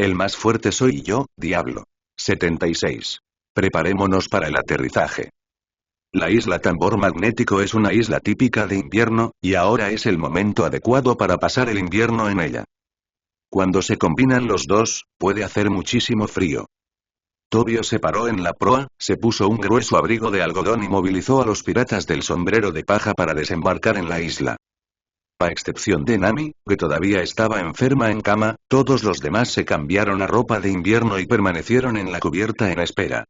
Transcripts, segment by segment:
El más fuerte soy yo, diablo. 76. Preparémonos para el aterrizaje. La isla Tambor Magnético es una isla típica de invierno, y ahora es el momento adecuado para pasar el invierno en ella. Cuando se combinan los dos, puede hacer muchísimo frío. Tobio se paró en la proa, se puso un grueso abrigo de algodón y movilizó a los piratas del sombrero de paja para desembarcar en la isla. A excepción de Nami, que todavía estaba enferma en cama, todos los demás se cambiaron a ropa de invierno y permanecieron en la cubierta en espera.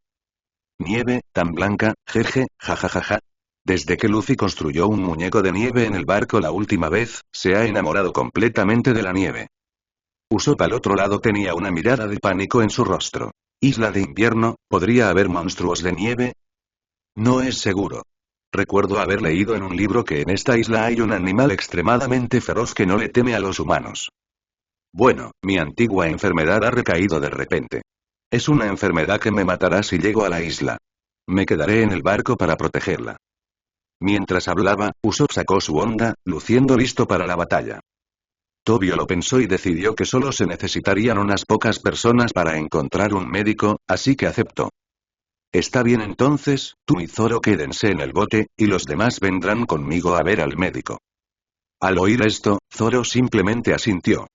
Nieve, tan blanca, jeje, jajajaja. Desde que Luffy construyó un muñeco de nieve en el barco la última vez, se ha enamorado completamente de la nieve. Usopp al otro lado tenía una mirada de pánico en su rostro. ¿Isla de invierno? ¿Podría haber monstruos de nieve? No es seguro. Recuerdo haber leído en un libro que en esta isla hay un animal extremadamente feroz que no le teme a los humanos. Bueno, mi antigua enfermedad ha recaído de repente. Es una enfermedad que me matará si llego a la isla. Me quedaré en el barco para protegerla. Mientras hablaba, Usopp sacó su honda, luciendo listo para la batalla. Tobio lo pensó y decidió que solo se necesitarían unas pocas personas para encontrar un médico, así que aceptó. Está bien entonces, tú y Zoro quédense en el bote, y los demás vendrán conmigo a ver al médico. Al oír esto, Zoro simplemente asintió.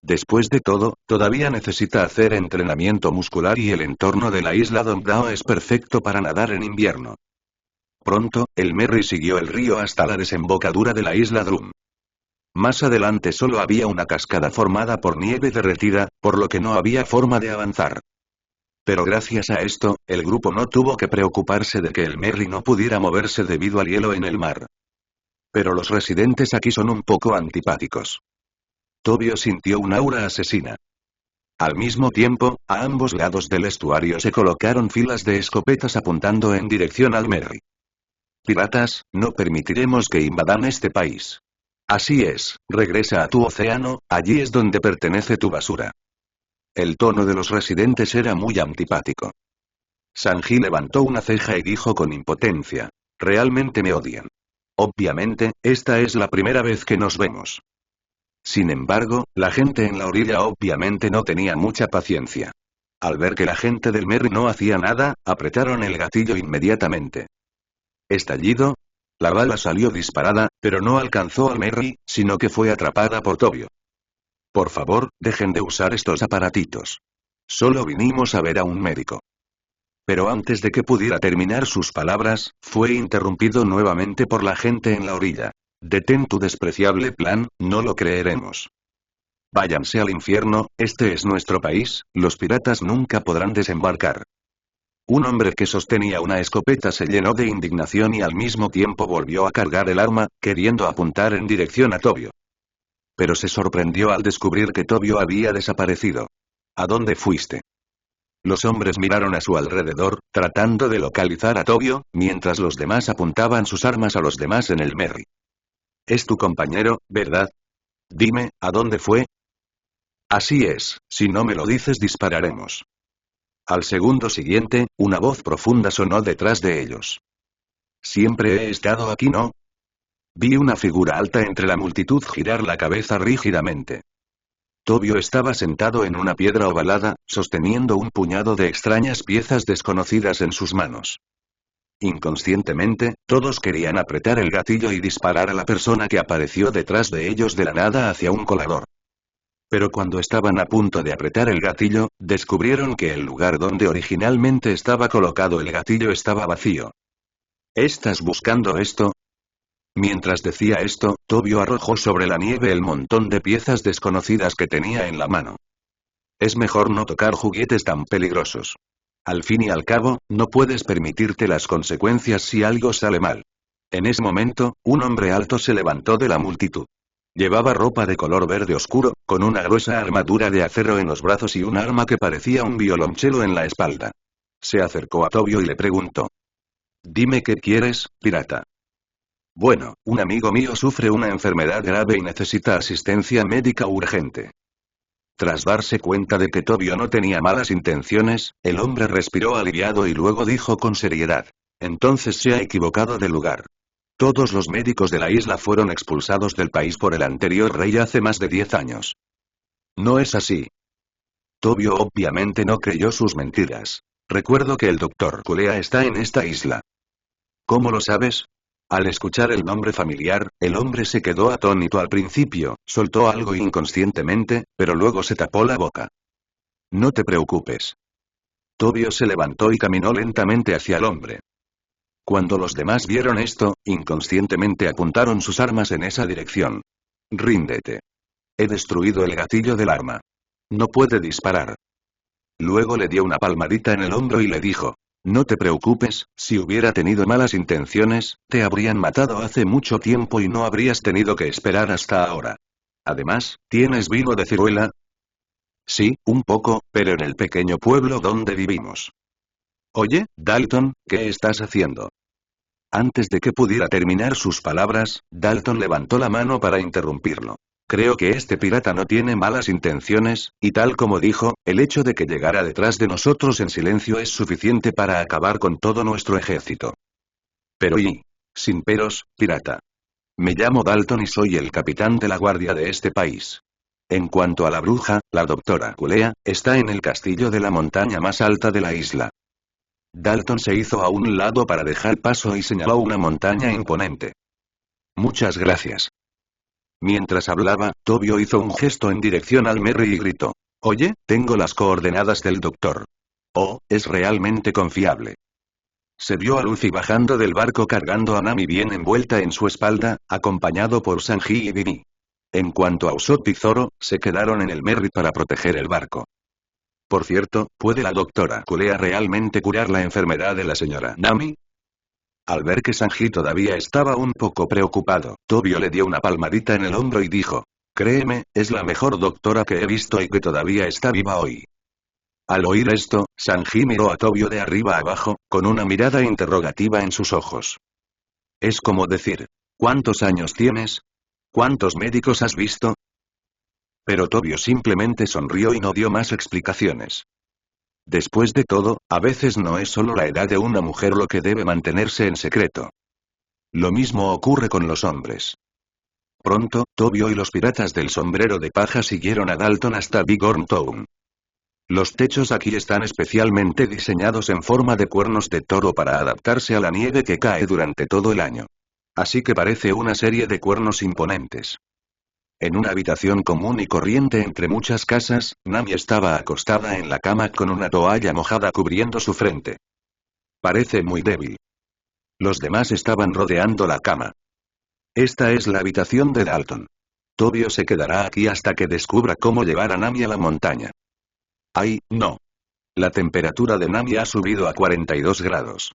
Después de todo, todavía necesita hacer entrenamiento muscular y el entorno de la isla Dongbao es perfecto para nadar en invierno. Pronto, el Merry siguió el río hasta la desembocadura de la isla Drum. Más adelante solo había una cascada formada por nieve derretida, por lo que no había forma de avanzar. Pero gracias a esto, el grupo no tuvo que preocuparse de que el Merry no pudiera moverse debido al hielo en el mar. Pero los residentes aquí son un poco antipáticos. Tobio sintió un aura asesina. Al mismo tiempo, a ambos lados del estuario se colocaron filas de escopetas apuntando en dirección al Merry. Piratas, no permitiremos que invadan este país. Así es, regresa a tu océano, allí es donde pertenece tu basura. El tono de los residentes era muy antipático. Sanji levantó una ceja y dijo con impotencia. Realmente me odian. Obviamente, esta es la primera vez que nos vemos. Sin embargo, la gente en la orilla obviamente no tenía mucha paciencia. Al ver que la gente del Merry no hacía nada, apretaron el gatillo inmediatamente. ¿Estallido? La bala salió disparada, pero no alcanzó al Merry, sino que fue atrapada por Tobio. Por favor, dejen de usar estos aparatitos. Solo vinimos a ver a un médico. Pero antes de que pudiera terminar sus palabras, fue interrumpido nuevamente por la gente en la orilla. Detén tu despreciable plan, no lo creeremos. Váyanse al infierno, este es nuestro país, los piratas nunca podrán desembarcar. Un hombre que sostenía una escopeta se llenó de indignación y al mismo tiempo volvió a cargar el arma, queriendo apuntar en dirección a Tobio. Pero se sorprendió al descubrir que Tobio había desaparecido. ¿A dónde fuiste? Los hombres miraron a su alrededor, tratando de localizar a Tobio, mientras los demás apuntaban sus armas a los demás en el Merry. Es tu compañero, ¿verdad? Dime, ¿a dónde fue? Así es, si no me lo dices dispararemos. Al segundo siguiente, una voz profunda sonó detrás de ellos. Siempre he estado aquí, ¿no? Vi una figura alta entre la multitud girar la cabeza rígidamente. Tobio estaba sentado en una piedra ovalada, sosteniendo un puñado de extrañas piezas desconocidas en sus manos. Inconscientemente, todos querían apretar el gatillo y disparar a la persona que apareció detrás de ellos de la nada hacia un colador. Pero cuando estaban a punto de apretar el gatillo, descubrieron que el lugar donde originalmente estaba colocado el gatillo estaba vacío. ¿Estás buscando esto? Mientras decía esto, Tobio arrojó sobre la nieve el montón de piezas desconocidas que tenía en la mano. Es mejor no tocar juguetes tan peligrosos. Al fin y al cabo, no puedes permitirte las consecuencias si algo sale mal. En ese momento, un hombre alto se levantó de la multitud. Llevaba ropa de color verde oscuro, con una gruesa armadura de acero en los brazos y un arma que parecía un violonchelo en la espalda. Se acercó a Tobio y le preguntó. Dime qué quieres, pirata. Bueno, un amigo mío sufre una enfermedad grave y necesita asistencia médica urgente. Tras darse cuenta de que Tobio no tenía malas intenciones, el hombre respiró aliviado y luego dijo con seriedad. Entonces se ha equivocado de lugar. Todos los médicos de la isla fueron expulsados del país por el anterior rey hace más de 10 años. No es así. Tobio obviamente no creyó sus mentiras. Recuerdo que el Dr. Kulea está en esta isla. ¿Cómo lo sabes? Al escuchar el nombre familiar, el hombre se quedó atónito al principio, soltó algo inconscientemente, pero luego se tapó la boca. No te preocupes. Tobio se levantó y caminó lentamente hacia el hombre. Cuando los demás vieron esto, inconscientemente apuntaron sus armas en esa dirección. Ríndete. He destruido el gatillo del arma. No puede disparar. Luego le dio una palmadita en el hombro y le dijo: no te preocupes, si hubiera tenido malas intenciones, te habrían matado hace mucho tiempo y no habrías tenido que esperar hasta ahora. Además, ¿tienes vino de ciruela? Sí, un poco, pero en el pequeño pueblo donde vivimos. Oye, Dalton, ¿qué estás haciendo? Antes de que pudiera terminar sus palabras, Dalton levantó la mano para interrumpirlo. Creo que este pirata no tiene malas intenciones, y tal como dijo, el hecho de que llegara detrás de nosotros en silencio es suficiente para acabar con todo nuestro ejército. Pero sin peros, pirata. Me llamo Dalton y soy el capitán de la guardia de este país. En cuanto a la bruja, la doctora Kulea, está en el castillo de la montaña más alta de la isla. Dalton se hizo a un lado para dejar paso y señaló una montaña imponente. Muchas gracias. Mientras hablaba, Tobio hizo un gesto en dirección al Merry y gritó: oye, tengo las coordenadas del doctor. Oh, es realmente confiable. Se vio a Luffy bajando del barco cargando a Nami bien envuelta en su espalda, acompañado por Sanji y Vivi. En cuanto a Usopp y Zoro, se quedaron en el Merry para proteger el barco. Por cierto, ¿puede la doctora Kulea realmente curar la enfermedad de la señora Nami? Al ver que Sanji todavía estaba un poco preocupado, Tobio le dio una palmadita en el hombro y dijo: créeme, es la mejor doctora que he visto y que todavía está viva hoy. Al oír esto, Sanji miró a Tobio de arriba a abajo, con una mirada interrogativa en sus ojos. Es como decir: ¿cuántos años tienes? ¿Cuántos médicos has visto? Pero Tobio simplemente sonrió y no dio más explicaciones. Después de todo, a veces no es solo la edad de una mujer lo que debe mantenerse en secreto. Lo mismo ocurre con los hombres. Pronto, Tobio y los piratas del sombrero de paja siguieron a Dalton hasta Big Horn Town. Los techos aquí están especialmente diseñados en forma de cuernos de toro para adaptarse a la nieve que cae durante todo el año. Así que parece una serie de cuernos imponentes. En una habitación común y corriente entre muchas casas, Nami estaba acostada en la cama con una toalla mojada cubriendo su frente. Parece muy débil. Los demás estaban rodeando la cama. Esta es la habitación de Dalton. Tobio se quedará aquí hasta que descubra cómo llevar a Nami a la montaña. ¡Ay, no! La temperatura de Nami ha subido a 42 grados.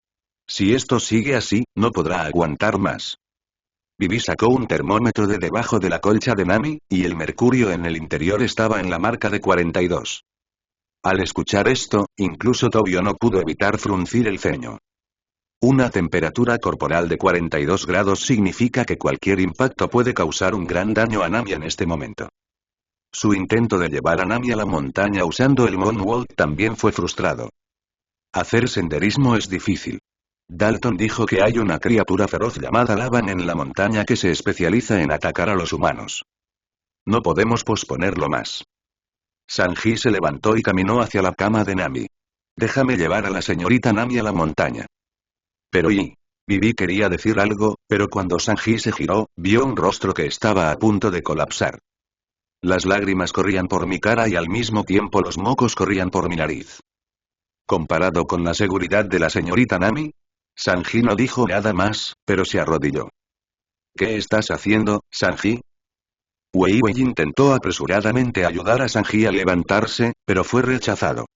Si esto sigue así, no podrá aguantar más. Vivi sacó un termómetro de debajo de la colcha de Nami, y el mercurio en el interior estaba en la marca de 42. Al escuchar esto, incluso Tobio no pudo evitar fruncir el ceño. Una temperatura corporal de 42 grados significa que cualquier impacto puede causar un gran daño a Nami en este momento. Su intento de llevar a Nami a la montaña usando el Moonwalk también fue frustrado. Hacer senderismo es difícil. Dalton dijo que hay una criatura feroz llamada Laban en la montaña que se especializa en atacar a los humanos. No podemos posponerlo más. Sanji se levantó y caminó hacia la cama de Nami. Déjame llevar a la señorita Nami a la montaña. Pero Vivi quería decir algo, pero cuando Sanji se giró, vio un rostro que estaba a punto de colapsar. Las lágrimas corrían por mi cara y al mismo tiempo los mocos corrían por mi nariz. Comparado con la seguridad de la señorita Nami, Sanji no dijo nada más, pero se arrodilló. ¿Qué estás haciendo, Sanji? Wei Wei intentó apresuradamente ayudar a Sanji a levantarse, pero fue rechazado.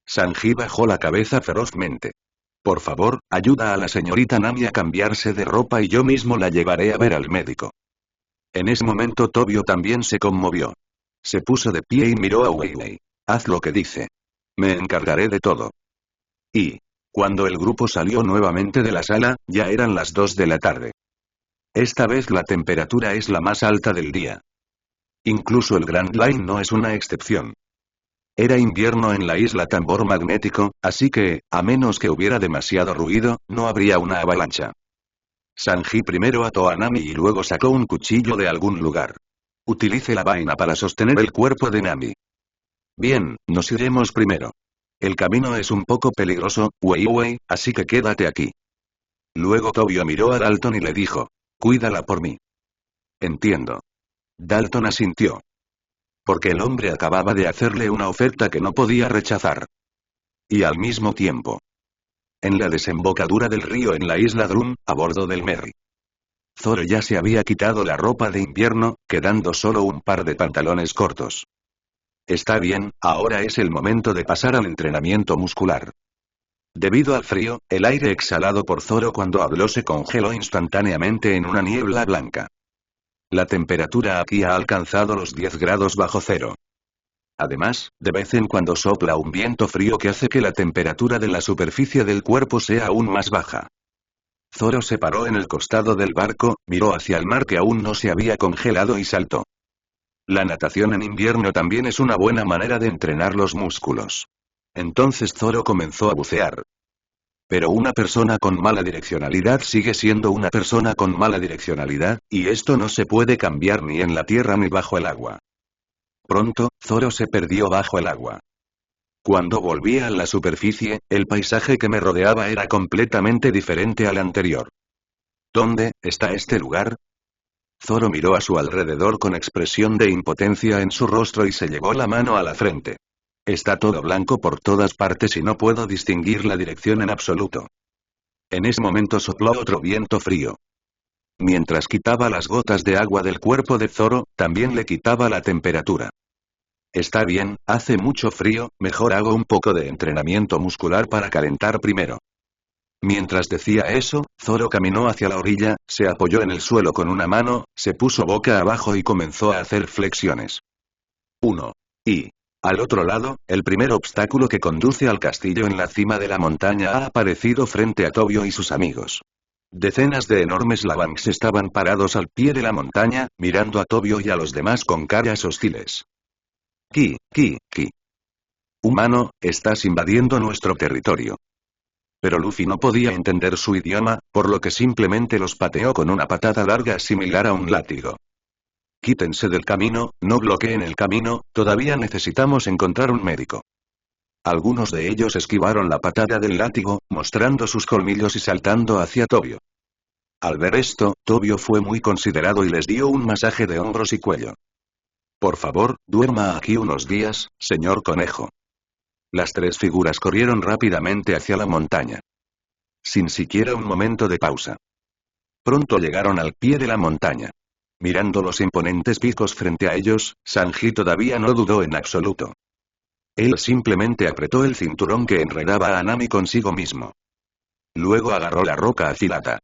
Sanji bajó la cabeza ferozmente. Por favor, ayuda a la señorita Nami a cambiarse de ropa y yo mismo la llevaré a ver al médico. En ese momento Tobio también se conmovió. Se puso de pie y miró a Wei Wei. Haz lo que dice. Me encargaré de todo. Y cuando el grupo salió nuevamente de la sala, ya eran las 2 de la tarde. Esta vez la temperatura es la más alta del día. Incluso el Grand Line no es una excepción. Era invierno en la isla Tambor Magnético, así que, a menos que hubiera demasiado ruido, no habría una avalancha. Sanji primero ató a Nami y luego sacó un cuchillo de algún lugar. Utilice la vaina para sostener el cuerpo de Nami. Bien, nos iremos primero. El camino es un poco peligroso, Wei Wei, así que quédate aquí. Luego Tobio miró a Dalton y le dijo. Cuídala por mí. Entiendo. Dalton asintió. Porque el hombre acababa de hacerle una oferta que no podía rechazar. Y al mismo tiempo. En la desembocadura del río en la isla Drum, a bordo del Merry. Zoro ya se había quitado la ropa de invierno, quedando solo un par de pantalones cortos. Está bien, ahora es el momento de pasar al entrenamiento muscular. Debido al frío, el aire exhalado por Zoro cuando habló se congeló instantáneamente en una niebla blanca. La temperatura aquí ha alcanzado los 10 grados bajo cero. Además, de vez en cuando sopla un viento frío que hace que la temperatura de la superficie del cuerpo sea aún más baja. Zoro se paró en el costado del barco, miró hacia el mar que aún no se había congelado y saltó. La natación en invierno también es una buena manera de entrenar los músculos. Entonces Zoro comenzó a bucear. Pero una persona con mala direccionalidad sigue siendo una persona con mala direccionalidad, y esto no se puede cambiar ni en la tierra ni bajo el agua. Pronto, Zoro se perdió bajo el agua. Cuando volví a la superficie, el paisaje que me rodeaba era completamente diferente al anterior. ¿Dónde está este lugar? Zoro miró a su alrededor con expresión de impotencia en su rostro y se llevó la mano a la frente. Está todo blanco por todas partes y no puedo distinguir la dirección en absoluto. En ese momento sopló otro viento frío. Mientras quitaba las gotas de agua del cuerpo de Zoro, también le quitaba la temperatura. Está bien, hace mucho frío, mejor hago un poco de entrenamiento muscular para calentar primero. Mientras decía eso, Zoro caminó hacia la orilla, se apoyó en el suelo con una mano, se puso boca abajo y comenzó a hacer flexiones. 1. Y al otro lado, el primer obstáculo que conduce al castillo en la cima de la montaña ha aparecido frente a Tobio y sus amigos. Decenas de enormes lavangs estaban parados al pie de la montaña, mirando a Tobio y a los demás con caras hostiles. Ki. Humano, estás invadiendo nuestro territorio. Pero Luffy no podía entender su idioma, por lo que simplemente los pateó con una patada larga similar a un látigo. Quítense del camino, no bloqueen el camino, todavía necesitamos encontrar un médico. Algunos de ellos esquivaron la patada del látigo, mostrando sus colmillos y saltando hacia Tobio. Al ver esto, Tobio fue muy considerado y les dio un masaje de hombros y cuello. Por favor, duerma aquí unos días, señor conejo. Las tres figuras corrieron rápidamente hacia la montaña. Sin siquiera un momento de pausa. Pronto llegaron al pie de la montaña. Mirando los imponentes picos frente a ellos, Sanji todavía no dudó en absoluto. Él simplemente apretó el cinturón que enredaba a Nami consigo mismo. Luego agarró la roca afilada.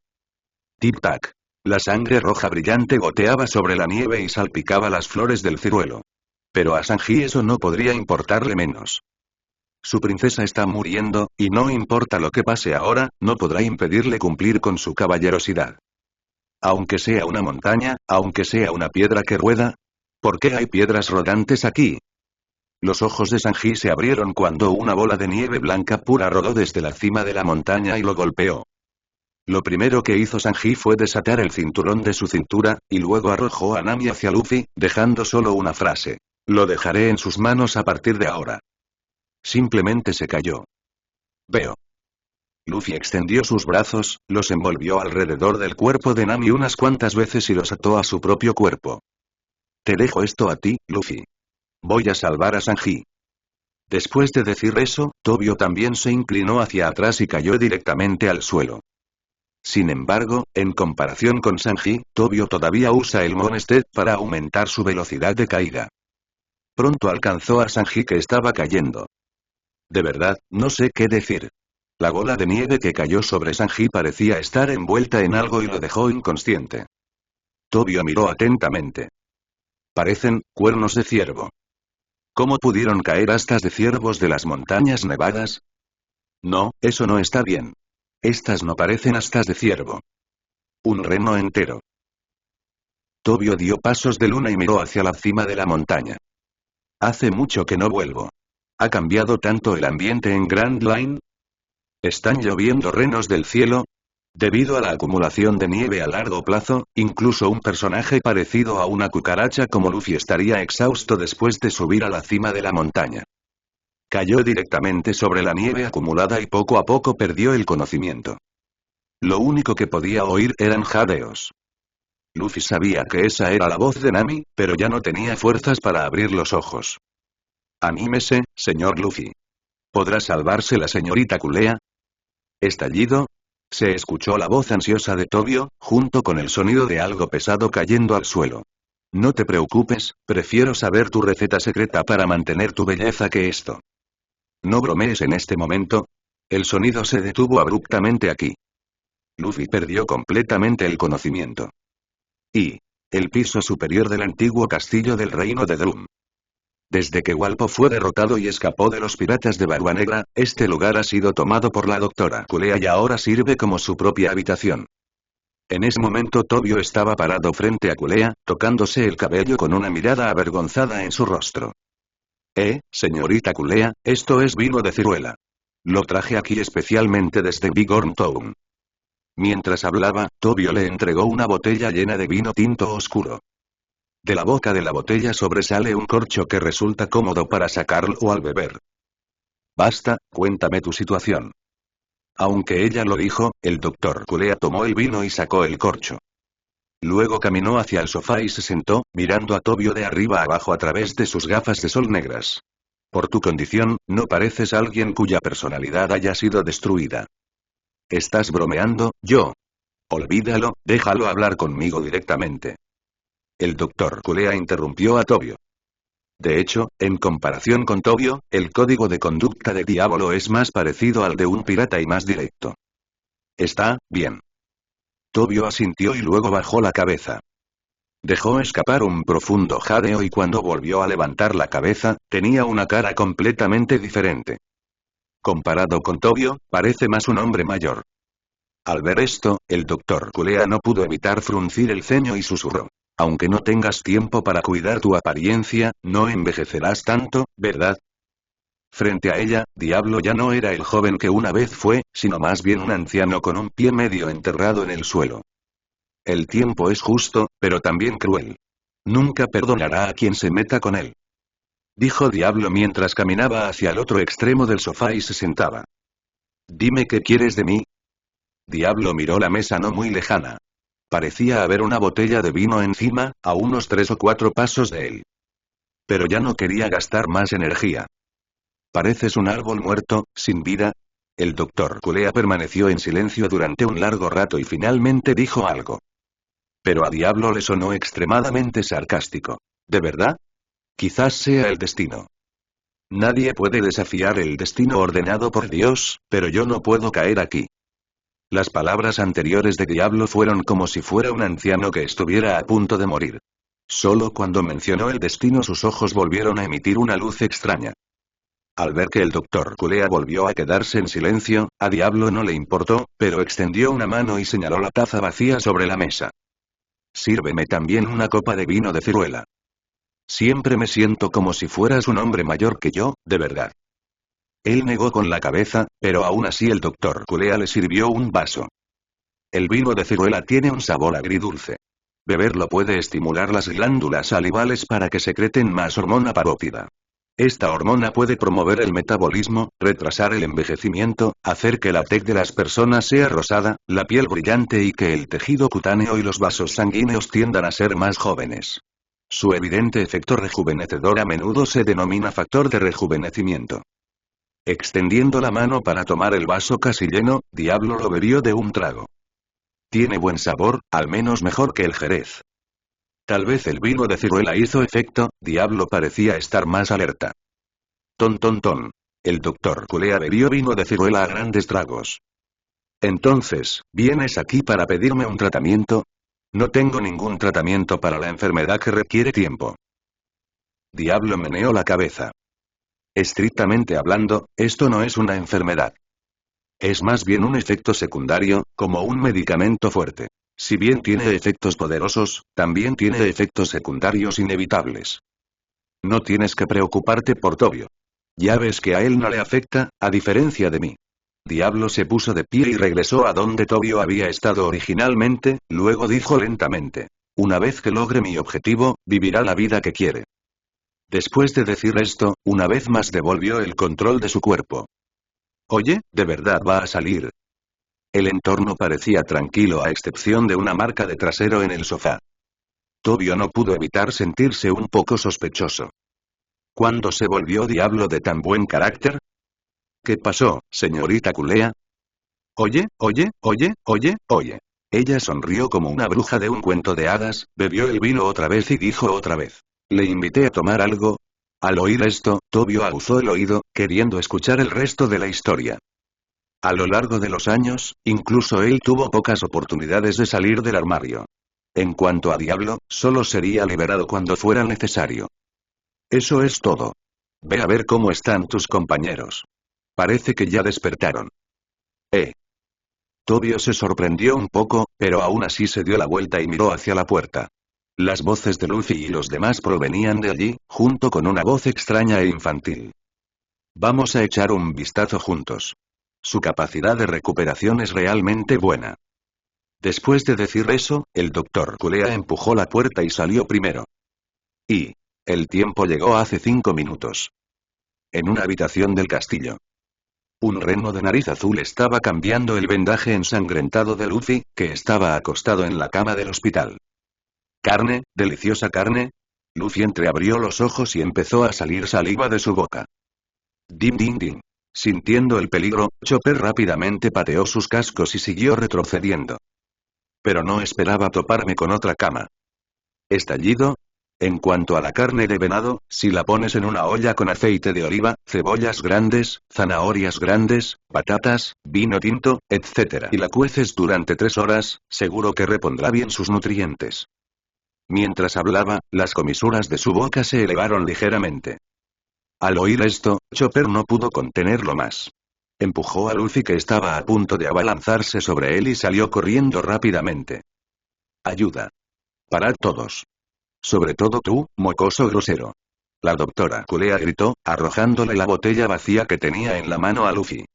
Tic-tac. La sangre roja brillante goteaba sobre la nieve y salpicaba las flores del ciruelo. Pero a Sanji eso no podría importarle menos. Su princesa está muriendo, y no importa lo que pase ahora, no podrá impedirle cumplir con su caballerosidad. Aunque sea una montaña, aunque sea una piedra que rueda. ¿Por qué hay piedras rodantes aquí? Los ojos de Sanji se abrieron cuando una bola de nieve blanca pura rodó desde la cima de la montaña y lo golpeó. Lo primero que hizo Sanji fue desatar el cinturón de su cintura, y luego arrojó a Nami hacia Luffy, dejando solo una frase. Lo dejaré en sus manos a partir de ahora. Simplemente se cayó. Veo. Luffy extendió sus brazos, los envolvió alrededor del cuerpo de Nami unas cuantas veces y los ató a su propio cuerpo. Te dejo esto a ti, Luffy. Voy a salvar a Sanji. Después de decir eso, Tobio también se inclinó hacia atrás y cayó directamente al suelo. Sin embargo, en comparación con Sanji, Tobio todavía usa el Moon Step para aumentar su velocidad de caída. Pronto alcanzó a Sanji que estaba cayendo. De verdad, no sé qué decir. La bola de nieve que cayó sobre Sanji parecía estar envuelta en algo y lo dejó inconsciente. Tobio miró atentamente. Parecen cuernos de ciervo. ¿Cómo pudieron caer astas de ciervos de las montañas nevadas? No, eso no está bien. Estas no parecen astas de ciervo. Un reno entero. Tobio dio pasos de luna y miró hacia la cima de la montaña. Hace mucho que no vuelvo. ¿Ha cambiado tanto el ambiente en Grand Line? ¿Están lloviendo renos del cielo? Debido a la acumulación de nieve a largo plazo, incluso un personaje parecido a una cucaracha como Luffy estaría exhausto después de subir a la cima de la montaña. Cayó directamente sobre la nieve acumulada y poco a poco perdió el conocimiento. Lo único que podía oír eran jadeos. Luffy sabía que esa era la voz de Nami, pero ya no tenía fuerzas para abrir los ojos. Anímese, señor Luffy. ¿Podrá salvarse la señorita Kulea? ¿Estallido? Se escuchó la voz ansiosa de Tobio, junto con el sonido de algo pesado cayendo al suelo. No te preocupes, prefiero saber tu receta secreta para mantener tu belleza que esto. No bromees en este momento. El sonido se detuvo abruptamente aquí. Luffy perdió completamente el conocimiento. Y el piso superior del antiguo castillo del reino de Drum. Desde que Walpo fue derrotado y escapó de los piratas de Barba Negra, este lugar ha sido tomado por la doctora Kulea y ahora sirve como su propia habitación. En ese momento Tobio estaba parado frente a Kulea, tocándose el cabello con una mirada avergonzada en su rostro. Señorita Kulea, esto es vino de ciruela. Lo traje aquí especialmente desde Bighorn Town. Mientras hablaba, Tobio le entregó una botella llena de vino tinto oscuro. De la boca de la botella sobresale un corcho que resulta cómodo para sacarlo al beber. Basta, cuéntame tu situación. Aunque ella lo dijo, el doctor Kulea tomó el vino y sacó el corcho. Luego caminó hacia el sofá y se sentó, mirando a Tobio de arriba abajo a través de sus gafas de sol negras. Por tu condición, no pareces alguien cuya personalidad haya sido destruida. ¿Estás bromeando, yo? Olvídalo, déjalo hablar conmigo directamente. El doctor Kulea interrumpió a Tobio. De hecho, en comparación con Tobio, el código de conducta de Diablo es más parecido al de un pirata y más directo. Está bien. Tobio asintió y luego bajó la cabeza. Dejó escapar un profundo jadeo y cuando volvió a levantar la cabeza, tenía una cara completamente diferente. Comparado con Tobio, parece más un hombre mayor. Al ver esto, el doctor Kulea no pudo evitar fruncir el ceño y susurró. Aunque no tengas tiempo para cuidar tu apariencia, no envejecerás tanto, ¿verdad? Frente a ella, Diablo ya no era el joven que una vez fue, sino más bien un anciano con un pie medio enterrado en el suelo. El tiempo es justo, pero también cruel. Nunca perdonará a quien se meta con él. Dijo Diablo mientras caminaba hacia el otro extremo del sofá y se sentaba. Dime qué quieres de mí. Diablo miró la mesa no muy lejana. Parecía haber una botella de vino encima, a unos 3 o 4 pasos de él. Pero ya no quería gastar más energía. Pareces un árbol muerto, sin vida. El doctor Kulea permaneció en silencio durante un largo rato y finalmente dijo algo. Pero a Diablo le sonó extremadamente sarcástico. ¿De verdad? Quizás sea el destino. Nadie puede desafiar el destino ordenado por Dios, pero yo no puedo caer aquí. Las palabras anteriores de Diablo fueron como si fuera un anciano que estuviera a punto de morir. Solo cuando mencionó el destino sus ojos volvieron a emitir una luz extraña. Al ver que el doctor Kulea volvió a quedarse en silencio, a Diablo no le importó, pero extendió una mano y señaló la taza vacía sobre la mesa. Sírveme también una copa de vino de ciruela. Siempre me siento como si fueras un hombre mayor que yo, de verdad. Él negó con la cabeza, pero aún así el doctor Kulea le sirvió un vaso. El vino de ciruela tiene un sabor agridulce. Beberlo puede estimular las glándulas salivales para que secreten más hormona parótida. Esta hormona puede promover el metabolismo, retrasar el envejecimiento, hacer que la tez de las personas sea rosada, la piel brillante y que el tejido cutáneo y los vasos sanguíneos tiendan a ser más jóvenes. Su evidente efecto rejuvenecedor a menudo se denomina factor de rejuvenecimiento. Extendiendo la mano para tomar el vaso casi lleno, Diablo lo bebió de un trago. Tiene buen sabor, al menos mejor que el jerez. Tal vez el vino de ciruela hizo efecto, Diablo parecía estar más alerta. Ton ton ton. El doctor Kulea bebió vino de ciruela a grandes tragos. Entonces, ¿vienes aquí para pedirme un tratamiento? No tengo ningún tratamiento para la enfermedad que requiere tiempo. Diablo meneó la cabeza. Estrictamente hablando, esto no es una enfermedad. Es más bien un efecto secundario, como un medicamento fuerte. Si bien tiene efectos poderosos, también tiene efectos secundarios inevitables. No tienes que preocuparte por Tobio. Ya ves que a él no le afecta, a diferencia de mí. Diablo se puso de pie y regresó a donde Tobio había estado originalmente, luego dijo lentamente. Una vez que logre mi objetivo, vivirá la vida que quiere. Después de decir esto, una vez más devolvió el control de su cuerpo. Oye, ¿de verdad va a salir? El entorno parecía tranquilo a excepción de una marca de trasero en el sofá. Tobio no pudo evitar sentirse un poco sospechoso. ¿Cuándo se volvió Diablo de tan buen carácter? ¿Qué pasó, señorita Culea? Oye, oye, oye, oye, oye. Ella sonrió como una bruja de un cuento de hadas, bebió el vino otra vez y dijo otra vez. Le invité a tomar algo. Al oír esto, Tobio aguzó el oído, queriendo escuchar el resto de la historia. A lo largo de los años, incluso él tuvo pocas oportunidades de salir del armario. En cuanto a Diablo, solo sería liberado cuando fuera necesario. Eso es todo. Ve a ver cómo están tus compañeros. Parece que ya despertaron. Tobio se sorprendió un poco, pero aún así se dio la vuelta y miró hacia la puerta. Las voces de Luffy y los demás provenían de allí, junto con una voz extraña e infantil. Vamos a echar un vistazo juntos. Su capacidad de recuperación es realmente buena. Después de decir eso, el Dr. Culea empujó la puerta y salió primero. Y el tiempo llegó hace 5 minutos. En una habitación del castillo. Un reno de nariz azul estaba cambiando el vendaje ensangrentado de Luffy, que estaba acostado en la cama del hospital. ¿Carne, deliciosa carne? Luffy entreabrió los ojos y empezó a salir saliva de su boca. Din din din. Sintiendo el peligro, Chopper rápidamente pateó sus cascos y siguió retrocediendo. Pero no esperaba toparme con otra cama. Estallido. En cuanto a la carne de venado, si la pones en una olla con aceite de oliva, cebollas grandes, zanahorias grandes, patatas, vino tinto, etc. y la cueces durante 3 horas, seguro que repondrá bien sus nutrientes. Mientras hablaba, las comisuras de su boca se elevaron ligeramente. Al oír esto, Chopper no pudo contenerlo más. Empujó a Luffy que estaba a punto de abalanzarse sobre él y salió corriendo rápidamente. Ayuda. Parad todos. Sobre todo tú, mocoso grosero. La doctora Culea gritó, arrojándole la botella vacía que tenía en la mano a Luffy.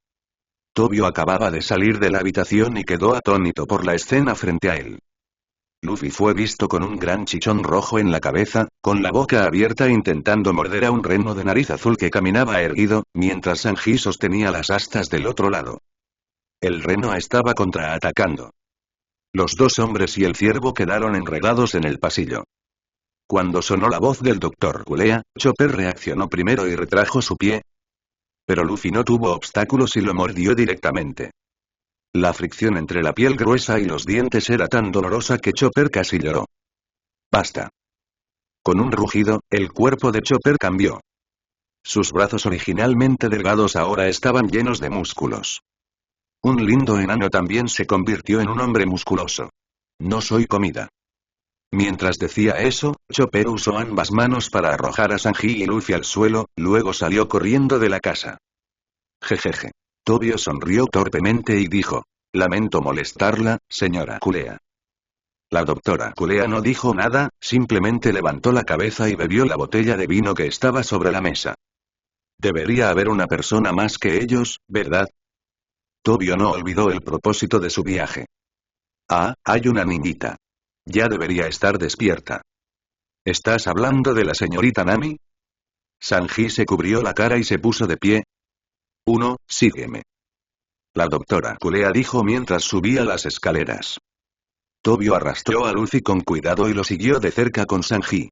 Tobio acababa de salir de la habitación y quedó atónito por la escena frente a él. Luffy fue visto con un gran chichón rojo en la cabeza, con la boca abierta intentando morder a un reno de nariz azul que caminaba erguido, mientras Sanji sostenía las astas del otro lado. El reno estaba contraatacando. Los 2 hombres y el ciervo quedaron enredados en el pasillo. Cuando sonó la voz del Dr. Culea, Chopper reaccionó primero y retrajo su pie. Pero Luffy no tuvo obstáculos y lo mordió directamente. La fricción entre la piel gruesa y los dientes era tan dolorosa que Chopper casi lloró. Basta. Con un rugido, el cuerpo de Chopper cambió. Sus brazos originalmente delgados ahora estaban llenos de músculos. Un lindo enano también se convirtió en un hombre musculoso. No soy comida. Mientras decía eso, Chopper usó ambas manos para arrojar a Sanji y Luffy al suelo, luego salió corriendo de la casa. Jejeje. Tobio sonrió torpemente y dijo. Lamento molestarla, señora Culea. La doctora Culea no dijo nada, simplemente levantó la cabeza y bebió la botella de vino que estaba sobre la mesa. Debería haber una persona más que ellos, ¿verdad? Tobio no olvidó el propósito de su viaje. Ah, hay una niñita. Ya debería estar despierta. ¿Estás hablando de la señorita Nami? Sanji se cubrió la cara y se puso de pie. Sígueme. La doctora Culea dijo mientras subía las escaleras. Tobio arrastró a Luffy con cuidado y lo siguió de cerca con Sanji.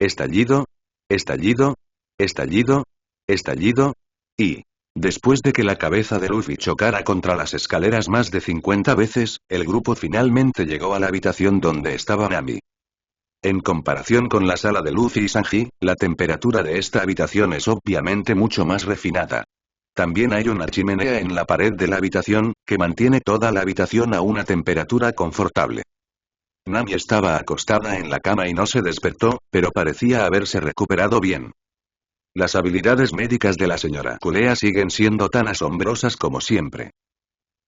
Estallido, estallido, estallido, estallido, y... Después de que la cabeza de Luffy chocara contra las escaleras más de 50 veces, el grupo finalmente llegó a la habitación donde estaba Nami. En comparación con la sala de Luffy y Sanji, la temperatura de esta habitación es obviamente mucho más refinada. También hay una chimenea en la pared de la habitación, que mantiene toda la habitación a una temperatura confortable. Nami estaba acostada en la cama y no se despertó, pero parecía haberse recuperado bien. Las habilidades médicas de la señora Culea siguen siendo tan asombrosas como siempre.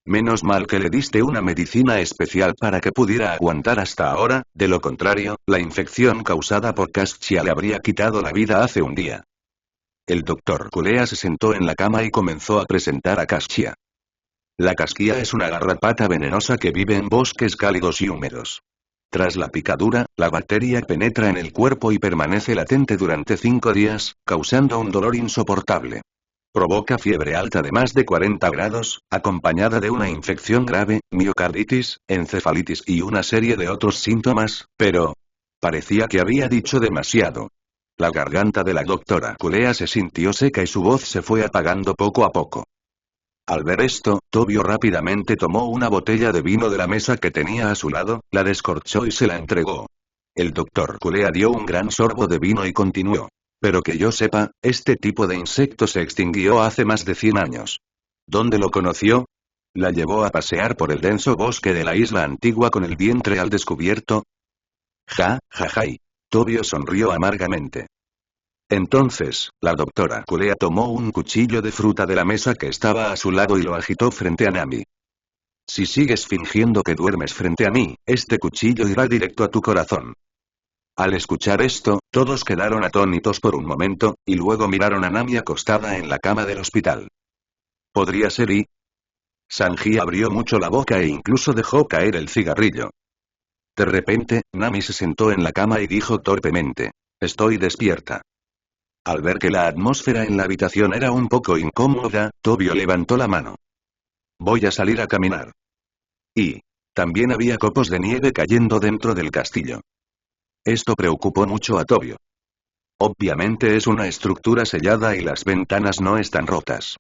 Menos mal que le diste una medicina especial para que pudiera aguantar hasta ahora, de lo contrario, la infección causada por Cassia le habría quitado la vida hace un día. El Dr. Culea se sentó en la cama y comenzó a presentar a Cassia. La casquía es una garrapata venenosa que vive en bosques cálidos y húmedos. Tras la picadura, la bacteria penetra en el cuerpo y permanece latente durante 5 días, causando un dolor insoportable. Provoca fiebre alta de más de 40 grados, acompañada de una infección grave, miocarditis, encefalitis y una serie de otros síntomas, pero... parecía que había dicho demasiado. La garganta de la doctora Culea se sintió seca y su voz se fue apagando poco a poco. Al ver esto, Tobio rápidamente tomó una botella de vino de la mesa que tenía a su lado, la descorchó y se la entregó. El doctor Culea dio un gran sorbo de vino y continuó. Pero que yo sepa, este tipo de insecto se extinguió hace más de 100 años. ¿Dónde lo conoció? ¿La llevó a pasear por el denso bosque de la isla antigua con el vientre al descubierto? Ja, ja, ja. Y Tobio sonrió amargamente. Entonces, la doctora Culea tomó un cuchillo de fruta de la mesa que estaba a su lado y lo agitó frente a Nami. Si sigues fingiendo que duermes frente a mí, este cuchillo irá directo a tu corazón. Al escuchar esto, todos quedaron atónitos por un momento, y luego miraron a Nami acostada en la cama del hospital. ¿Podría ser y? Sanji abrió mucho la boca e incluso dejó caer el cigarrillo. De repente, Nami se sentó en la cama y dijo torpemente: Estoy despierta. Al ver que la atmósfera en la habitación era un poco incómoda, Tobio levantó la mano. Voy a salir a caminar. Y también había copos de nieve cayendo dentro del castillo. Esto preocupó mucho a Tobio. Obviamente es una estructura sellada y las ventanas no están rotas.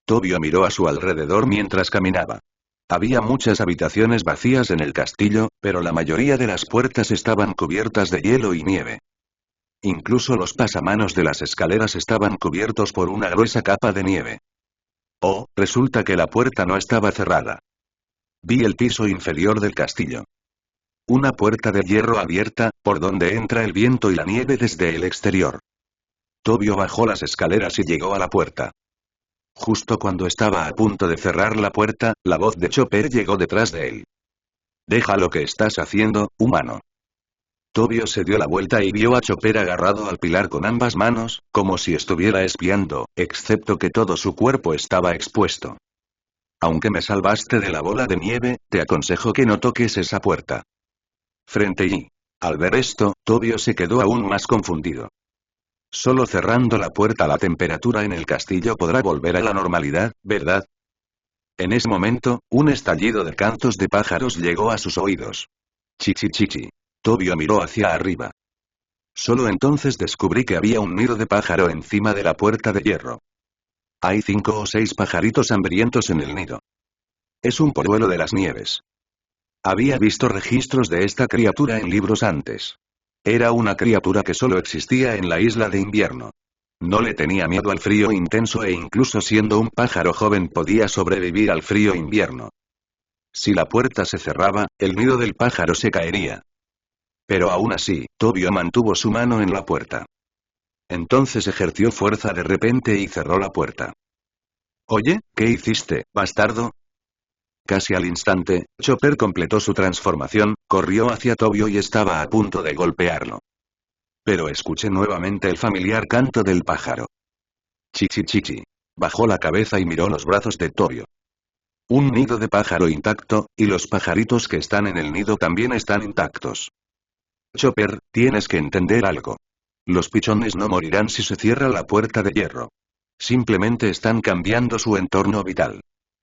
Tobio miró a su alrededor mientras caminaba. Había muchas habitaciones vacías en el castillo, pero la mayoría de las puertas estaban cubiertas de hielo y nieve. Incluso los pasamanos de las escaleras estaban cubiertos por una gruesa capa de nieve. Oh, resulta que la puerta no estaba cerrada. Vi el piso inferior del castillo. Una puerta de hierro abierta, por donde entra el viento y la nieve desde el exterior. Tobio bajó las escaleras y llegó a la puerta. Justo cuando estaba a punto de cerrar la puerta, la voz de Chopper llegó detrás de él. Deja lo que estás haciendo, humano. Tobio se dio la vuelta y vio a Chopper agarrado al pilar con ambas manos, como si estuviera espiando, excepto que todo su cuerpo estaba expuesto. Aunque me salvaste de la bola de nieve, te aconsejo que no toques esa puerta. Frente y... al ver esto, Tobio se quedó aún más confundido. Solo cerrando la puerta la temperatura en el castillo podrá volver a la normalidad, ¿verdad? En ese momento, un estallido de cantos de pájaros llegó a sus oídos. Chichi chichi. Tobio miró hacia arriba. Solo entonces descubrí que había un nido de pájaro encima de la puerta de hierro. Hay 5 o 6 pajaritos hambrientos en el nido. Es un polluelo de las nieves. Había visto registros de esta criatura en libros antes. Era una criatura que solo existía en la isla de invierno. No le tenía miedo al frío intenso e incluso siendo un pájaro joven podía sobrevivir al frío invierno. Si la puerta se cerraba, el nido del pájaro se caería. Pero aún así, Tobio mantuvo su mano en la puerta. Entonces ejerció fuerza de repente y cerró la puerta. Oye, ¿qué hiciste, bastardo? Casi al instante, Chopper completó su transformación, corrió hacia Tobio y estaba a punto de golpearlo. Pero escuché nuevamente el familiar canto del pájaro. Chichi chichi. Bajó la cabeza y miró los brazos de Tobio. Un nido de pájaro intacto, y los pajaritos que están en el nido también están intactos. Chopper, tienes que entender algo. Los pichones no morirán si se cierra la puerta de hierro. Simplemente están cambiando su entorno vital.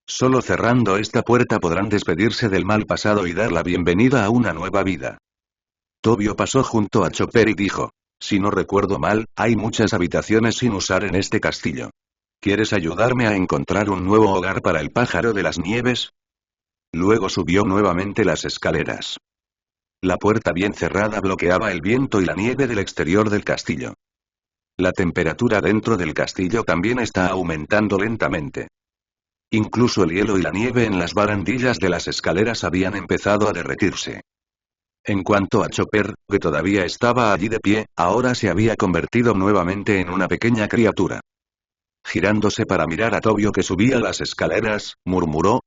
Solo cerrando esta puerta podrán despedirse del mal pasado y dar la bienvenida a una nueva vida. Tobio pasó junto a Chopper y dijo: si no recuerdo mal, hay muchas habitaciones sin usar en este castillo. ¿Quieres ayudarme a encontrar un nuevo hogar para el pájaro de las nieves? Luego subió nuevamente las escaleras. La puerta bien cerrada bloqueaba el viento y la nieve del exterior del castillo. La temperatura dentro del castillo también está aumentando lentamente. Incluso el hielo y la nieve en las barandillas de las escaleras habían empezado a derretirse. En cuanto a Chopper, que todavía estaba allí de pie, ahora se había convertido nuevamente en una pequeña criatura. Girándose para mirar a Tobio que subía las escaleras, murmuró: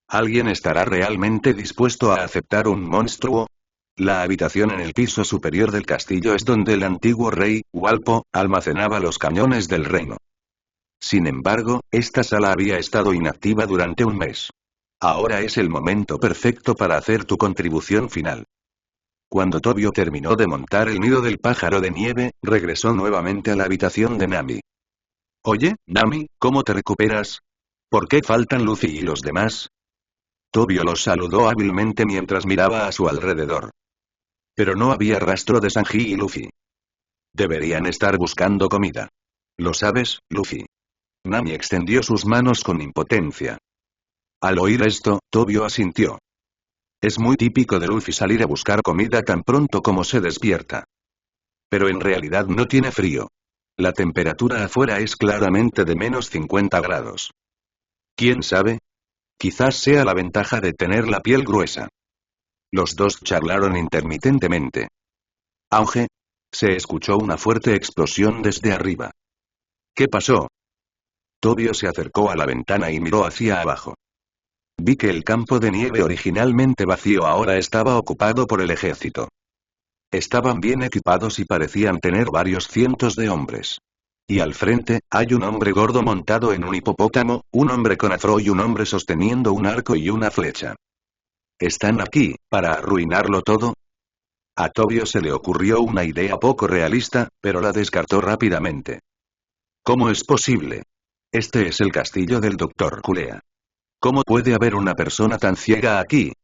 ¿alguien estará realmente dispuesto a aceptar un monstruo? La habitación en el piso superior del castillo es donde el antiguo rey, Walpo, almacenaba los cañones del reino. Sin embargo, esta sala había estado inactiva durante un mes. Ahora es el momento perfecto para hacer tu contribución final. Cuando Tobio terminó de montar el nido del pájaro de nieve, regresó nuevamente a la habitación de Nami. Oye, Nami, ¿cómo te recuperas? ¿Por qué faltan Luffy y los demás? Tobio los saludó hábilmente mientras miraba a su alrededor. Pero no había rastro de Sanji y Luffy. Deberían estar buscando comida. ¿Lo sabes, Luffy? Nami extendió sus manos con impotencia. Al oír esto, Tobio asintió. Es muy típico de Luffy salir a buscar comida tan pronto como se despierta. Pero en realidad no tiene frío. La temperatura afuera es claramente de menos 50 grados. ¿Quién sabe? Quizás sea la ventaja de tener la piel gruesa. Los dos charlaron intermitentemente. Auge. Se escuchó una fuerte explosión desde arriba. ¿Qué pasó? Tobio se acercó a la ventana y miró hacia abajo. Vi que el campo de nieve originalmente vacío ahora estaba ocupado por el ejército. Estaban bien equipados y parecían tener varios cientos de hombres. Y al frente, hay un hombre gordo montado en un hipopótamo, un hombre con afro y un hombre sosteniendo un arco y una flecha. ¿Están aquí, para arruinarlo todo? A Tobio se le ocurrió una idea poco realista, pero la descartó rápidamente. ¿Cómo es posible? Este es el castillo del Dr. Kulea. ¿Cómo puede haber una persona tan ciega aquí?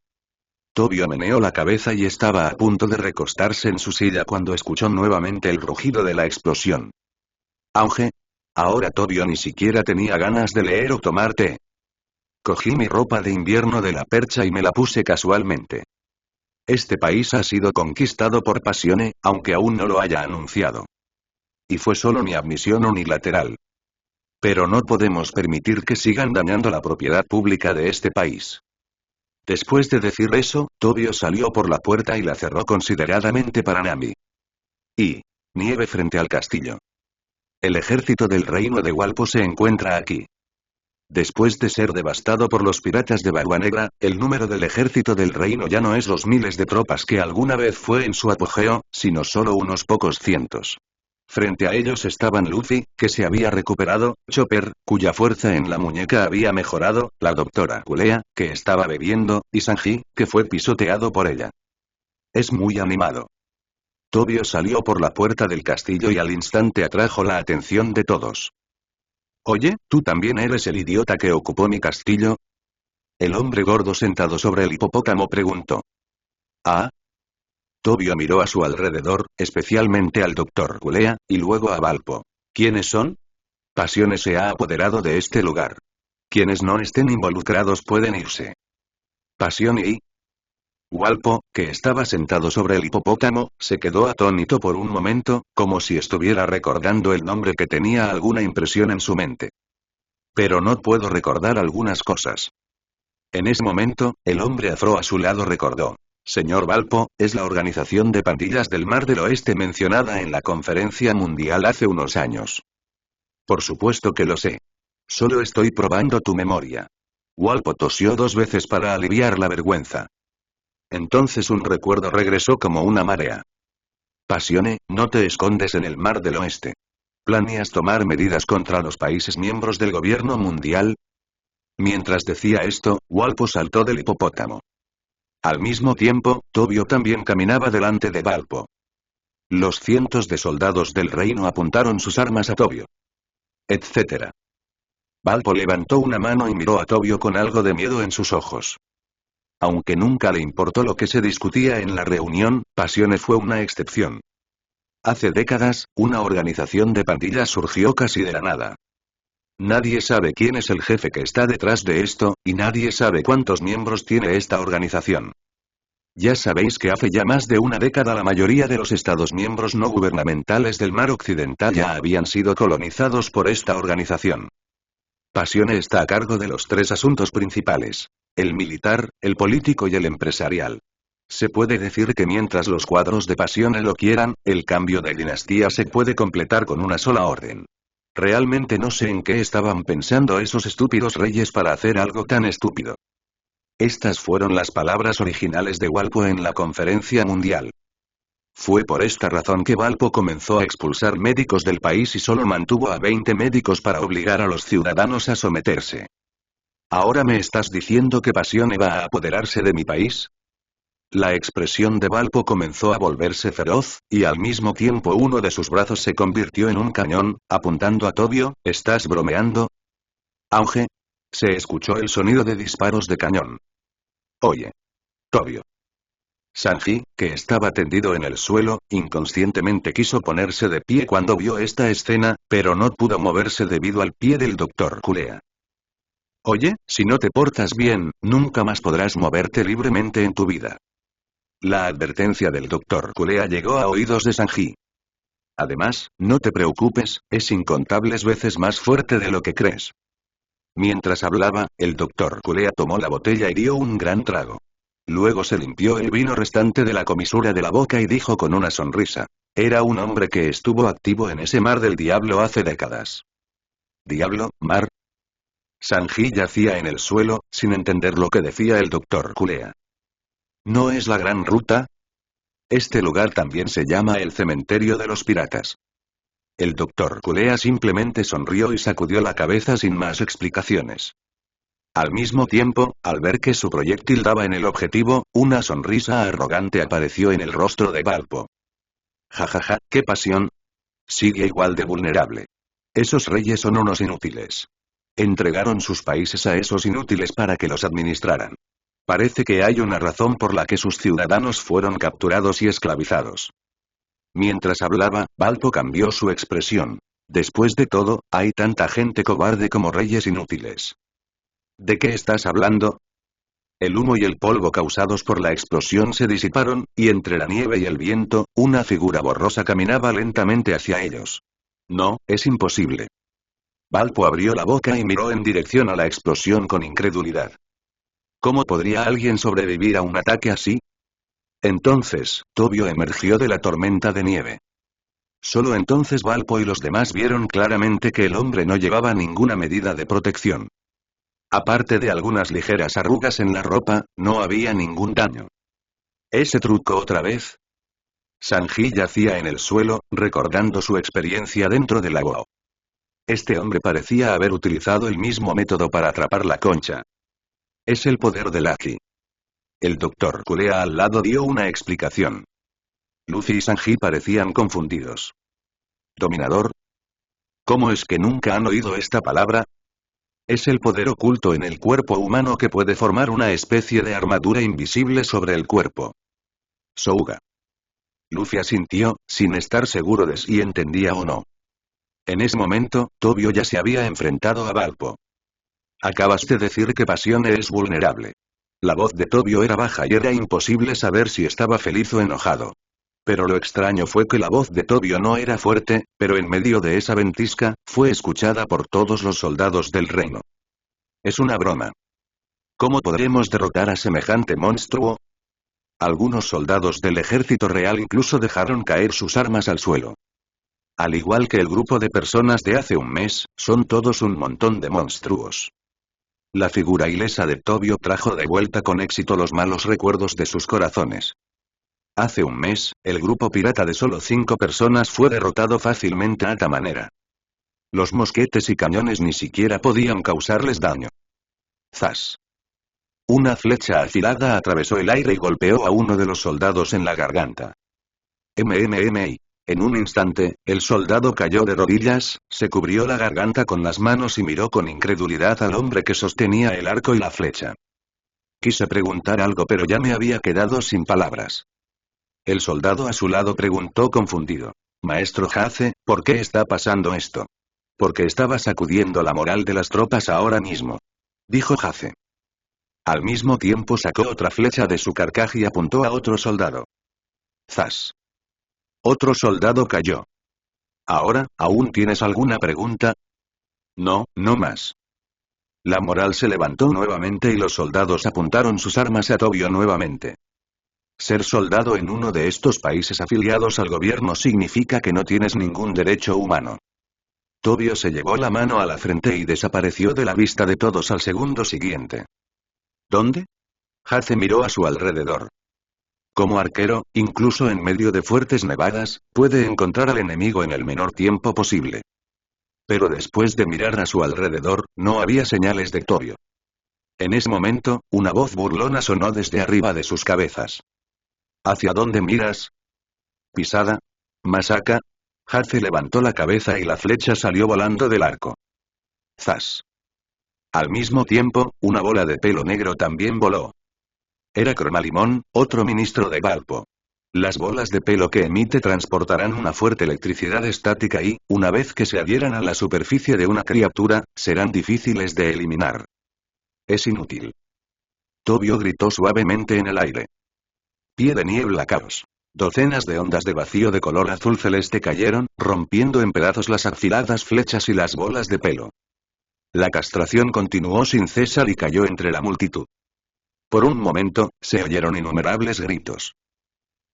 Tobio meneó la cabeza y estaba a punto de recostarse en su silla cuando escuchó nuevamente el rugido de la explosión. Auge. Ahora Tobio ni siquiera tenía ganas de leer o tomar té. Cogí mi ropa de invierno de la percha y me la puse casualmente. Este país ha sido conquistado por Pasione, aunque aún no lo haya anunciado. Y fue solo mi admisión unilateral. Pero no podemos permitir que sigan dañando la propiedad pública de este país. Después de decir eso, Tobio salió por la puerta y la cerró consideradamente para Nami. Y nieve frente al castillo. El ejército del reino de Walpo se encuentra aquí. Después de ser devastado por los piratas de Barba Negra, el número del ejército del reino ya no es los miles de tropas que alguna vez fue en su apogeo, sino solo unos pocos cientos. Frente a ellos estaban Luffy, que se había recuperado, Chopper, cuya fuerza en la muñeca había mejorado, la doctora Kulea, que estaba bebiendo, y Sanji, que fue pisoteado por ella. Es muy animado. Tobio salió por la puerta del castillo y al instante atrajo la atención de todos. Oye, ¿tú también eres el idiota que ocupó mi castillo? El hombre gordo sentado sobre el hipopótamo preguntó. ¿Ah? Tobio miró a su alrededor, especialmente al Dr. Kulea, y luego a Valpo. ¿Quiénes son? Pasione se ha apoderado de este lugar. Quienes no estén involucrados pueden irse. Pasione y... Walpo, que estaba sentado sobre el hipopótamo, se quedó atónito por un momento, como si estuviera recordando el nombre que tenía alguna impresión en su mente. Pero no puedo recordar algunas cosas. En ese momento, el hombre afro a su lado recordó. Señor Valpo, es la organización de pandillas del Mar del Oeste mencionada en la conferencia mundial hace unos años. Por supuesto que lo sé. Solo estoy probando tu memoria. Walpo tosió 2 veces para aliviar la vergüenza. Entonces un recuerdo regresó como una marea. Pasione, no te escondes en el Mar del Oeste. ¿Planeas tomar medidas contra los países miembros del gobierno mundial? Mientras decía esto, Walpo saltó del hipopótamo. Al mismo tiempo, Tobio también caminaba delante de Valpo. Los cientos de soldados del reino apuntaron sus armas a Tobio. Etcétera. Valpo levantó una mano y miró a Tobio con algo de miedo en sus ojos. Aunque nunca le importó lo que se discutía en la reunión, Pasione fue una excepción. Hace décadas, una organización de pandillas surgió casi de la nada. Nadie sabe quién es el jefe que está detrás de esto, y nadie sabe cuántos miembros tiene esta organización. Ya sabéis que hace ya más de una década la mayoría de los estados miembros no gubernamentales del Mar Occidental ya habían sido colonizados por esta organización. Pasione está a cargo de los 3 asuntos principales. El militar, el político y el empresarial. Se puede decir que mientras los cuadros de Pasione lo quieran, el cambio de dinastía se puede completar con una sola orden. Realmente no sé en qué estaban pensando esos estúpidos reyes para hacer algo tan estúpido. Estas fueron las palabras originales de Walpo en la conferencia mundial. Fue por esta razón que Valpo comenzó a expulsar médicos del país y solo mantuvo a 20 médicos para obligar a los ciudadanos a someterse. ¿Ahora me estás diciendo que Pasión va a apoderarse de mi país? La expresión de Valpo comenzó a volverse feroz, y al mismo tiempo uno de sus brazos se convirtió en un cañón, apuntando a Tobio. ¿Estás bromeando? Auge. Se escuchó el sonido de disparos de cañón. Oye. Tobio. Sanji, que estaba tendido en el suelo, inconscientemente quiso ponerse de pie cuando vio esta escena, pero no pudo moverse debido al pie del Dr. Kulea. Oye, si no te portas bien, nunca más podrás moverte libremente en tu vida. La advertencia del Dr. Kulea llegó a oídos de Sanji. Además, no te preocupes, es incontables veces más fuerte de lo que crees. Mientras hablaba, el Dr. Kulea tomó la botella y dio un gran trago. Luego se limpió el vino restante de la comisura de la boca y dijo con una sonrisa. Era un hombre que estuvo activo en ese mar del diablo hace décadas. ¿Diablo, mar? Sanji yacía en el suelo, sin entender lo que decía el Dr. Kulea. ¿No es la gran ruta? Este lugar también se llama el cementerio de los piratas. El Dr. Kulea simplemente sonrió y sacudió la cabeza sin más explicaciones. Al mismo tiempo, al ver que su proyectil daba en el objetivo, una sonrisa arrogante apareció en el rostro de Valpo. Jajaja, qué pasión. Sigue igual de vulnerable. Esos reyes son unos inútiles. Entregaron sus países a esos inútiles para que los administraran. Parece que hay una razón por la que sus ciudadanos fueron capturados y esclavizados. Mientras hablaba, Valpo cambió su expresión. Después de todo, hay tanta gente cobarde como reyes inútiles. ¿De qué estás hablando? El humo y el polvo causados por la explosión se disiparon, y entre la nieve y el viento, una figura borrosa caminaba lentamente hacia ellos. No, es imposible. Valpo abrió la boca y miró en dirección a la explosión con incredulidad. ¿Cómo podría alguien sobrevivir a un ataque así? Entonces, Tobio emergió de la tormenta de nieve. Solo entonces Valpo y los demás vieron claramente que el hombre no llevaba ninguna medida de protección. Aparte de algunas ligeras arrugas en la ropa, no había ningún daño. ¿Ese truco otra vez? Sanji yacía en el suelo, recordando su experiencia dentro del lago. Este hombre parecía haber utilizado el mismo método para atrapar la concha. Es el poder del Haki. El Dr. Kulea al lado dio una explicación. Luffy y Sanji parecían confundidos. ¿Dominador? ¿Cómo es que nunca han oído esta palabra? Es el poder oculto en el cuerpo humano que puede formar una especie de armadura invisible sobre el cuerpo. Souga. Luffy asintió, sin estar seguro de si entendía o no. En ese momento, Tobio ya se había enfrentado a Valpo. Acabas de decir que Pasión es vulnerable. La voz de Tobio era baja y era imposible saber si estaba feliz o enojado. Pero lo extraño fue que la voz de Tobio no era fuerte, pero en medio de esa ventisca, fue escuchada por todos los soldados del reino. Es una broma. ¿Cómo podremos derrotar a semejante monstruo? Algunos soldados del ejército real incluso dejaron caer sus armas al suelo. Al igual que el grupo de personas de hace un mes, son todos un montón de monstruos. La figura ilesa de Tobio trajo de vuelta con éxito los malos recuerdos de sus corazones. Hace un mes, el grupo pirata de solo 5 personas fue derrotado fácilmente a tal manera. Los mosquetes y cañones ni siquiera podían causarles daño. ¡Zas! Una flecha afilada atravesó el aire y golpeó a uno de los soldados en la garganta. MMMI. En un instante, el soldado cayó de rodillas, se cubrió la garganta con las manos y miró con incredulidad al hombre que sostenía el arco y la flecha. Quise preguntar algo pero ya me había quedado sin palabras. El soldado a su lado preguntó confundido. Maestro Haze, ¿por qué está pasando esto? Porque estaba sacudiendo la moral de las tropas ahora mismo. Dijo Haze. Al mismo tiempo sacó otra flecha de su carcaj y apuntó a otro soldado. ¡Zas! Otro soldado cayó. Ahora, ¿aún tienes alguna pregunta? No, no más. La moral se levantó nuevamente y los soldados apuntaron sus armas a Tobio nuevamente. Ser soldado en uno de estos países afiliados al gobierno significa que no tienes ningún derecho humano. Tobio se llevó la mano a la frente y desapareció de la vista de todos al segundo siguiente. ¿Dónde? Haze miró a su alrededor. Como arquero, incluso en medio de fuertes nevadas, puede encontrar al enemigo en el menor tiempo posible. Pero después de mirar a su alrededor, no había señales de Tobio. En ese momento, una voz burlona sonó desde arriba de sus cabezas. ¿Hacia dónde miras? ¿Pisada? ¿Masaka? Haze levantó la cabeza y la flecha salió volando del arco. ¡Zas! Al mismo tiempo, una bola de pelo negro también voló. Era Cromalimón, otro ministro de Valpo. Las bolas de pelo que emite transportarán una fuerte electricidad estática y, una vez que se adhieran a la superficie de una criatura, serán difíciles de eliminar. Es inútil. Tobio gritó suavemente en el aire. Pie de niebla caos. Docenas de ondas de vacío de color azul celeste cayeron, rompiendo en pedazos las afiladas flechas y las bolas de pelo. La castración continuó sin cesar y cayó entre la multitud. Por un momento, se oyeron innumerables gritos.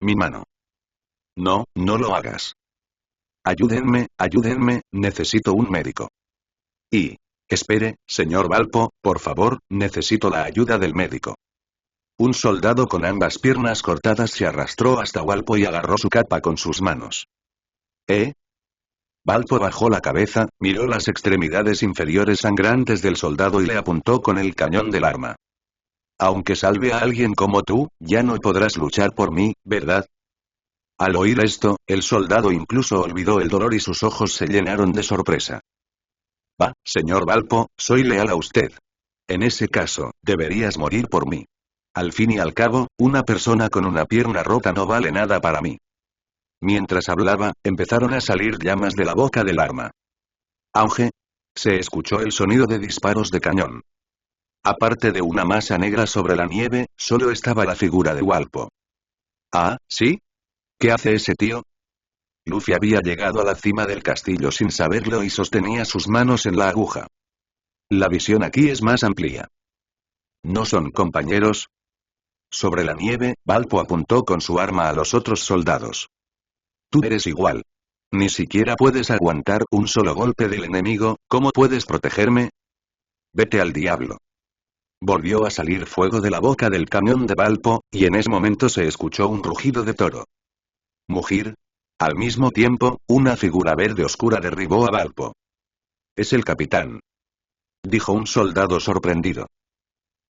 Mi mano. No, no lo hagas. Ayúdenme, ayúdenme, necesito un médico. Y, espere, señor Valpo, por favor, necesito la ayuda del médico. Un soldado con ambas piernas cortadas se arrastró hasta Valpo y agarró su capa con sus manos. ¿Eh? Valpo bajó la cabeza, miró las extremidades inferiores sangrantes del soldado y le apuntó con el cañón del arma. Aunque salve a alguien como tú, ya no podrás luchar por mí, ¿verdad? Al oír esto, el soldado incluso olvidó el dolor y sus ojos se llenaron de sorpresa. Señor Valpo, soy leal a usted. En ese caso, deberías morir por mí. Al fin y al cabo, una persona con una pierna rota no vale nada para mí. Mientras hablaba, empezaron a salir llamas de la boca del arma. Auge. Se escuchó el sonido de disparos de cañón. Aparte de una masa negra sobre la nieve, solo estaba la figura de Valpo. ¿Ah, sí? ¿Qué hace ese tío? Luffy había llegado a la cima del castillo sin saberlo y sostenía sus manos en la aguja. La visión aquí es más amplia. ¿No son compañeros? Sobre la nieve, Valpo apuntó con su arma a los otros soldados. Tú eres igual. Ni siquiera puedes aguantar un solo golpe del enemigo, ¿cómo puedes protegerme? Vete al diablo. Volvió a salir fuego de la boca del cañón de Valpo, y en ese momento se escuchó un rugido de toro. Mugir. Al mismo tiempo, una figura verde oscura derribó a Valpo. Es el capitán. Dijo un soldado sorprendido.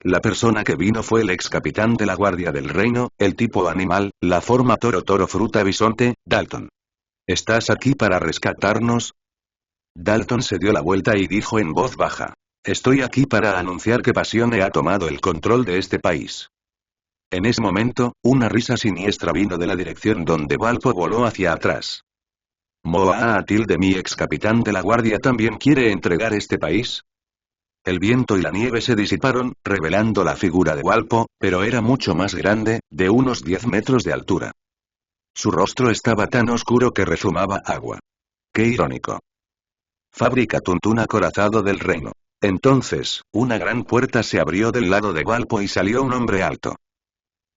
La persona que vino fue el ex capitán de la Guardia del Reino, el tipo animal, la forma toro fruta bisonte, Dalton. ¿Estás aquí para rescatarnos? Dalton se dio la vuelta y dijo en voz baja. Estoy aquí para anunciar que Pasione ha tomado el control de este país. En ese momento, una risa siniestra vino de la dirección donde Valpo voló hacia atrás. ¿Moa de mi ex capitán de la Guardia también quiere entregar este país? El viento y la nieve se disiparon, revelando la figura de Valpo, pero era mucho más grande, de unos 10 metros de altura. Su rostro estaba tan oscuro que rezumaba agua. ¡Qué irónico! Fábrica Tuntún acorazado del reino. Entonces, una gran puerta se abrió del lado de Valpo y salió un hombre alto.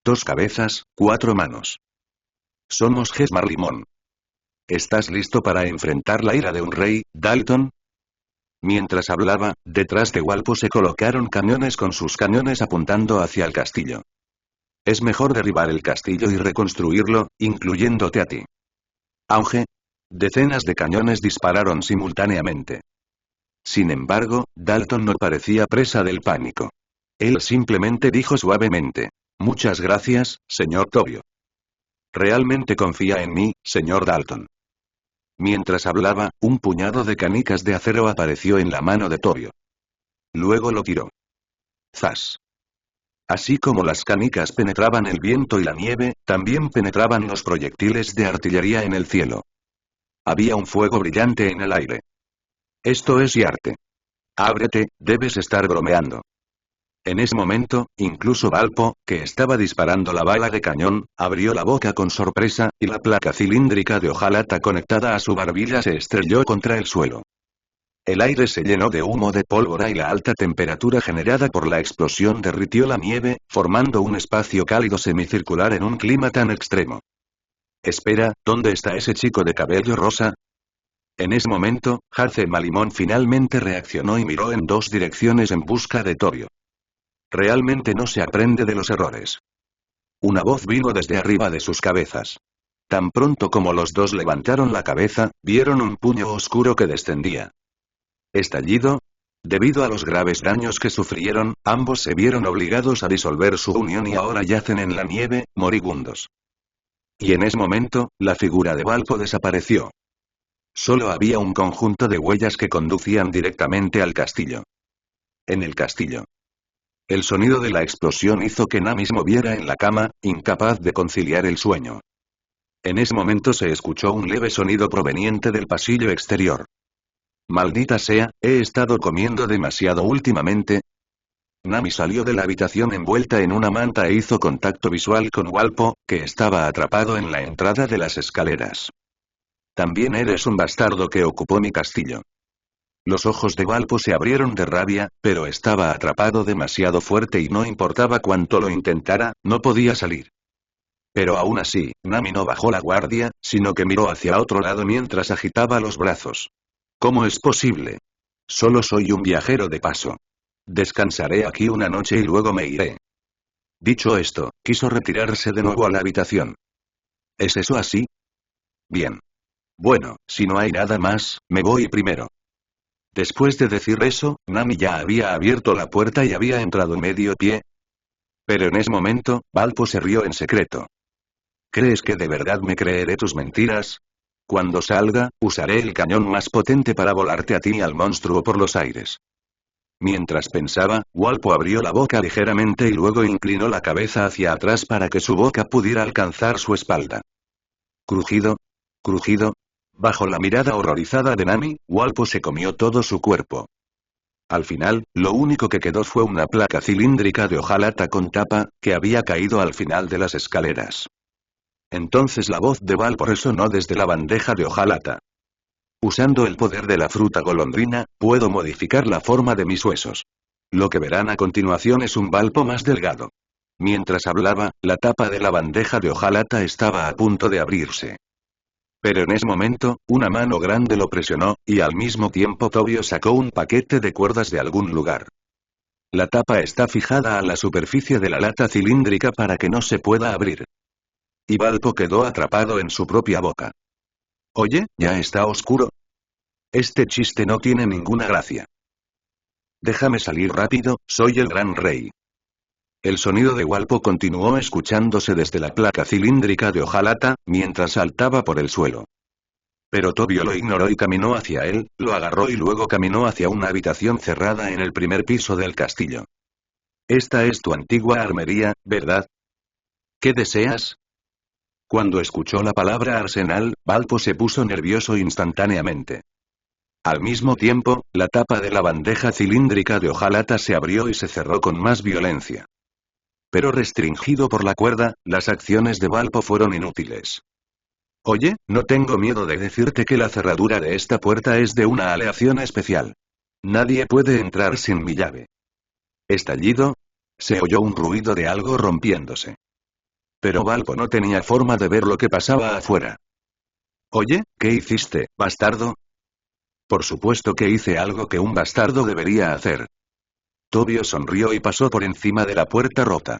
2 cabezas, 4 manos. Somos Gesmarlimón. ¿Estás listo para enfrentar la ira de un rey, Dalton? Mientras hablaba, detrás de Valpo se colocaron cañones con sus cañones apuntando hacia el castillo. Es mejor derribar el castillo y reconstruirlo, incluyéndote a ti. Auge. Decenas de cañones dispararon simultáneamente. Sin embargo, Dalton no parecía presa del pánico. Él simplemente dijo suavemente. Muchas gracias, señor Tobio. Realmente confía en mí, señor Dalton. Mientras hablaba, un puñado de canicas de acero apareció en la mano de Tobio. Luego lo tiró. ¡Zas! Así como las canicas penetraban el viento y la nieve, también penetraban los proyectiles de artillería en el cielo. Había un fuego brillante en el aire. Esto es Yarte. Ábrete, debes estar bromeando. En ese momento, incluso Valpo, que estaba disparando la bala de cañón, abrió la boca con sorpresa, y la placa cilíndrica de hojalata conectada a su barbilla se estrelló contra el suelo. El aire se llenó de humo de pólvora y la alta temperatura generada por la explosión derritió la nieve, formando un espacio cálido semicircular en un clima tan extremo. Espera, ¿dónde está ese chico de cabello rosa? En ese momento, Haze Malimón finalmente reaccionó y miró en 2 direcciones en busca de Tobio. Realmente no se aprende de los errores. Una voz vino desde arriba de sus cabezas. Tan pronto como los dos levantaron la cabeza, vieron un puño oscuro que descendía. ¿Estallido? Debido a los graves daños que sufrieron, ambos se vieron obligados a disolver su unión y ahora yacen en la nieve, moribundos. Y en ese momento, la figura de Valpo desapareció. Solo había un conjunto de huellas que conducían directamente al castillo. En el castillo. El sonido de la explosión hizo que Nami se moviera en la cama, incapaz de conciliar el sueño. En ese momento se escuchó un leve sonido proveniente del pasillo exterior. Maldita sea, he estado comiendo demasiado últimamente. Nami salió de la habitación envuelta en una manta e hizo contacto visual con Walpo, que estaba atrapado en la entrada de las escaleras. También eres un bastardo que ocupó mi castillo. Los ojos de Walpo se abrieron de rabia, pero estaba atrapado demasiado fuerte y no importaba cuánto lo intentara, no podía salir. Pero aún así, Nami no bajó la guardia, sino que miró hacia otro lado mientras agitaba los brazos. ¿Cómo es posible? Solo soy un viajero de paso. Descansaré aquí una noche y luego me iré. Dicho esto, quiso retirarse de nuevo a la habitación. ¿Es eso así? Bien. Bueno, si no hay nada más, me voy primero. Después de decir eso, Nami ya había abierto la puerta y había entrado medio pie. Pero en ese momento, Valpo se rió en secreto. ¿Crees que de verdad me creeré tus mentiras? Cuando salga, usaré el cañón más potente para volarte a ti y al monstruo por los aires. Mientras pensaba, Walpo abrió la boca ligeramente y luego inclinó la cabeza hacia atrás para que su boca pudiera alcanzar su espalda. Crujido. Crujido. Bajo la mirada horrorizada de Nami, Walpo se comió todo su cuerpo. Al final, lo único que quedó fue una placa cilíndrica de hojalata con tapa, que había caído al final de las escaleras. Entonces la voz de Valpo resonó desde la bandeja de hojalata. Usando el poder de la fruta golondrina, puedo modificar la forma de mis huesos. Lo que verán a continuación es un Valpo más delgado. Mientras hablaba, la tapa de la bandeja de hojalata estaba a punto de abrirse. Pero en ese momento, una mano grande lo presionó, y al mismo tiempo Tobio sacó un paquete de cuerdas de algún lugar. La tapa está fijada a la superficie de la lata cilíndrica para que no se pueda abrir. Y Valpo quedó atrapado en su propia boca. Oye, ¿ya está oscuro? Este chiste no tiene ninguna gracia. Déjame salir rápido, soy el gran rey. El sonido de Walpo continuó escuchándose desde la placa cilíndrica de hojalata, mientras saltaba por el suelo. Pero Tobio lo ignoró y caminó hacia él, lo agarró y luego caminó hacia una habitación cerrada en el primer piso del castillo. Esta es tu antigua armería, ¿verdad? ¿Qué deseas? Cuando escuchó la palabra arsenal, Valpo se puso nervioso instantáneamente. Al mismo tiempo, la tapa de la bandeja cilíndrica de hojalata se abrió y se cerró con más violencia. Pero restringido por la cuerda, las acciones de Valpo fueron inútiles. Oye, no tengo miedo de decirte que la cerradura de esta puerta es de una aleación especial. Nadie puede entrar sin mi llave. ¿Estallido? Se oyó un ruido de algo rompiéndose. Pero Valpo no tenía forma de ver lo que pasaba afuera. Oye, ¿qué hiciste, bastardo? Por supuesto que hice algo que un bastardo debería hacer. Tobio sonrió y pasó por encima de la puerta rota.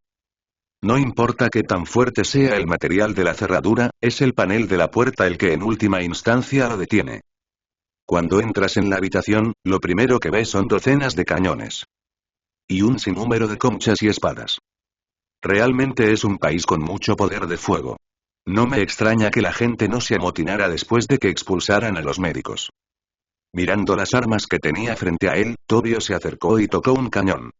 No importa qué tan fuerte sea el material de la cerradura, es el panel de la puerta el que en última instancia lo detiene. Cuando entras en la habitación, lo primero que ves son docenas de cañones. Y un sinnúmero de conchas y espadas. Realmente es un país con mucho poder de fuego. No me extraña que la gente no se amotinara después de que expulsaran a los médicos. Mirando las armas que tenía frente a él, Tobio se acercó y tocó un cañón.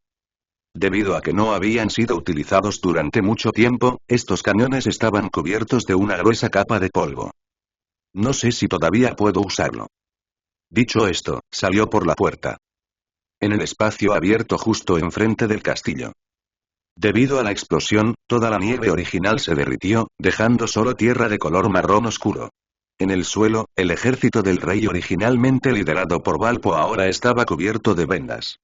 Debido a que no habían sido utilizados durante mucho tiempo, estos cañones estaban cubiertos de una gruesa capa de polvo. No sé si todavía puedo usarlo. Dicho esto, salió por la puerta. En el espacio abierto justo enfrente del castillo. Debido a la explosión, toda la nieve original se derritió, dejando solo tierra de color marrón oscuro. En el suelo, el ejército del rey originalmente liderado por Valpo ahora estaba cubierto de vendas.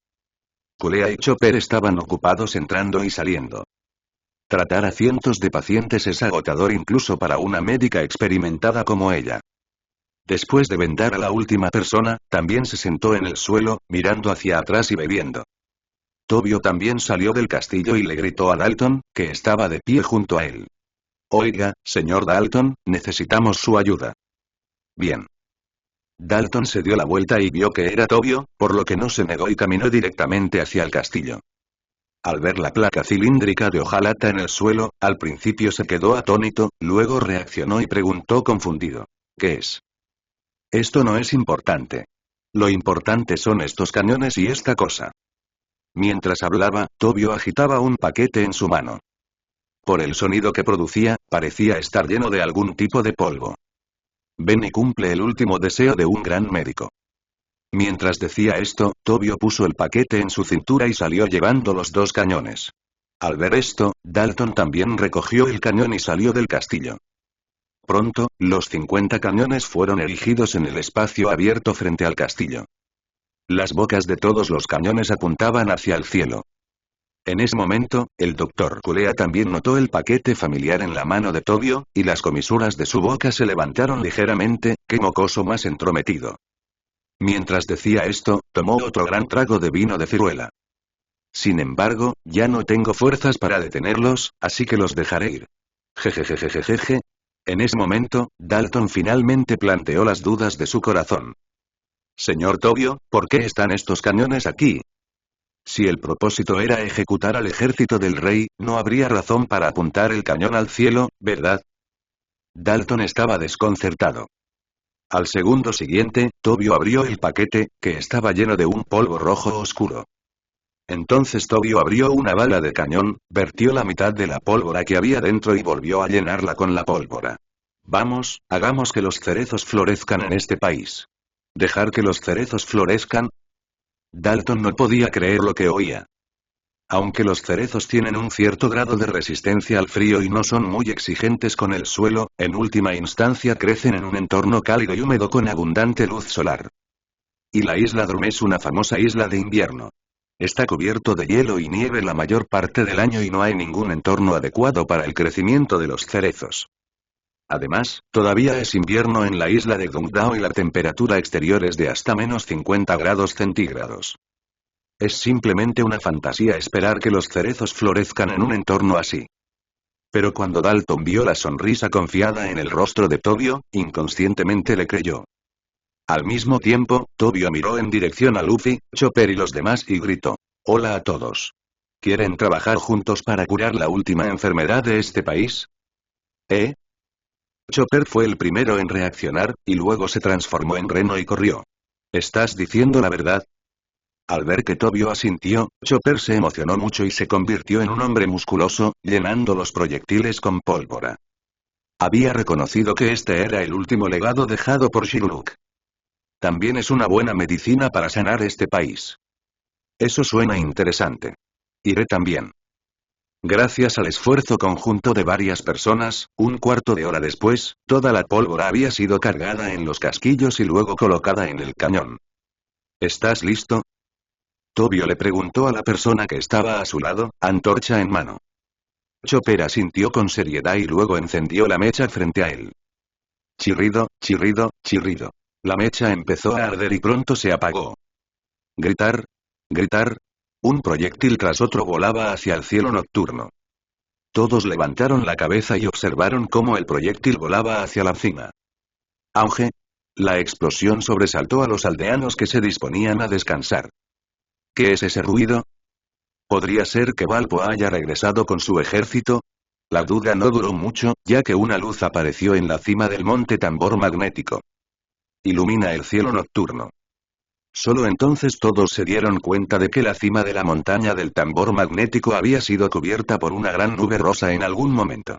Culea y Chopper estaban ocupados entrando y saliendo. Tratar a cientos de pacientes es agotador incluso para una médica experimentada como ella. Después de vendar a la última persona, también se sentó en el suelo, mirando hacia atrás y bebiendo. Tobio también salió del castillo y le gritó a Dalton, que estaba de pie junto a él. Oiga, señor Dalton, necesitamos su ayuda. Bien. Dalton se dio la vuelta y vio que era Tobio, por lo que no se negó y caminó directamente hacia el castillo. Al ver la placa cilíndrica de hojalata en el suelo, al principio se quedó atónito, luego reaccionó y preguntó confundido. ¿Qué es? Esto no es importante. Lo importante son estos cañones y esta cosa. Mientras hablaba, Tobio agitaba un paquete en su mano. Por el sonido que producía, parecía estar lleno de algún tipo de polvo. Ven y cumple el último deseo de un gran médico. Mientras decía esto, Tobio puso el paquete en su cintura y salió llevando los dos cañones. Al ver esto, Dalton también recogió el cañón y salió del castillo. Pronto, los 50 cañones fueron erigidos en el espacio abierto frente al castillo. Las bocas de todos los cañones apuntaban hacia el cielo. En ese momento, el Dr. Culea también notó el paquete familiar en la mano de Tobio, y las comisuras de su boca se levantaron ligeramente. ¡Qué mocoso más entrometido! Mientras decía esto, tomó otro gran trago de vino de ciruela. Sin embargo, ya no tengo fuerzas para detenerlos, así que los dejaré ir. Jejejejejeje. En ese momento, Dalton finalmente planteó las dudas de su corazón. Señor Tobio, ¿por qué están estos cañones aquí? Si el propósito era ejecutar al ejército del rey, no habría razón para apuntar el cañón al cielo, ¿verdad? Dalton estaba desconcertado. Al segundo siguiente, Tobio abrió el paquete, que estaba lleno de un polvo rojo oscuro. Entonces Tobio abrió una bala de cañón, vertió la mitad de la pólvora que había dentro y volvió a llenarla con la pólvora. Vamos, hagamos que los cerezos florezcan en este país. ¿Dejar que los cerezos florezcan? Dalton no podía creer lo que oía. Aunque los cerezos tienen un cierto grado de resistencia al frío y no son muy exigentes con el suelo, en última instancia crecen en un entorno cálido y húmedo con abundante luz solar. Y la isla Drum es una famosa isla de invierno. Está cubierto de hielo y nieve la mayor parte del año y no hay ningún entorno adecuado para el crecimiento de los cerezos. Además, todavía es invierno en la isla de Dungdao y la temperatura exterior es de hasta menos 50 grados centígrados. Es simplemente una fantasía esperar que los cerezos florezcan en un entorno así. Pero cuando Dalton vio la sonrisa confiada en el rostro de Tobio, inconscientemente le creyó. Al mismo tiempo, Tobio miró en dirección a Luffy, Chopper y los demás y gritó. Hola a todos. ¿Quieren trabajar juntos para curar la última enfermedad de este país? ¿Eh? Chopper fue el primero en reaccionar, y luego se transformó en reno y corrió. ¿Estás diciendo la verdad? Al ver que Tobio asintió, Chopper se emocionó mucho y se convirtió en un hombre musculoso, llenando los proyectiles con pólvora. Había reconocido que este era el último legado dejado por Shiruluk. También es una buena medicina para sanar este país. Eso suena interesante. Iré también. Gracias al esfuerzo conjunto de varias personas, un cuarto de hora después, toda la pólvora había sido cargada en los casquillos y luego colocada en el cañón. ¿Estás listo? Tobio le preguntó a la persona que estaba a su lado, antorcha en mano. Chopper asintió con seriedad y luego encendió la mecha frente a él. Chirrido, chirrido, chirrido. La mecha empezó a arder y pronto se apagó. Gritar. Gritar. Un proyectil tras otro volaba hacia el cielo nocturno. Todos levantaron la cabeza y observaron cómo el proyectil volaba hacia la cima. Auge. La explosión sobresaltó a los aldeanos que se disponían a descansar. ¿Qué es ese ruido? ¿Podría ser que Valpo haya regresado con su ejército? La duda no duró mucho, ya que una luz apareció en la cima del monte Tambor Magnético. Ilumina el cielo nocturno. Solo entonces todos se dieron cuenta de que la cima de la montaña del Tambor Magnético había sido cubierta por una gran nube rosa en algún momento.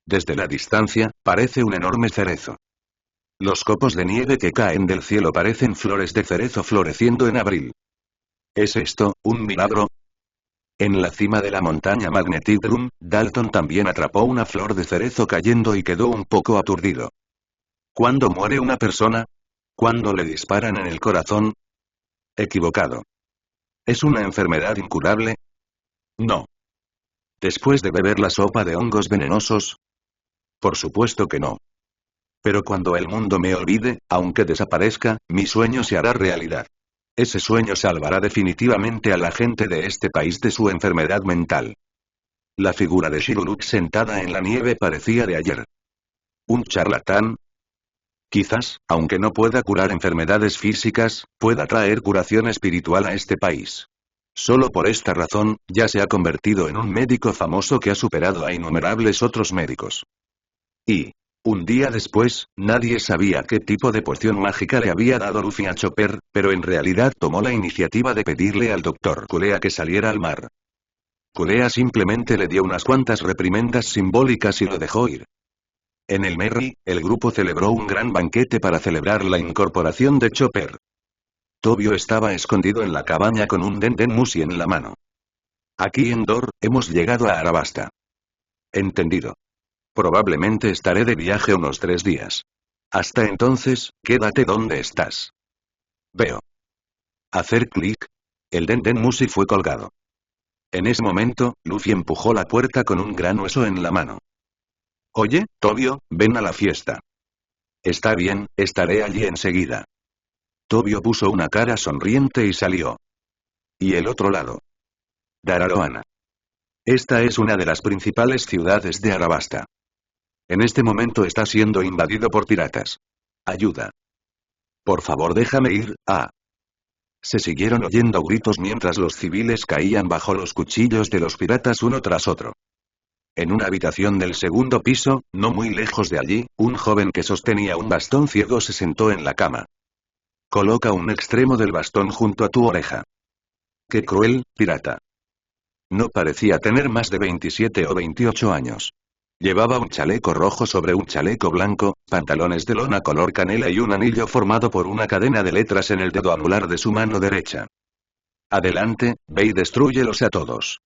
Desde la distancia, parece un enorme cerezo. Los copos de nieve que caen del cielo parecen flores de cerezo floreciendo en abril. ¿Es esto, un milagro? En la cima de la montaña Magnetic Drum, Dalton también atrapó una flor de cerezo cayendo y quedó un poco aturdido. ¿Cuándo muere una persona? ¿Cuándo le disparan en el corazón? Equivocado. ¿Es una enfermedad incurable? No. ¿Después de beber la sopa de hongos venenosos? Por supuesto que no. Pero cuando el mundo me olvide, aunque desaparezca, mi sueño se hará realidad. Ese sueño salvará definitivamente a la gente de este país de su enfermedad mental. La figura de Shiruluk sentada en la nieve parecía de ayer. ¿Un charlatán? Quizás, aunque no pueda curar enfermedades físicas, pueda traer curación espiritual a este país. Solo por esta razón, ya se ha convertido en un médico famoso que ha superado a innumerables otros médicos. Y, un día después, nadie sabía qué tipo de poción mágica le había dado Luffy a Chopper, pero en realidad tomó la iniciativa de pedirle al Dr. Kulea que saliera al mar. Kulea simplemente le dio unas cuantas reprimendas simbólicas y lo dejó ir. En el Merry, el grupo celebró un gran banquete para celebrar la incorporación de Chopper. Tobio estaba escondido en la cabaña con un Denden Mushi en la mano. Aquí en Dor, hemos llegado a Arabasta. Entendido. Probablemente estaré de viaje unos 3 días. Hasta entonces, quédate donde estás. Veo. Hacer clic. El Denden Mushi fue colgado. En ese momento, Luffy empujó la puerta con un gran hueso en la mano. Oye, Tobio, ven a la fiesta. Está bien, estaré allí enseguida. Tobio puso una cara sonriente y salió. Y el otro lado. Dararoana. Esta es una de las principales ciudades de Arabasta. En este momento está siendo invadido por piratas. Ayuda. Por favor, déjame ir. Se siguieron oyendo gritos mientras los civiles caían bajo los cuchillos de los piratas uno tras otro. En una habitación del segundo piso, no muy lejos de allí, un joven que sostenía un bastón ciego se sentó en la cama. Coloca un extremo del bastón junto a tu oreja. ¡Qué cruel, pirata! No parecía tener más de 27 o 28 años. Llevaba un chaleco rojo sobre un chaleco blanco, pantalones de lona color canela y un anillo formado por una cadena de letras en el dedo anular de su mano derecha. Adelante, ve y destrúyelos a todos.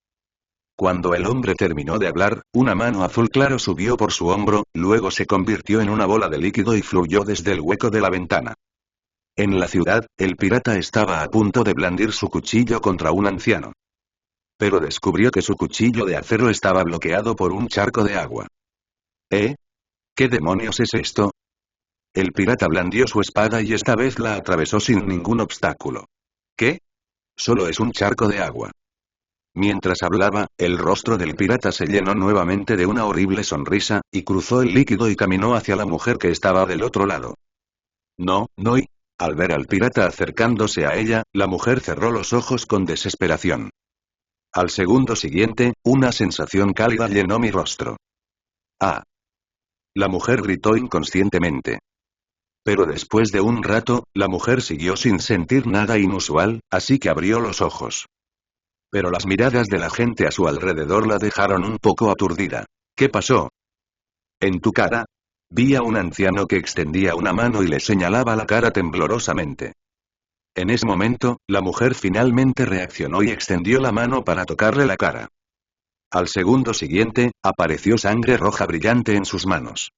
Cuando el hombre terminó de hablar, una mano azul claro subió por su hombro, luego se convirtió en una bola de líquido y fluyó desde el hueco de la ventana. En la ciudad, el pirata estaba a punto de blandir su cuchillo contra un anciano. Pero descubrió que su cuchillo de acero estaba bloqueado por un charco de agua. ¿Qué demonios es esto? El pirata blandió su espada y esta vez la atravesó sin ningún obstáculo. ¿Qué? Solo es un charco de agua. Mientras hablaba, el rostro del pirata se llenó nuevamente de una horrible sonrisa, y cruzó el líquido y caminó hacia la mujer que estaba del otro lado. No, y... Al ver al pirata acercándose a ella, la mujer cerró los ojos con desesperación. Al segundo siguiente, una sensación cálida llenó mi rostro. La mujer gritó inconscientemente. Pero después de un rato, la mujer siguió sin sentir nada inusual, así que abrió los ojos. Pero las miradas de la gente a su alrededor la dejaron un poco aturdida. ¿Qué pasó? En tu cara. Vi a un anciano que extendía una mano y le señalaba la cara temblorosamente. En ese momento, la mujer finalmente reaccionó y extendió la mano para tocarle la cara. Al segundo siguiente, apareció sangre roja brillante en sus manos.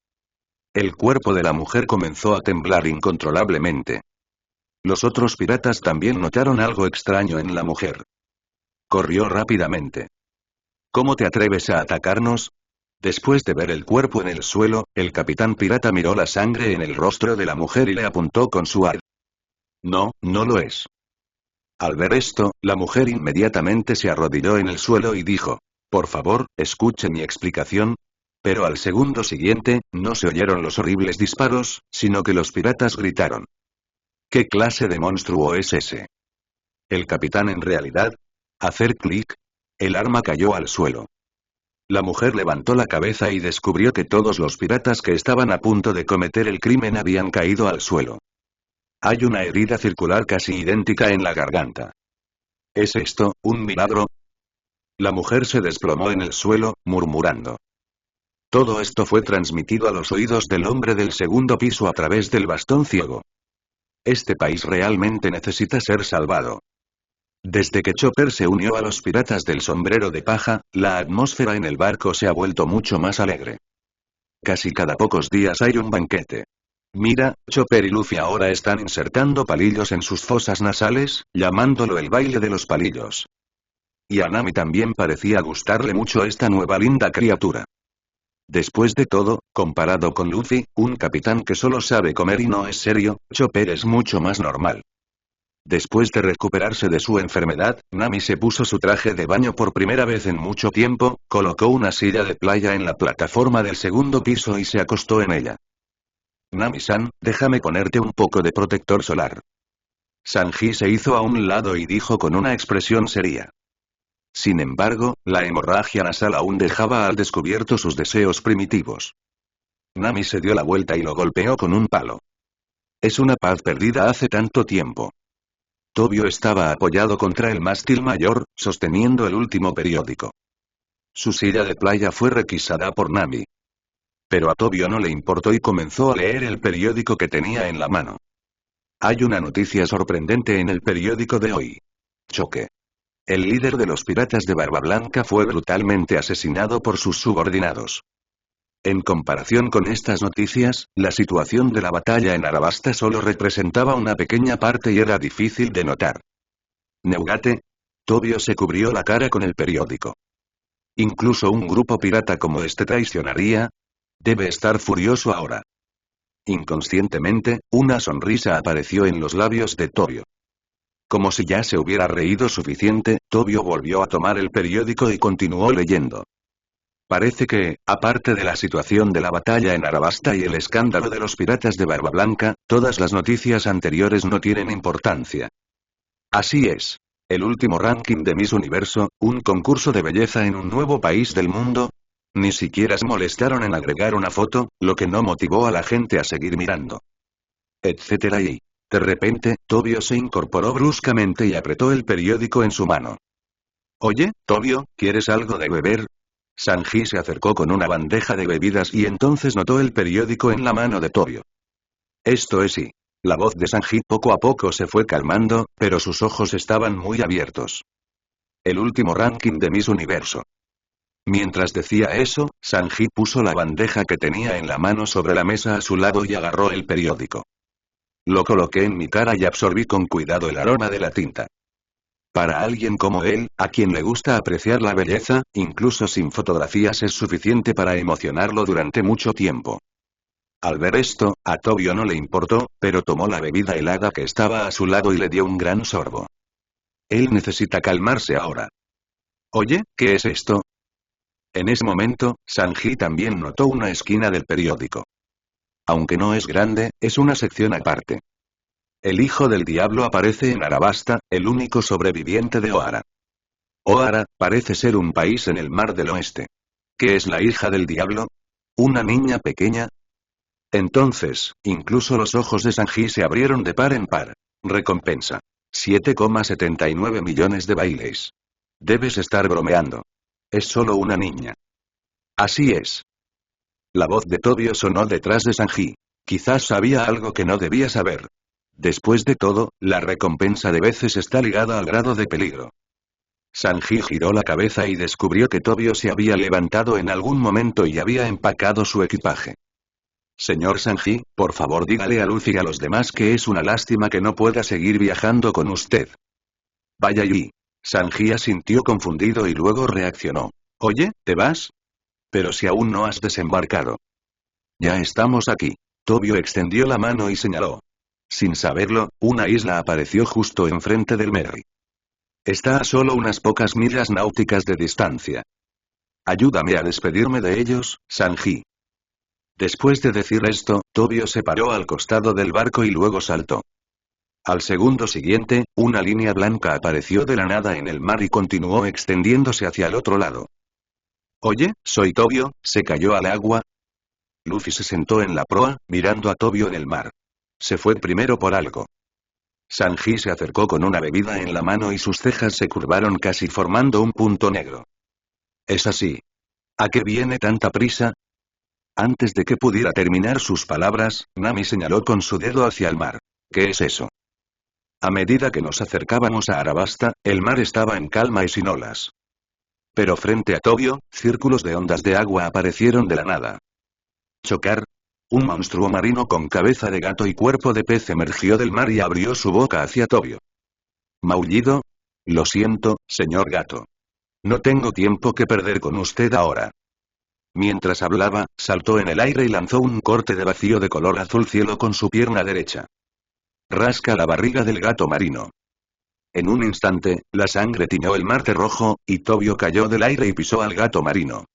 El cuerpo de la mujer comenzó a temblar incontrolablemente. Los otros piratas también notaron algo extraño en la mujer. Corrió rápidamente. ¿Cómo te atreves a atacarnos? Después de ver el cuerpo en el suelo, el capitán pirata miró la sangre en el rostro de la mujer y le apuntó con su arma. No, no lo es. Al ver esto, la mujer inmediatamente se arrodilló en el suelo y dijo, por favor, escuche mi explicación. Pero al segundo siguiente, no se oyeron los horribles disparos, sino que los piratas gritaron. ¿Qué clase de monstruo es ese? El capitán en realidad. Hacer clic. El arma cayó al suelo. La mujer levantó la cabeza y descubrió que todos los piratas que estaban a punto de cometer el crimen habían caído al suelo. Hay una herida circular casi idéntica en la garganta. ¿Es esto, un milagro? La mujer se desplomó en el suelo, murmurando. Todo esto fue transmitido a los oídos del hombre del segundo piso a través del bastón ciego. Este país realmente necesita ser salvado. Desde que Chopper se unió a los piratas del sombrero de paja, la atmósfera en el barco se ha vuelto mucho más alegre. Casi cada pocos días hay un banquete. Mira, Chopper y Luffy ahora están insertando palillos en sus fosas nasales, llamándolo el baile de los palillos. Y a Nami también parecía gustarle mucho esta nueva linda criatura. Después de todo, comparado con Luffy, un capitán que solo sabe comer y no es serio, Chopper es mucho más normal. Después de recuperarse de su enfermedad, Nami se puso su traje de baño por primera vez en mucho tiempo, colocó una silla de playa en la plataforma del segundo piso y se acostó en ella. Nami-san, déjame ponerte un poco de protector solar. Sanji se hizo a un lado y dijo con una expresión seria. Sin embargo, la hemorragia nasal aún dejaba al descubierto sus deseos primitivos. Nami se dio la vuelta y lo golpeó con un palo. Es una paz perdida hace tanto tiempo. Tobio estaba apoyado contra el mástil mayor, sosteniendo el último periódico. Su silla de playa fue requisada por Nami. Pero a Tobio no le importó y comenzó a leer el periódico que tenía en la mano. Hay una noticia sorprendente en el periódico de hoy. Choque. El líder de los piratas de Barba Blanca fue brutalmente asesinado por sus subordinados. En comparación con estas noticias, la situación de la batalla en Arabasta solo representaba una pequeña parte y era difícil de notar. Neugate. Tobio se cubrió la cara con el periódico. ¿Incluso un grupo pirata como este traicionaría? Debe estar furioso ahora. Inconscientemente, una sonrisa apareció en los labios de Tobio. Como si ya se hubiera reído suficiente, Tobio volvió a tomar el periódico y continuó leyendo. Parece que, aparte de la situación de la batalla en Arabasta y el escándalo de los piratas de Barba Blanca, todas las noticias anteriores no tienen importancia. Así es. El último ranking de Miss Universo, un concurso de belleza en un nuevo país del mundo. Ni siquiera se molestaron en agregar una foto, lo que no motivó a la gente a seguir mirando. Etcétera y... De repente, Tobio se incorporó bruscamente y apretó el periódico en su mano. Oye, Tobio, ¿quieres algo de beber? Sanji se acercó con una bandeja de bebidas y entonces notó el periódico en la mano de Tobio. Esto es sí. La voz de Sanji poco a poco se fue calmando, pero sus ojos estaban muy abiertos. El último ranking de Miss Universo. Mientras decía eso, Sanji puso la bandeja que tenía en la mano sobre la mesa a su lado y agarró el periódico. Lo coloqué en mi cara y absorbí con cuidado el aroma de la tinta. Para alguien como él, a quien le gusta apreciar la belleza, incluso sin fotografías es suficiente para emocionarlo durante mucho tiempo. Al ver esto, a Tobio no le importó, pero tomó la bebida helada que estaba a su lado y le dio un gran sorbo. Él necesita calmarse ahora. Oye, ¿qué es esto? En ese momento, Sanji también notó una esquina del periódico. Aunque no es grande, es una sección aparte. El hijo del diablo aparece en Arabasta, el único sobreviviente de Ohara. Ohara, parece ser un país en el Mar del Oeste. ¿Qué es la hija del diablo? ¿Una niña pequeña? Entonces, incluso los ojos de Sanji se abrieron de par en par. Recompensa. 7,79 millones de bailes. Debes estar bromeando. Es solo una niña. Así es. La voz de Tobio sonó detrás de Sanji. Quizás sabía algo que no debía saber. Después de todo, la recompensa de veces está ligada al grado de peligro. Sanji giró la cabeza y descubrió que Tobio se había levantado en algún momento y había empacado su equipaje. Señor Sanji, por favor dígale a Luffy y a los demás que es una lástima que no pueda seguir viajando con usted. Vaya y... Sanji asintió confundido y luego reaccionó. Oye, ¿te vas? Pero si aún no has desembarcado. Ya estamos aquí. Tobio extendió la mano y señaló. Sin saberlo, una isla apareció justo enfrente del Merry. Está a solo unas pocas millas náuticas de distancia. Ayúdame a despedirme de ellos, Sanji. Después de decir esto, Tobio se paró al costado del barco y luego saltó. Al segundo siguiente, una línea blanca apareció de la nada en el mar y continuó extendiéndose hacia el otro lado. Oye, soy Tobio, ¿se cayó al agua? Luffy se sentó en la proa, mirando a Tobio en el mar. Se fue primero por algo. Sanji se acercó con una bebida en la mano y sus cejas se curvaron casi formando un punto negro. ¿Es así? ¿A qué viene tanta prisa? Antes de que pudiera terminar sus palabras, Nami señaló con su dedo hacia el mar. ¿Qué es eso? A medida que nos acercábamos a Arabasta, el mar estaba en calma y sin olas. Pero frente a Tobio, círculos de ondas de agua aparecieron de la nada. Chocar. Un monstruo marino con cabeza de gato y cuerpo de pez emergió del mar y abrió su boca hacia Tobio. Maullido. Lo siento, señor gato. No tengo tiempo que perder con usted ahora. Mientras hablaba, saltó en el aire y lanzó un corte de vacío de color azul cielo con su pierna derecha. Rasca la barriga del gato marino. En un instante, la sangre tiñó el mar de rojo, y Tobio cayó del aire y pisó al gato marino.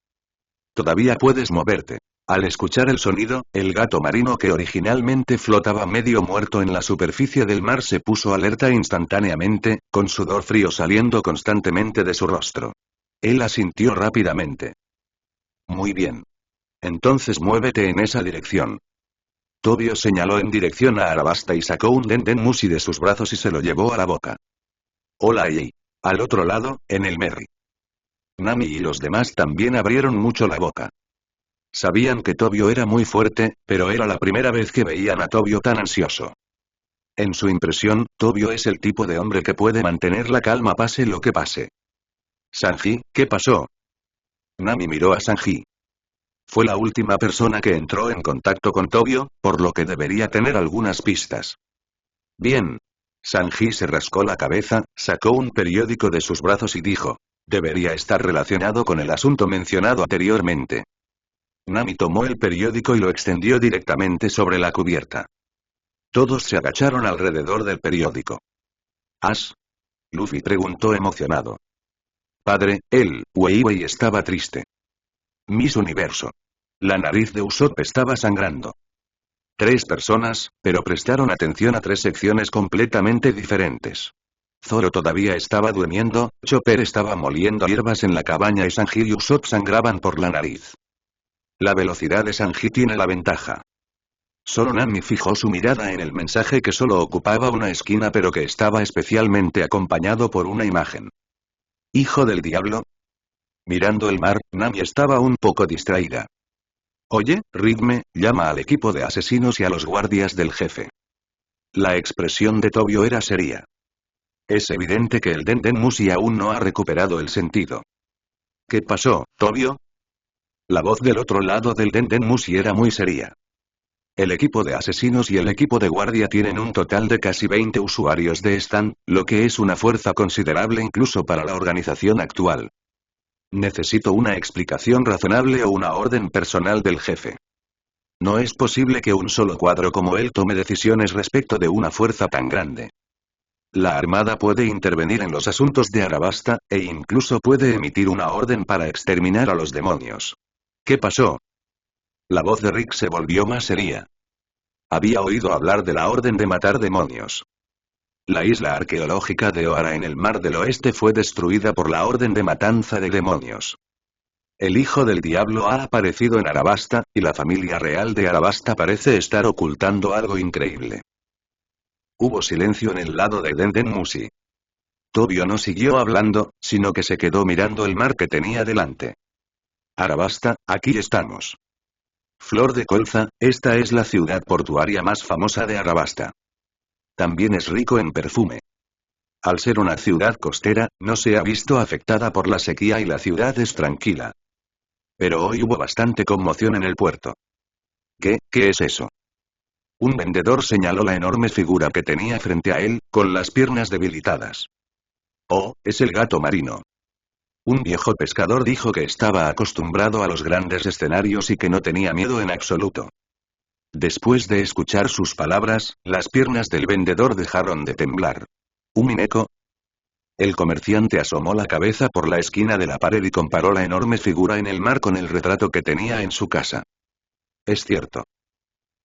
Todavía puedes moverte. Al escuchar el sonido, el gato marino que originalmente flotaba medio muerto en la superficie del mar se puso alerta instantáneamente, con sudor frío saliendo constantemente de su rostro. Él asintió rápidamente. Muy bien. Entonces muévete en esa dirección. Tobio señaló en dirección a Arabasta y sacó un Den Den Mushi de sus brazos y se lo llevó a la boca. Hola y al otro lado, en el Merry. Nami y los demás también abrieron mucho la boca. Sabían que Tobio era muy fuerte, pero era la primera vez que veían a Tobio tan ansioso. En su impresión, Tobio es el tipo de hombre que puede mantener la calma pase lo que pase. Sanji, ¿qué pasó? Nami miró a Sanji. Fue la última persona que entró en contacto con Tobio, por lo que debería tener algunas pistas. Bien. Sanji se rascó la cabeza, sacó un periódico de sus brazos y dijo. Debería estar relacionado con el asunto mencionado anteriormente. Nami tomó el periódico y lo extendió directamente sobre la cubierta. Todos se agacharon alrededor del periódico. ¿Has? Luffy preguntó emocionado. Padre, Wei Wei estaba triste. Miss Universo. La nariz de Usopp estaba sangrando. 3 personas, pero prestaron atención a 3 secciones completamente diferentes. Zoro todavía estaba durmiendo, Chopper estaba moliendo hierbas en la cabaña y Sanji y Usopp sangraban por la nariz. La velocidad de Sanji tiene la ventaja. Solo Nami fijó su mirada en el mensaje que solo ocupaba una esquina pero que estaba especialmente acompañado por una imagen. ¿Hijo del diablo? Mirando el mar, Nami estaba un poco distraída. Oye, Ritme, llama al equipo de asesinos y a los guardias del jefe. La expresión de Tobio era seria. Es evidente que el Den Den Mushi aún no ha recuperado el sentido. ¿Qué pasó, Tobio? La voz del otro lado del Den Den Mushi era muy seria. El equipo de asesinos y el equipo de guardia tienen un total de casi 20 usuarios de stand, lo que es una fuerza considerable incluso para la organización actual. Necesito una explicación razonable o una orden personal del jefe. No es posible que un solo cuadro como él tome decisiones respecto de una fuerza tan grande. La Armada puede intervenir en los asuntos de Arabasta, e incluso puede emitir una orden para exterminar a los demonios. ¿Qué pasó? La voz de Rick se volvió más seria. Había oído hablar de la orden de matar demonios. La isla arqueológica de Ohara en el Mar del Oeste fue destruida por la orden de matanza de demonios. El hijo del diablo ha aparecido en Arabasta, y la familia real de Arabasta parece estar ocultando algo increíble. Hubo silencio en el lado de Den Den Mushi. Tobio no siguió hablando, sino que se quedó mirando el mar que tenía delante. Arabasta, aquí estamos. Flor de colza, esta es la ciudad portuaria más famosa de Arabasta. También es rico en perfume. Al ser una ciudad costera, no se ha visto afectada por la sequía y la ciudad es tranquila. Pero hoy hubo bastante conmoción en el puerto. ¿Qué es eso? Un vendedor señaló la enorme figura que tenía frente a él, con las piernas debilitadas. Oh, es el gato marino. Un viejo pescador dijo que estaba acostumbrado a los grandes escenarios y que no tenía miedo en absoluto. Después de escuchar sus palabras, las piernas del vendedor dejaron de temblar. ¿Un Mineko? El comerciante asomó la cabeza por la esquina de la pared y comparó la enorme figura en el mar con el retrato que tenía en su casa. Es cierto.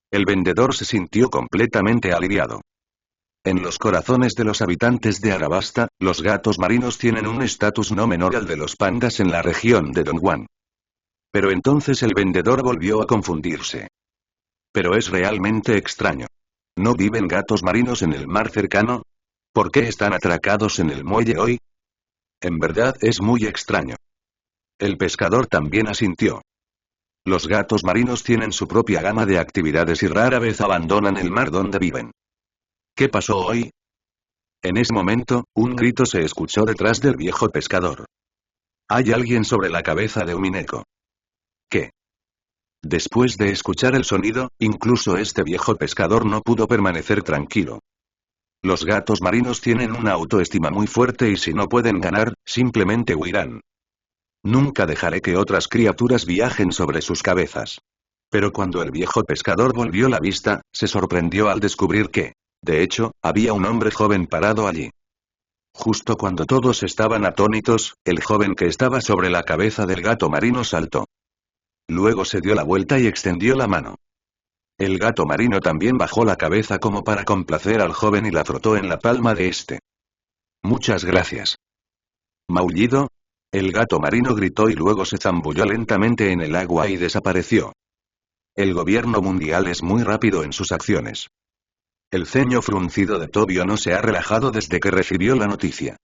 El vendedor se sintió completamente aliviado. En los corazones de los habitantes de Arabasta, los gatos marinos tienen un estatus no menor al de los pandas en la región de Dongguan. Pero entonces el vendedor volvió a confundirse. Pero es realmente extraño. ¿No viven gatos marinos en el mar cercano? ¿Por qué están atracados en el muelle hoy? En verdad es muy extraño. El pescador también asintió. Los gatos marinos tienen su propia gama de actividades y rara vez abandonan el mar donde viven. ¿Qué pasó hoy? En ese momento, un grito se escuchó detrás del viejo pescador. Hay alguien sobre la cabeza de un Mineko. ¿Qué? Después de escuchar el sonido, incluso este viejo pescador no pudo permanecer tranquilo. Los gatos marinos tienen una autoestima muy fuerte y si no pueden ganar, simplemente huirán. Nunca dejaré que otras criaturas viajen sobre sus cabezas. Pero cuando el viejo pescador volvió la vista, se sorprendió al descubrir que, de hecho, había un hombre joven parado allí. Justo cuando todos estaban atónitos, el joven que estaba sobre la cabeza del gato marino saltó. Luego se dio la vuelta y extendió la mano. El gato marino también bajó la cabeza como para complacer al joven y la frotó en la palma de este. Muchas gracias. Maullido. El gato marino gritó y luego se zambulló lentamente en el agua y desapareció. El gobierno mundial es muy rápido en sus acciones. El ceño fruncido de Tobio no se ha relajado desde que recibió la noticia.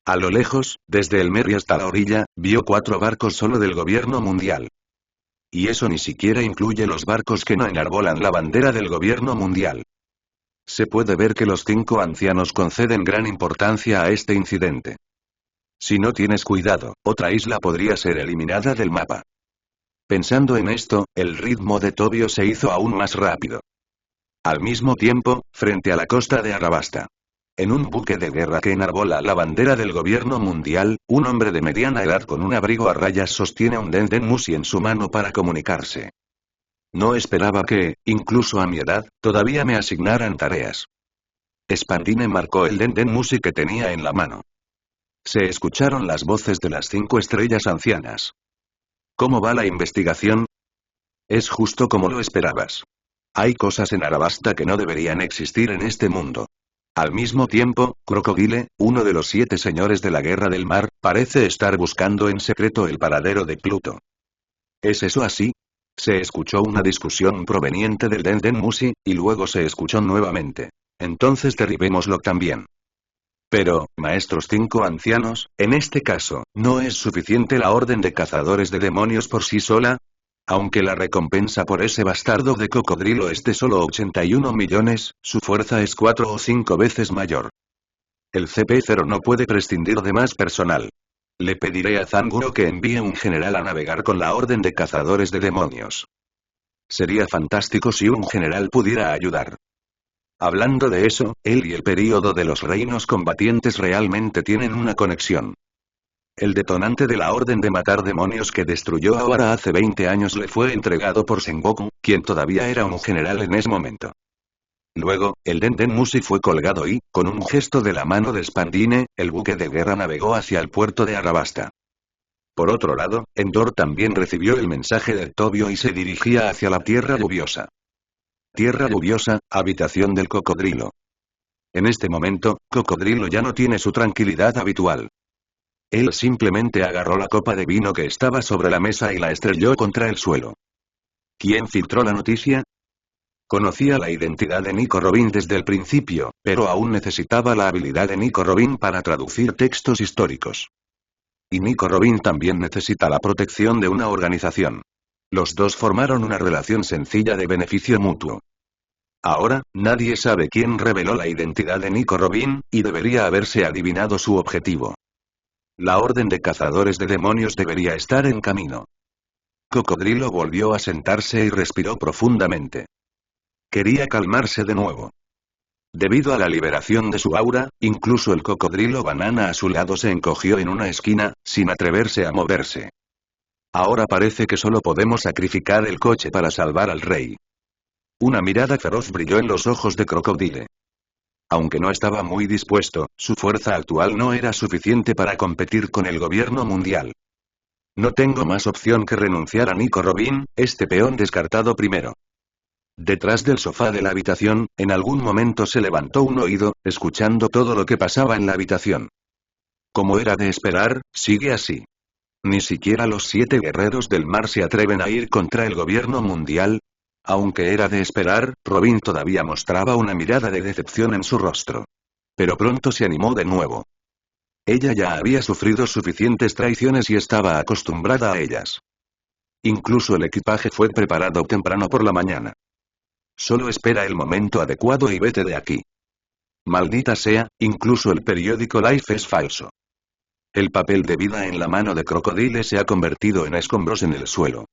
A lo lejos, desde el Merry hasta la orilla, vio 4 barcos solo del gobierno mundial. Y eso ni siquiera incluye los barcos que no enarbolan la bandera del gobierno mundial. Se puede ver que los 5 ancianos conceden gran importancia a este incidente. Si no tienes cuidado, otra isla podría ser eliminada del mapa. Pensando en esto, el ritmo de Tobio se hizo aún más rápido. Al mismo tiempo, frente a la costa de Arabasta. En un buque de guerra que enarbola la bandera del gobierno mundial, un hombre de mediana edad con un abrigo a rayas sostiene un Denden Mushi en su mano para comunicarse. No esperaba que, incluso a mi edad, todavía me asignaran tareas. Spandine marcó el Denden Mushi que tenía en la mano. Se escucharon las voces de las 5 estrellas ancianas. ¿Cómo va la investigación? Es justo como lo esperabas. Hay cosas en Arabasta que no deberían existir en este mundo. Al mismo tiempo, Crocodile, uno de los 7 señores de la Guerra del Mar, parece estar buscando en secreto el paradero de Pluto. ¿Es eso así? Se escuchó una discusión proveniente del Denden Mushi, y luego se escuchó nuevamente. Entonces derribémoslo también. Pero, maestros 5 ancianos, en este caso, ¿no es suficiente la orden de cazadores de demonios por sí sola? Aunque la recompensa por ese bastardo de cocodrilo es de solo 81 millones, su fuerza es 4 o 5 veces mayor. El CP0 no puede prescindir de más personal. Le pediré a Zanguro que envíe un general a navegar con la orden de cazadores de demonios. Sería fantástico si un general pudiera ayudar. Hablando de eso, él y el período de los reinos combatientes realmente tienen una conexión. El detonante de la orden de matar demonios que destruyó ahora hace 20 años le fue entregado por Sengoku, quien todavía era un general en ese momento. Luego, el Denden Mushi fue colgado y, con un gesto de la mano de Spandine, el buque de guerra navegó hacia el puerto de Arabasta. Por otro lado, Endor también recibió el mensaje de Tobio y se dirigía hacia la tierra lluviosa. Tierra lluviosa, habitación del cocodrilo. En este momento, Cocodrilo ya no tiene su tranquilidad habitual. Él simplemente agarró la copa de vino que estaba sobre la mesa y la estrelló contra el suelo. ¿Quién filtró la noticia? Conocía la identidad de Nico Robin desde el principio, pero aún necesitaba la habilidad de Nico Robin para traducir textos históricos. Y Nico Robin también necesita la protección de una organización. Los dos formaron una relación sencilla de beneficio mutuo. Ahora, nadie sabe quién reveló la identidad de Nico Robin, y debería haberse adivinado su objetivo. La orden de cazadores de demonios debería estar en camino. Cocodrilo volvió a sentarse y respiró profundamente. Quería calmarse de nuevo. Debido a la liberación de su aura, incluso el cocodrilo banana a su lado se encogió en una esquina, sin atreverse a moverse. Ahora parece que solo podemos sacrificar el coche para salvar al rey. Una mirada feroz brilló en los ojos de Crocodile. Aunque no estaba muy dispuesto, su fuerza actual no era suficiente para competir con el gobierno mundial. No tengo más opción que renunciar a Nico Robin, este peón descartado primero. Detrás del sofá de la habitación, en algún momento se levantó un oído, escuchando todo lo que pasaba en la habitación. Como era de esperar, sigue así. Ni siquiera los 7 guerreros del mar se atreven a ir contra el gobierno mundial. Aunque era de esperar, Robin todavía mostraba una mirada de decepción en su rostro. Pero pronto se animó de nuevo. Ella ya había sufrido suficientes traiciones y estaba acostumbrada a ellas. Incluso el equipaje fue preparado temprano por la mañana. Solo espera el momento adecuado y vete de aquí. Maldita sea, incluso el periódico Life es falso. El papel de vida en la mano de Crocodile se ha convertido en escombros en el suelo.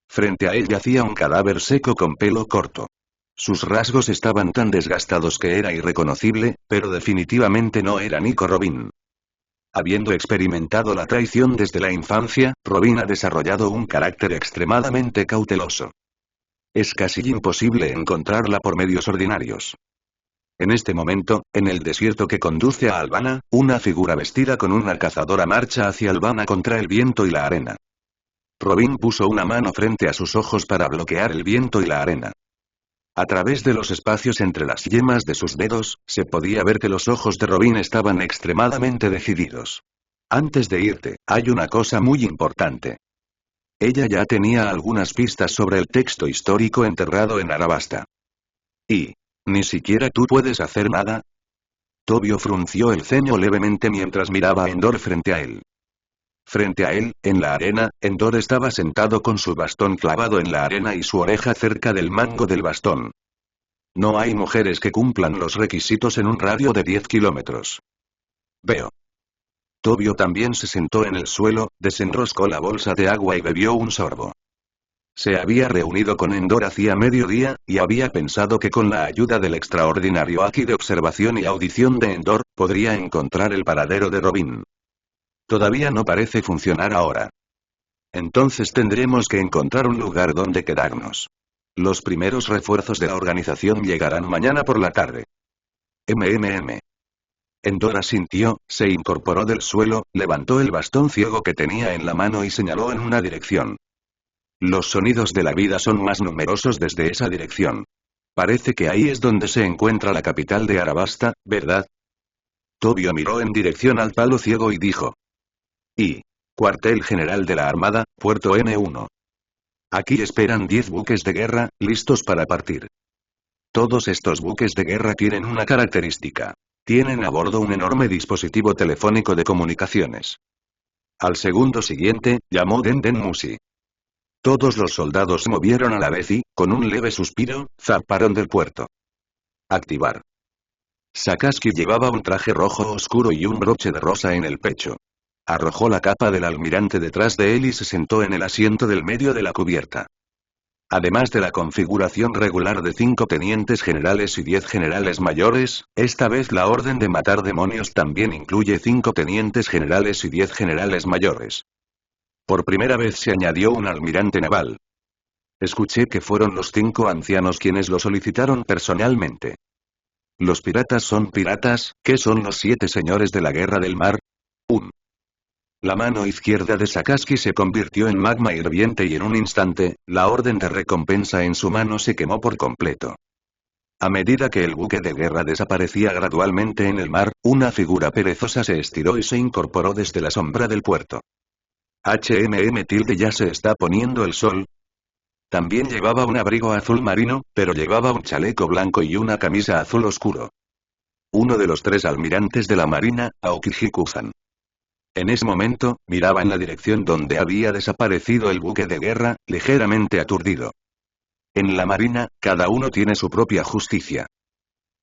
Frente a él yacía un cadáver seco con pelo corto. Sus rasgos estaban tan desgastados que era irreconocible, pero definitivamente no era Nico Robin. Habiendo experimentado la traición desde la infancia, Robin ha desarrollado un carácter extremadamente cauteloso. Es casi imposible encontrarla por medios ordinarios. En este momento, en el desierto que conduce a Albana, una figura vestida con una cazadora marcha hacia Albana contra el viento y la arena. Robin puso una mano frente a sus ojos para bloquear el viento y la arena. A través de los espacios entre las yemas de sus dedos, se podía ver que los ojos de Robin estaban extremadamente decididos. Antes de irte, hay una cosa muy importante. Ella ya tenía algunas pistas sobre el texto histórico enterrado en Arabasta. ¿Y ni siquiera tú puedes hacer nada? Tobio frunció el ceño levemente mientras miraba a Endor frente a él. Frente a él, en la arena, Endor estaba sentado con su bastón clavado en la arena y su oreja cerca del mango del bastón. No hay mujeres que cumplan los requisitos en un radio de 10 kilómetros. Veo. Tobio también se sentó en el suelo, desenroscó la bolsa de agua y bebió un sorbo. Se había reunido con Endor hacía mediodía, y había pensado que con la ayuda del extraordinario Aki de observación y audición de Endor, podría encontrar el paradero de Robin. Todavía no parece funcionar ahora. Entonces tendremos que encontrar un lugar donde quedarnos. Los primeros refuerzos de la organización llegarán mañana por la tarde. MMM. Endor asintió, se incorporó del suelo, levantó el bastón ciego que tenía en la mano y señaló en una dirección. Los sonidos de la vida son más numerosos desde esa dirección. Parece que ahí es donde se encuentra la capital de Arabasta, ¿verdad? Tobio miró en dirección al palo ciego y dijo. Y. Cuartel General de la Armada, Puerto M1. Aquí esperan 10 buques de guerra, listos para partir. Todos estos buques de guerra tienen una característica. Tienen a bordo un enorme dispositivo telefónico de comunicaciones. Al segundo siguiente, llamó Denden Musi. Todos los soldados se movieron a la vez y, con un leve suspiro, zarparon del puerto. Activar. Sakaski llevaba un traje rojo oscuro y un broche de rosa en el pecho. Arrojó la capa del almirante detrás de él y se sentó en el asiento del medio de la cubierta. Además de la configuración regular de 5 tenientes generales y 10 generales mayores, esta vez la orden de matar demonios también incluye 5 tenientes generales y 10 generales mayores. Por primera vez se añadió un almirante naval. Escuché que fueron los 5 ancianos quienes lo solicitaron personalmente. ¿Los piratas son piratas? ¿Qué son los 7 señores de la guerra del mar? 1. La mano izquierda de Sakaski se convirtió en magma hirviente y en un instante, la orden de recompensa en su mano se quemó por completo. A medida que el buque de guerra desaparecía gradualmente en el mar, una figura perezosa se estiró y se incorporó desde la sombra del puerto. Ya se está poniendo el sol. También llevaba un abrigo azul marino, pero llevaba un chaleco blanco y una camisa azul oscuro. Uno de los 3 almirantes de la marina, Aokiji Kuzan. En ese momento, miraba en la dirección donde había desaparecido el buque de guerra, ligeramente aturdido. En la marina, cada uno tiene su propia justicia.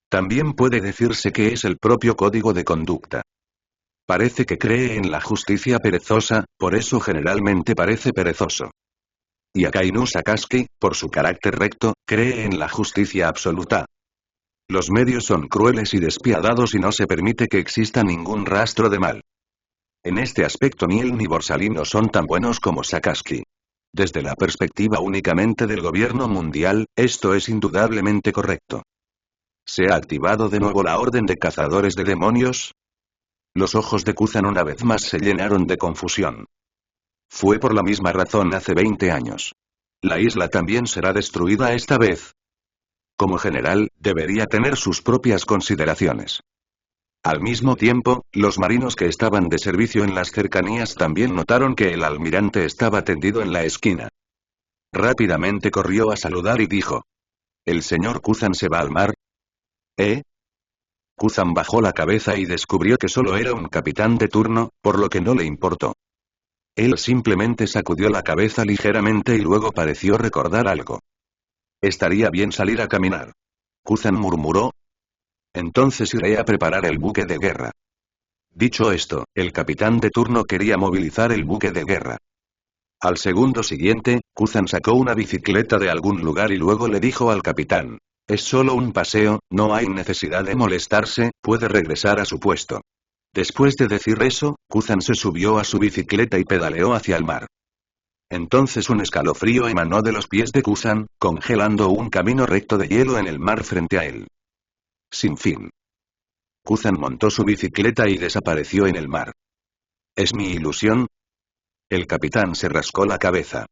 También puede decirse que es el propio código de conducta. Parece que cree en la justicia perezosa, por eso generalmente parece perezoso. Y Akainu Sakaski, por su carácter recto, cree en la justicia absoluta. Los medios son crueles y despiadados y no se permite que exista ningún rastro de mal. En este aspecto ni él ni Borsalino son tan buenos como Sakaski. Desde la perspectiva únicamente del gobierno mundial, esto es indudablemente correcto. ¿Se ha activado de nuevo la orden de cazadores de demonios? Los ojos de Kuzan una vez más se llenaron de confusión. Fue por la misma razón hace 20 años. La isla también será destruida esta vez. Como general, debería tener sus propias consideraciones. Al mismo tiempo, los marinos que estaban de servicio en las cercanías también notaron que el almirante estaba tendido en la esquina. Rápidamente corrió a saludar y dijo. ¿El señor Kuzan se va al mar? ¿Eh? Kuzan bajó la cabeza y descubrió que solo era un capitán de turno, por lo que no le importó. Él simplemente sacudió la cabeza ligeramente y luego pareció recordar algo. Estaría bien salir a caminar. Kuzan murmuró. Entonces iré a preparar el buque de guerra. Dicho esto, el capitán de turno quería movilizar el buque de guerra. Al segundo siguiente, Kuzan sacó una bicicleta de algún lugar y luego le dijo al capitán. Es solo un paseo, no hay necesidad de molestarse, puede regresar a su puesto. Después de decir eso, Kuzan se subió a su bicicleta y pedaleó hacia el mar. Entonces un escalofrío emanó de los pies de Kuzan, congelando un camino recto de hielo en el mar frente a él. Sin fin. Kuzan montó su bicicleta y desapareció en el mar. ¿Es mi ilusión? El capitán se rascó la cabeza.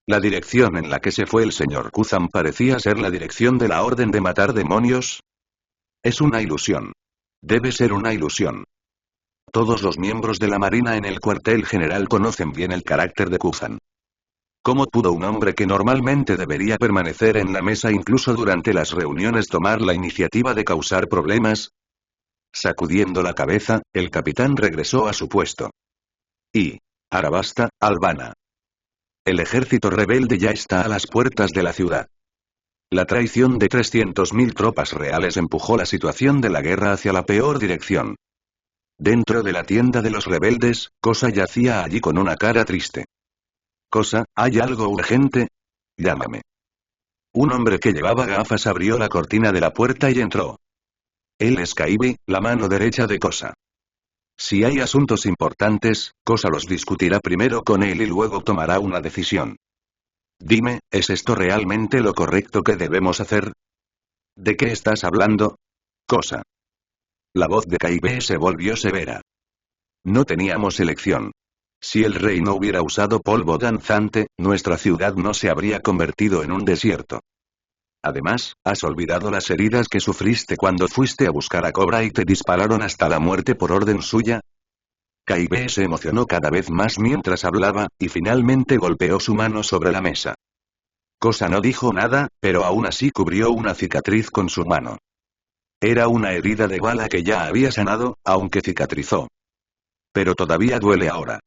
La dirección en la que se fue el señor Kuzan parecía ser la dirección de la orden de matar demonios. Es una ilusión. Debe ser una ilusión. Todos los miembros de la Marina en el cuartel general conocen bien el carácter de Kuzan. ¿Cómo pudo un hombre que normalmente debería permanecer en la mesa incluso durante las reuniones tomar la iniciativa de causar problemas? Sacudiendo la cabeza, el capitán regresó a su puesto. Arabasta, Albana. El ejército rebelde ya está a las puertas de la ciudad. La traición de 300.000 tropas reales empujó la situación de la guerra hacia la peor dirección. Dentro de la tienda de los rebeldes, Kosa yacía allí con una cara triste. Kosa, ¿hay algo urgente? Llámame. Un hombre que llevaba gafas abrió la cortina de la puerta y entró. Él es Kaibi, la mano derecha de Kosa. Si hay asuntos importantes, Kosa los discutirá primero con él y luego tomará una decisión. Dime, ¿es esto realmente lo correcto que debemos hacer? ¿De qué estás hablando? Kosa. La voz de Kaibe se volvió severa. No teníamos elección. Si el rey no hubiera usado polvo danzante, nuestra ciudad no se habría convertido en un desierto. Además, ¿has olvidado las heridas que sufriste cuando fuiste a buscar a Cobra y te dispararon hasta la muerte por orden suya? Kaibe se emocionó cada vez más mientras hablaba, y finalmente golpeó su mano sobre la mesa. Kosa no dijo nada, pero aún así cubrió una cicatriz con su mano. Era una herida de bala que ya había sanado, aunque cicatrizó. Pero todavía duele ahora.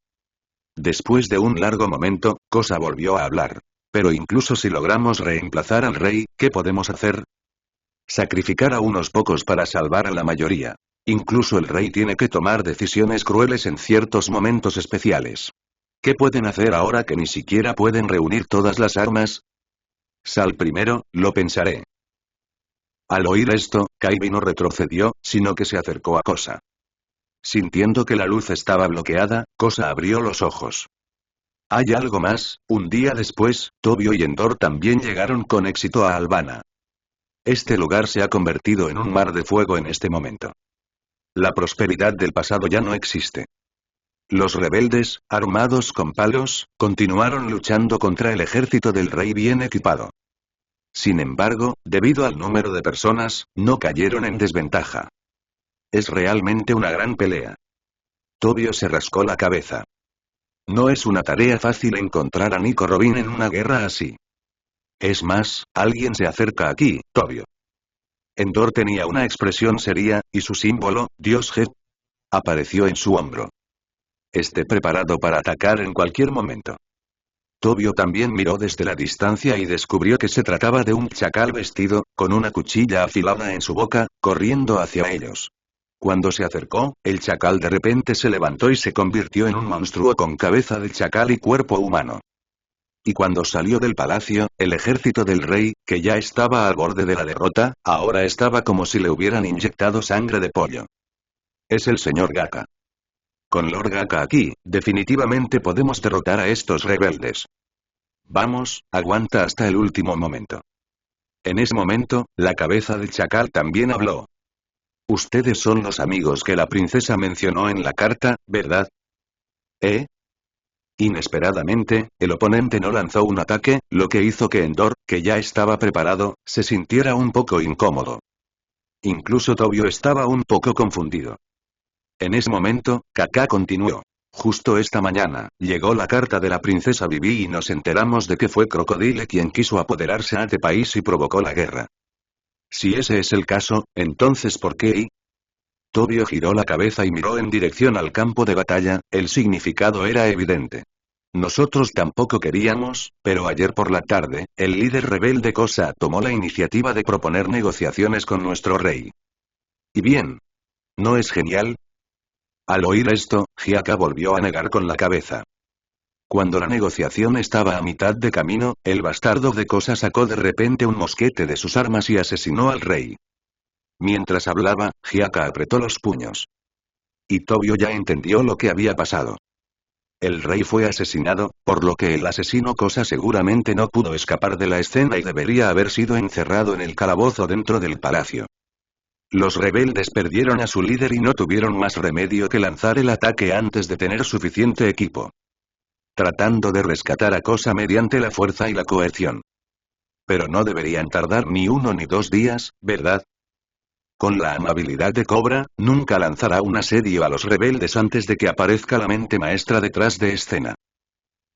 Después de un largo momento, Kosa volvió a hablar. Pero incluso si logramos reemplazar al rey, ¿qué podemos hacer? Sacrificar a unos pocos para salvar a la mayoría. Incluso el rey tiene que tomar decisiones crueles en ciertos momentos especiales. ¿Qué pueden hacer ahora que ni siquiera pueden reunir todas las armas? Sal primero, lo pensaré. Al oír esto, Kaibi no retrocedió, sino que se acercó a Kosa. Sintiendo que la luz estaba bloqueada, Kosa abrió los ojos. ¿Hay algo más? Un día después, Tobio y Endor también llegaron con éxito a Albana. Este lugar se ha convertido en un mar de fuego en este momento. La prosperidad del pasado ya no existe. Los rebeldes, armados con palos, continuaron luchando contra el ejército del rey bien equipado. Sin embargo, debido al número de personas, no cayeron en desventaja. Es realmente una gran pelea. Tobio se rascó la cabeza. No es una tarea fácil encontrar a Nico Robin en una guerra así. Es más, alguien se acerca aquí, Tobio. Endor tenía una expresión seria, y su símbolo, Dios G, apareció en su hombro. Esté preparado para atacar en cualquier momento. Tobio también miró desde la distancia y descubrió que se trataba de un chacal vestido, con una cuchilla afilada en su boca, corriendo hacia ellos. Cuando se acercó, el chacal de repente se levantó y se convirtió en un monstruo con cabeza de chacal y cuerpo humano. Y cuando salió del palacio, el ejército del rey, que ya estaba al borde de la derrota, ahora estaba como si le hubieran inyectado sangre de pollo. Es el señor Gaka. Con Lord Gaka aquí, definitivamente podemos derrotar a estos rebeldes. Vamos, aguanta hasta el último momento. En ese momento, la cabeza del chacal también habló. Ustedes son los amigos que la princesa mencionó en la carta, ¿verdad? ¿Eh? Inesperadamente, el oponente no lanzó un ataque, lo que hizo que Endor, que ya estaba preparado, se sintiera un poco incómodo. Incluso Tobio estaba un poco confundido. En ese momento, Kaká continuó. Justo esta mañana, llegó la carta de la princesa Vivi y nos enteramos de que fue Crocodile quien quiso apoderarse de este país y provocó la guerra. Si ese es el caso, entonces ¿por qué? Tobio giró la cabeza y miró en dirección al campo de batalla, el significado era evidente. Nosotros tampoco queríamos, pero ayer por la tarde, el líder rebelde Kosa tomó la iniciativa de proponer negociaciones con nuestro rey. ¿Y bien? ¿No es genial? Al oír esto, Hyaka volvió a negar con la cabeza. Cuando la negociación estaba a mitad de camino, el bastardo de Kosa sacó de repente un mosquete de sus armas y asesinó al rey. Mientras hablaba, Hyaka apretó los puños. Y Tobio ya entendió lo que había pasado. El rey fue asesinado, por lo que el asesino Kosa seguramente no pudo escapar de la escena y debería haber sido encerrado en el calabozo dentro del palacio. Los rebeldes perdieron a su líder y no tuvieron más remedio que lanzar el ataque antes de tener suficiente equipo. tratando de rescatar a Cosa mediante la fuerza y la coerción. Pero no deberían tardar ni 1 ni 2 días, ¿verdad? Con la amabilidad de Cobra, nunca lanzará un asedio a los rebeldes antes de que aparezca la mente maestra detrás de escena.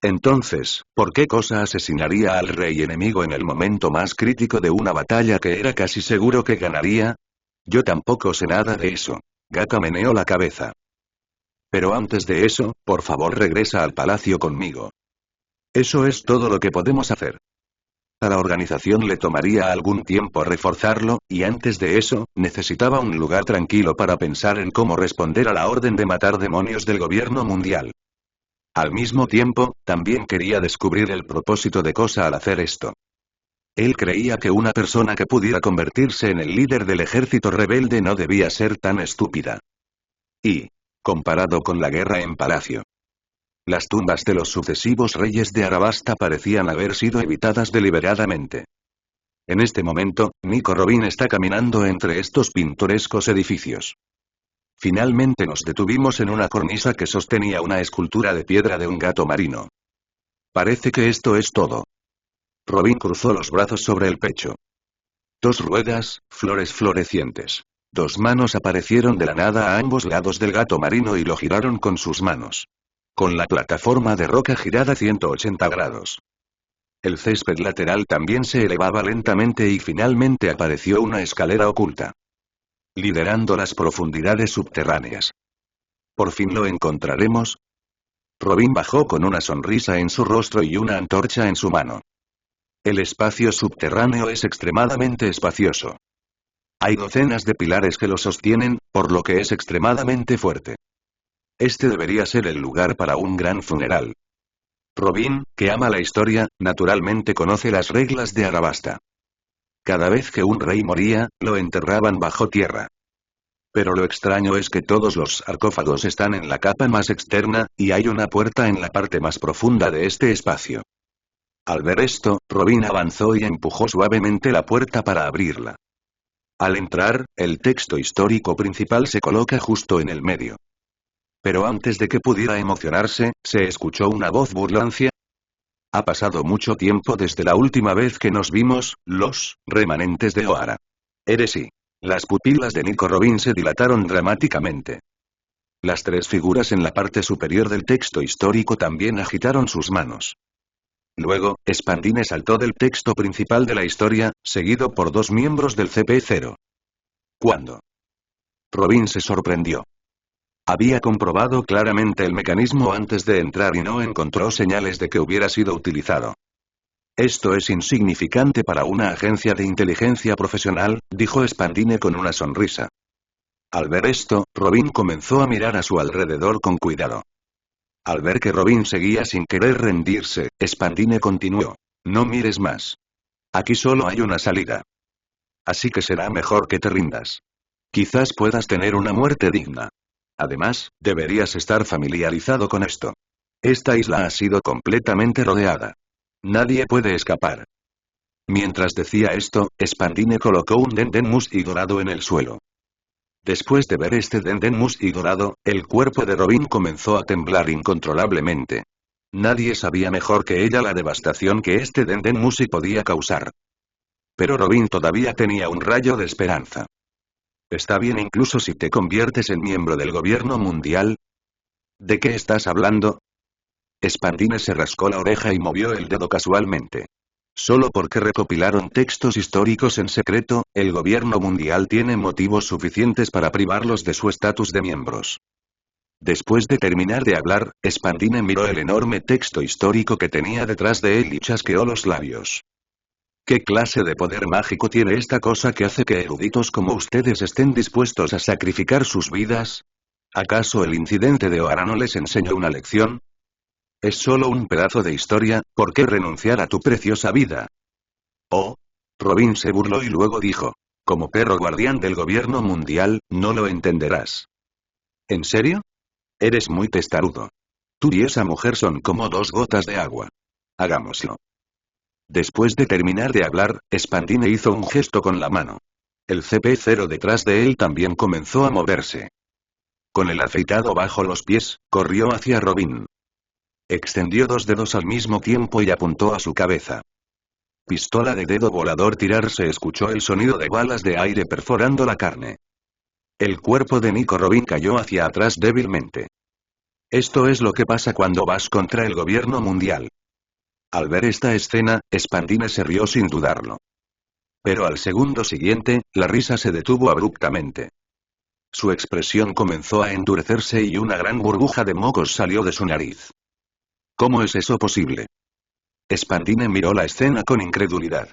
Entonces, ¿por qué Cosa asesinaría al rey enemigo en el momento más crítico de una batalla que era casi seguro que ganaría? Yo tampoco sé nada de eso. Gata meneó la cabeza. Pero antes de eso, por favor regresa al palacio conmigo. Eso es todo lo que podemos hacer. A la organización le tomaría algún tiempo reforzarlo, y antes de eso, necesitaba un lugar tranquilo para pensar en cómo responder a la orden de matar demonios del gobierno mundial. Al mismo tiempo, también quería descubrir el propósito de Cosa al hacer esto. Él creía que una persona que pudiera convertirse en el líder del ejército rebelde no debía ser tan estúpida. Y, comparado con la guerra en Palacio, las tumbas de los sucesivos reyes de Arabasta parecían haber sido evitadas deliberadamente. En este momento, Nico Robin está caminando entre estos pintorescos edificios. Finalmente nos detuvimos en una cornisa que sostenía una escultura de piedra de un gato marino. Parece que esto es todo. Robin cruzó los brazos sobre el pecho. 2 ruedas, flores florecientes. 2 manos aparecieron de la nada a ambos lados del gato marino y lo giraron con sus manos. Con la plataforma de roca girada 180 grados. El césped lateral también se elevaba lentamente y finalmente apareció una escalera oculta. Liderando las profundidades subterráneas. ¿Por fin lo encontraremos? Robin bajó con una sonrisa en su rostro y una antorcha en su mano. El espacio subterráneo es extremadamente espacioso. Hay docenas de pilares que lo sostienen, por lo que es extremadamente fuerte. Este debería ser el lugar para un gran funeral. Robin, que ama la historia, naturalmente conoce las reglas de Arabasta. Cada vez que un rey moría, lo enterraban bajo tierra. Pero lo extraño es que todos los sarcófagos están en la capa más externa, y hay una puerta en la parte más profunda de este espacio. Al ver esto, Robin avanzó y empujó suavemente la puerta para abrirla. Al entrar, el texto histórico principal se coloca justo en el medio. Pero antes de que pudiera emocionarse, se escuchó una voz burlancia. Ha pasado mucho tiempo desde la última vez que nos vimos, los remanentes de Ohara. Eres y. Las pupilas de Nico Robin se dilataron dramáticamente. Las 3 figuras en la parte superior del texto histórico también agitaron sus manos. Luego, Spandine saltó del texto principal de la historia, seguido por 2 miembros del CP0. ¿Cuándo? Robin se sorprendió. Había comprobado claramente el mecanismo antes de entrar y no encontró señales de que hubiera sido utilizado. Esto es insignificante para una agencia de inteligencia profesional, dijo Spandine con una sonrisa. Al ver esto, Robin comenzó a mirar a su alrededor con cuidado. Al ver que Robin seguía sin querer rendirse, Spandine continuó. No mires más. Aquí solo hay una salida. Así que será mejor que te rindas. Quizás puedas tener una muerte digna. Además, deberías estar familiarizado con esto. Esta isla ha sido completamente rodeada. Nadie puede escapar. Mientras decía esto, Spandine colocó un Dendenmus y dorado en el suelo. Después de ver este Dendenmus y dorado, el cuerpo de Robin comenzó a temblar incontrolablemente. Nadie sabía mejor que ella la devastación que este Dendenmusi podía causar. Pero Robin todavía tenía un rayo de esperanza. ¿Está bien incluso si te conviertes en miembro del gobierno mundial? ¿De qué estás hablando? Spandine se rascó la oreja y movió el dedo casualmente. Solo porque recopilaron textos históricos en secreto, el gobierno mundial tiene motivos suficientes para privarlos de su estatus de miembros. Después de terminar de hablar, Spandine miró el enorme texto histórico que tenía detrás de él y chasqueó los labios. ¿Qué clase de poder mágico tiene esta cosa que hace que eruditos como ustedes estén dispuestos a sacrificar sus vidas? ¿Acaso el incidente de Ohara no les enseñó una lección? Es solo un pedazo de historia, ¿por qué renunciar a tu preciosa vida? Oh. Robin se burló y luego dijo. Como perro guardián del gobierno mundial, no lo entenderás. ¿En serio? Eres muy testarudo. Tú y esa mujer son como 2 gotas de agua. Hagámoslo. Después de terminar de hablar, Spandine hizo un gesto con la mano. El CP0 detrás de él también comenzó a moverse. Con el afeitado bajo los pies, corrió hacia Robin. Extendió dos dedos al mismo tiempo y apuntó a su cabeza. Pistola de dedo volador tirar. Se escuchó el sonido de balas de aire perforando la carne. El cuerpo de Nico Robin cayó hacia atrás débilmente. Esto es lo que pasa cuando vas contra el gobierno mundial. Al ver esta escena, Spandine se rió sin dudarlo. Pero al segundo siguiente, la risa se detuvo abruptamente. Su expresión comenzó a endurecerse y una gran burbuja de mocos salió de su nariz. ¿Cómo es eso posible? Spandine miró la escena con incredulidad.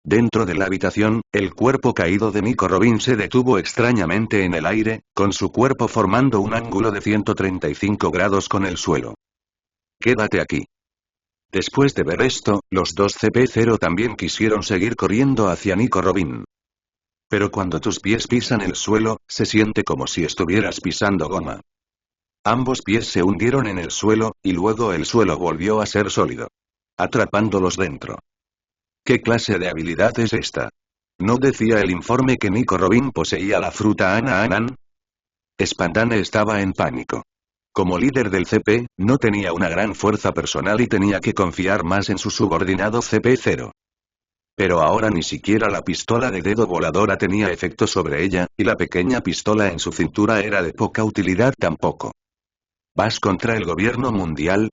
Dentro de la habitación, el cuerpo caído de Nico Robin se detuvo extrañamente en el aire, con su cuerpo formando un ángulo de 135 grados con el suelo. Quédate aquí. Después de ver esto, los dos CP0 también quisieron seguir corriendo hacia Nico Robin. Pero cuando tus pies pisan el suelo, se siente como si estuvieras pisando goma. Ambos pies se hundieron en el suelo, y luego el suelo volvió a ser sólido, atrapándolos dentro. ¿Qué clase de habilidad es esta? ¿No decía el informe que Nico Robin poseía la fruta Ana-Anan? Spandane estaba en pánico. Como líder del CP, no tenía una gran fuerza personal y tenía que confiar más en su subordinado CP0. Pero ahora ni siquiera la pistola de dedo voladora tenía efecto sobre ella, y la pequeña pistola en su cintura era de poca utilidad tampoco. ¿Vas contra el gobierno mundial?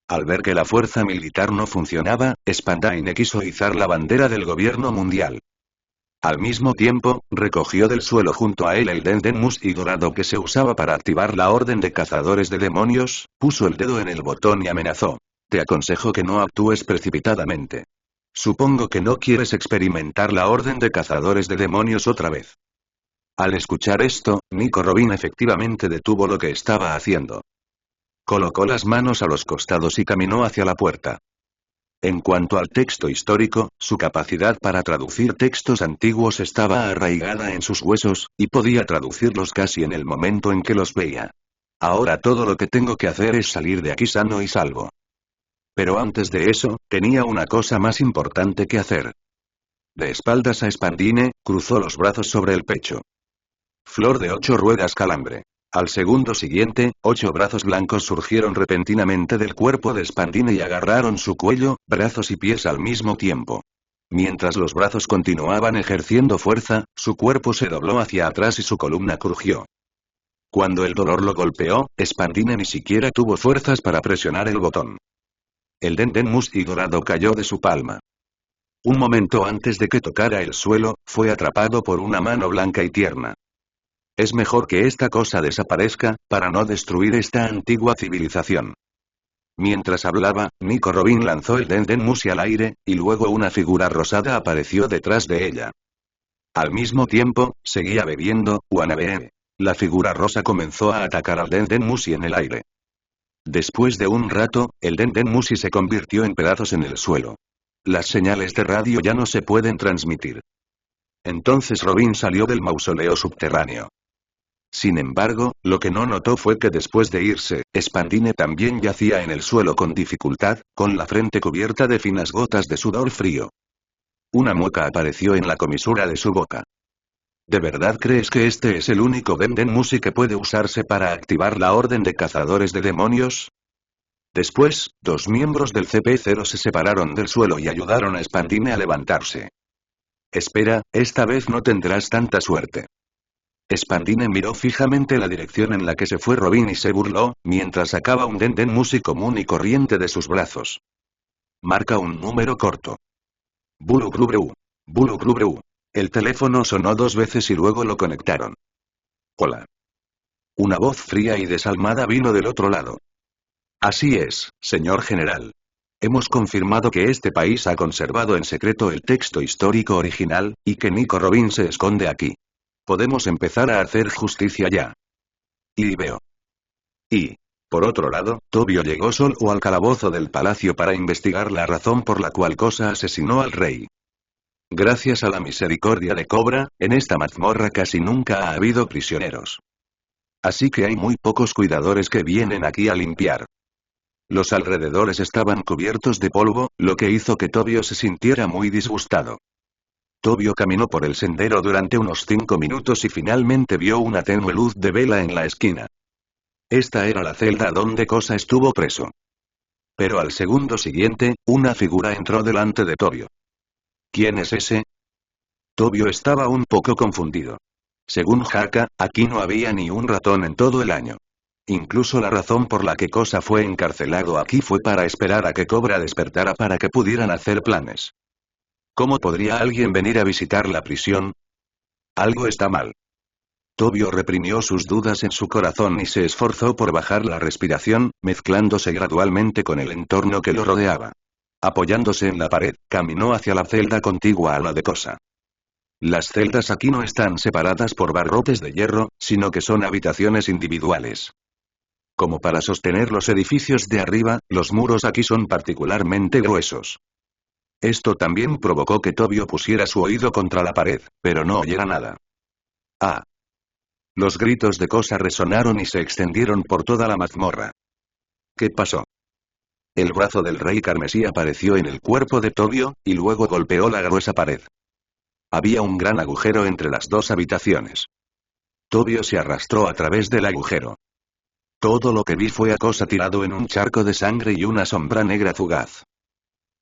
Al ver que la fuerza militar no funcionaba, Spandine quiso izar la bandera del gobierno mundial. Al mismo tiempo, recogió del suelo junto a él el Dendenmus y dorado que se usaba para activar la orden de cazadores de demonios, puso el dedo en el botón y amenazó. Te aconsejo que no actúes precipitadamente. Supongo que no quieres experimentar la orden de cazadores de demonios otra vez. Al escuchar esto, Nico Robin efectivamente detuvo lo que estaba haciendo. Colocó las manos a los costados y caminó hacia la puerta. En cuanto al texto histórico, su capacidad para traducir textos antiguos estaba arraigada en sus huesos, y podía traducirlos casi en el momento en que los veía. Ahora todo lo que tengo que hacer es salir de aquí sano y salvo. Pero antes de eso, tenía una cosa más importante que hacer. De espaldas a Spandine, cruzó los brazos sobre el pecho. Flor de 8 ruedas calambre. Al segundo siguiente, 8 brazos blancos surgieron repentinamente del cuerpo de Spandine y agarraron su cuello, brazos y pies al mismo tiempo. Mientras los brazos continuaban ejerciendo fuerza, su cuerpo se dobló hacia atrás y su columna crujió. Cuando el dolor lo golpeó, Spandine ni siquiera tuvo fuerzas para presionar el botón. El Dendenmus y dorado cayó de su palma. Un momento antes de que tocara el suelo, fue atrapado por una mano blanca y tierna. Es mejor que esta cosa desaparezca, para no destruir esta antigua civilización. Mientras hablaba, Nico Robin lanzó el Dendenmusi al aire, y luego una figura rosada apareció detrás de ella. Al mismo tiempo, seguía bebiendo, Wannabe. La figura rosa comenzó a atacar al Dendenmusi en el aire. Después de un rato, el Dendenmusi se convirtió en pedazos en el suelo. Las señales de radio ya no se pueden transmitir. Entonces Robin salió del mausoleo subterráneo. Sin embargo, lo que no notó fue que después de irse, Spandine también yacía en el suelo con dificultad, con la frente cubierta de finas gotas de sudor frío. Una mueca apareció en la comisura de su boca. ¿De verdad crees que este es el único Dendenmusi que puede usarse para activar la orden de cazadores de demonios? Después, 2 miembros del CP0 se separaron del suelo y ayudaron a Spandine a levantarse. Espera, esta vez no tendrás tanta suerte. Spandine miró fijamente la dirección en la que se fue Robin y se burló, mientras sacaba un Dendenmusi común y corriente de sus brazos. Marca un número corto. Bulu Blu Bulu Blu. El teléfono sonó 2 veces y luego lo conectaron. Hola. Una voz fría y desalmada vino del otro lado. Así es, señor general. Hemos confirmado que este país ha conservado en secreto el texto histórico original, y que Nico Robin se esconde aquí. Podemos empezar a hacer justicia ya. Y veo. Y, por otro lado, Tobio llegó solo al calabozo del palacio para investigar la razón por la cual Cosa asesinó al rey. Gracias a la misericordia de Cobra, en esta mazmorra casi nunca ha habido prisioneros. Así que hay muy pocos cuidadores que vienen aquí a limpiar. Los alrededores estaban cubiertos de polvo, lo que hizo que Tobio se sintiera muy disgustado. Tobio caminó por el sendero durante unos 5 minutos y finalmente vio una tenue luz de vela en la esquina. Esta era la celda donde Kosa estuvo preso. Pero al segundo siguiente, una figura entró delante de Tobio. ¿Quién es ese? Tobio estaba un poco confundido. Según Haka, aquí no había ni un ratón en todo el año. Incluso la razón por la que Kosa fue encarcelado aquí fue para esperar a que Cobra despertara para que pudieran hacer planes. ¿Cómo podría alguien venir a visitar la prisión? Algo está mal. Tobio reprimió sus dudas en su corazón y se esforzó por bajar la respiración, mezclándose gradualmente con el entorno que lo rodeaba. Apoyándose en la pared, caminó hacia la celda contigua a la de Kosa. Las celdas aquí no están separadas por barrotes de hierro, sino que son habitaciones individuales. Como para sostener los edificios de arriba, los muros aquí son particularmente gruesos. Esto también provocó que Tobio pusiera su oído contra la pared, pero no oyera nada. ¡Ah! Los gritos de Kosa resonaron y se extendieron por toda la mazmorra. ¿Qué pasó? El brazo del rey carmesí apareció en el cuerpo de Tobio, y luego golpeó la gruesa pared. Había un gran agujero entre las dos habitaciones. Tobio se arrastró a través del agujero. Todo lo que vi fue a Kosa tirado en un charco de sangre y una sombra negra fugaz.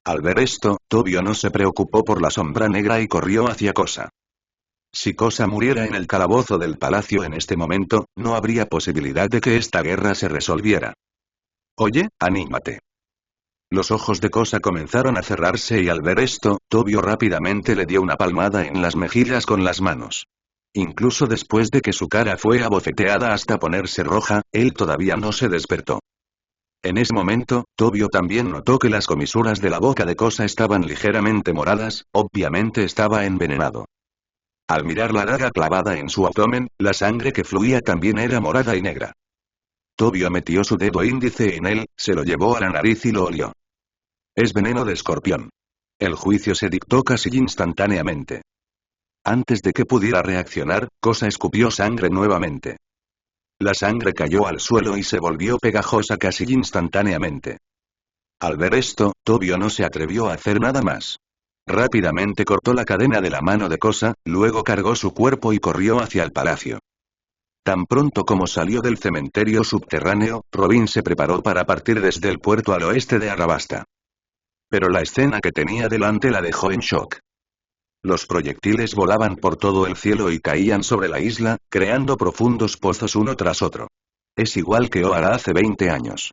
Al ver esto, Tobio no se preocupó por la sombra negra y corrió hacia Kosa. Si Kosa muriera en el calabozo del palacio en este momento, no habría posibilidad de que esta guerra se resolviera. Oye, anímate. Los ojos de Kosa comenzaron a cerrarse y al ver esto, Tobio rápidamente le dio una palmada en las mejillas con las manos. Incluso después de que su cara fue abofeteada hasta ponerse roja, él todavía no se despertó. En ese momento, Tobio también notó que las comisuras de la boca de Kosa estaban ligeramente moradas, obviamente estaba envenenado. Al mirar la daga clavada en su abdomen, la sangre que fluía también era morada y negra. Tobio metió su dedo índice en él, se lo llevó a la nariz y lo olió. Es veneno de escorpión. El juicio se dictó casi instantáneamente. Antes de que pudiera reaccionar, Kosa escupió sangre nuevamente. La sangre cayó al suelo y se volvió pegajosa casi instantáneamente. Al ver esto, Tobio no se atrevió a hacer nada más. Rápidamente cortó la cadena de la mano de Kosa, luego cargó su cuerpo y corrió hacia el palacio. Tan pronto como salió del cementerio subterráneo, Robin se preparó para partir desde el puerto al oeste de Arabasta. Pero la escena que tenía delante la dejó en shock. Los proyectiles volaban por todo el cielo y caían sobre la isla, creando profundos pozos uno tras otro. Es igual que Oara hace 20 años.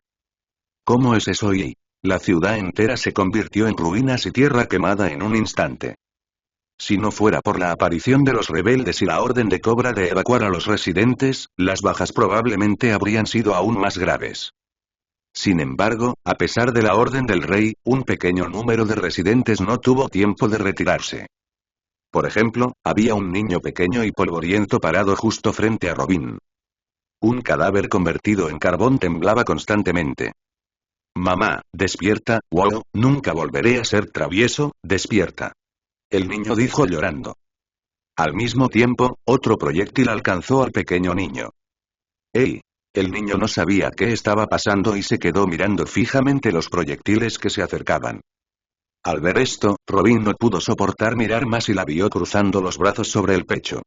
¿Cómo es eso? Y la ciudad entera se convirtió en ruinas y tierra quemada en un instante. Si no fuera por la aparición de los rebeldes y la orden de Cobra de evacuar a los residentes, las bajas probablemente habrían sido aún más graves. Sin embargo, a pesar de la orden del rey, un pequeño número de residentes no tuvo tiempo de retirarse. Por ejemplo, había un niño pequeño y polvoriento parado justo frente a Robin. Un cadáver convertido en carbón temblaba constantemente. Mamá, despierta, wow, nunca volveré a ser travieso, despierta. El niño dijo llorando. Al mismo tiempo, otro proyectil alcanzó al pequeño niño. ¡Ey! El niño no sabía qué estaba pasando y se quedó mirando fijamente los proyectiles que se acercaban. Al ver esto, Robin no pudo soportar mirar más y la vio cruzando los brazos sobre el pecho.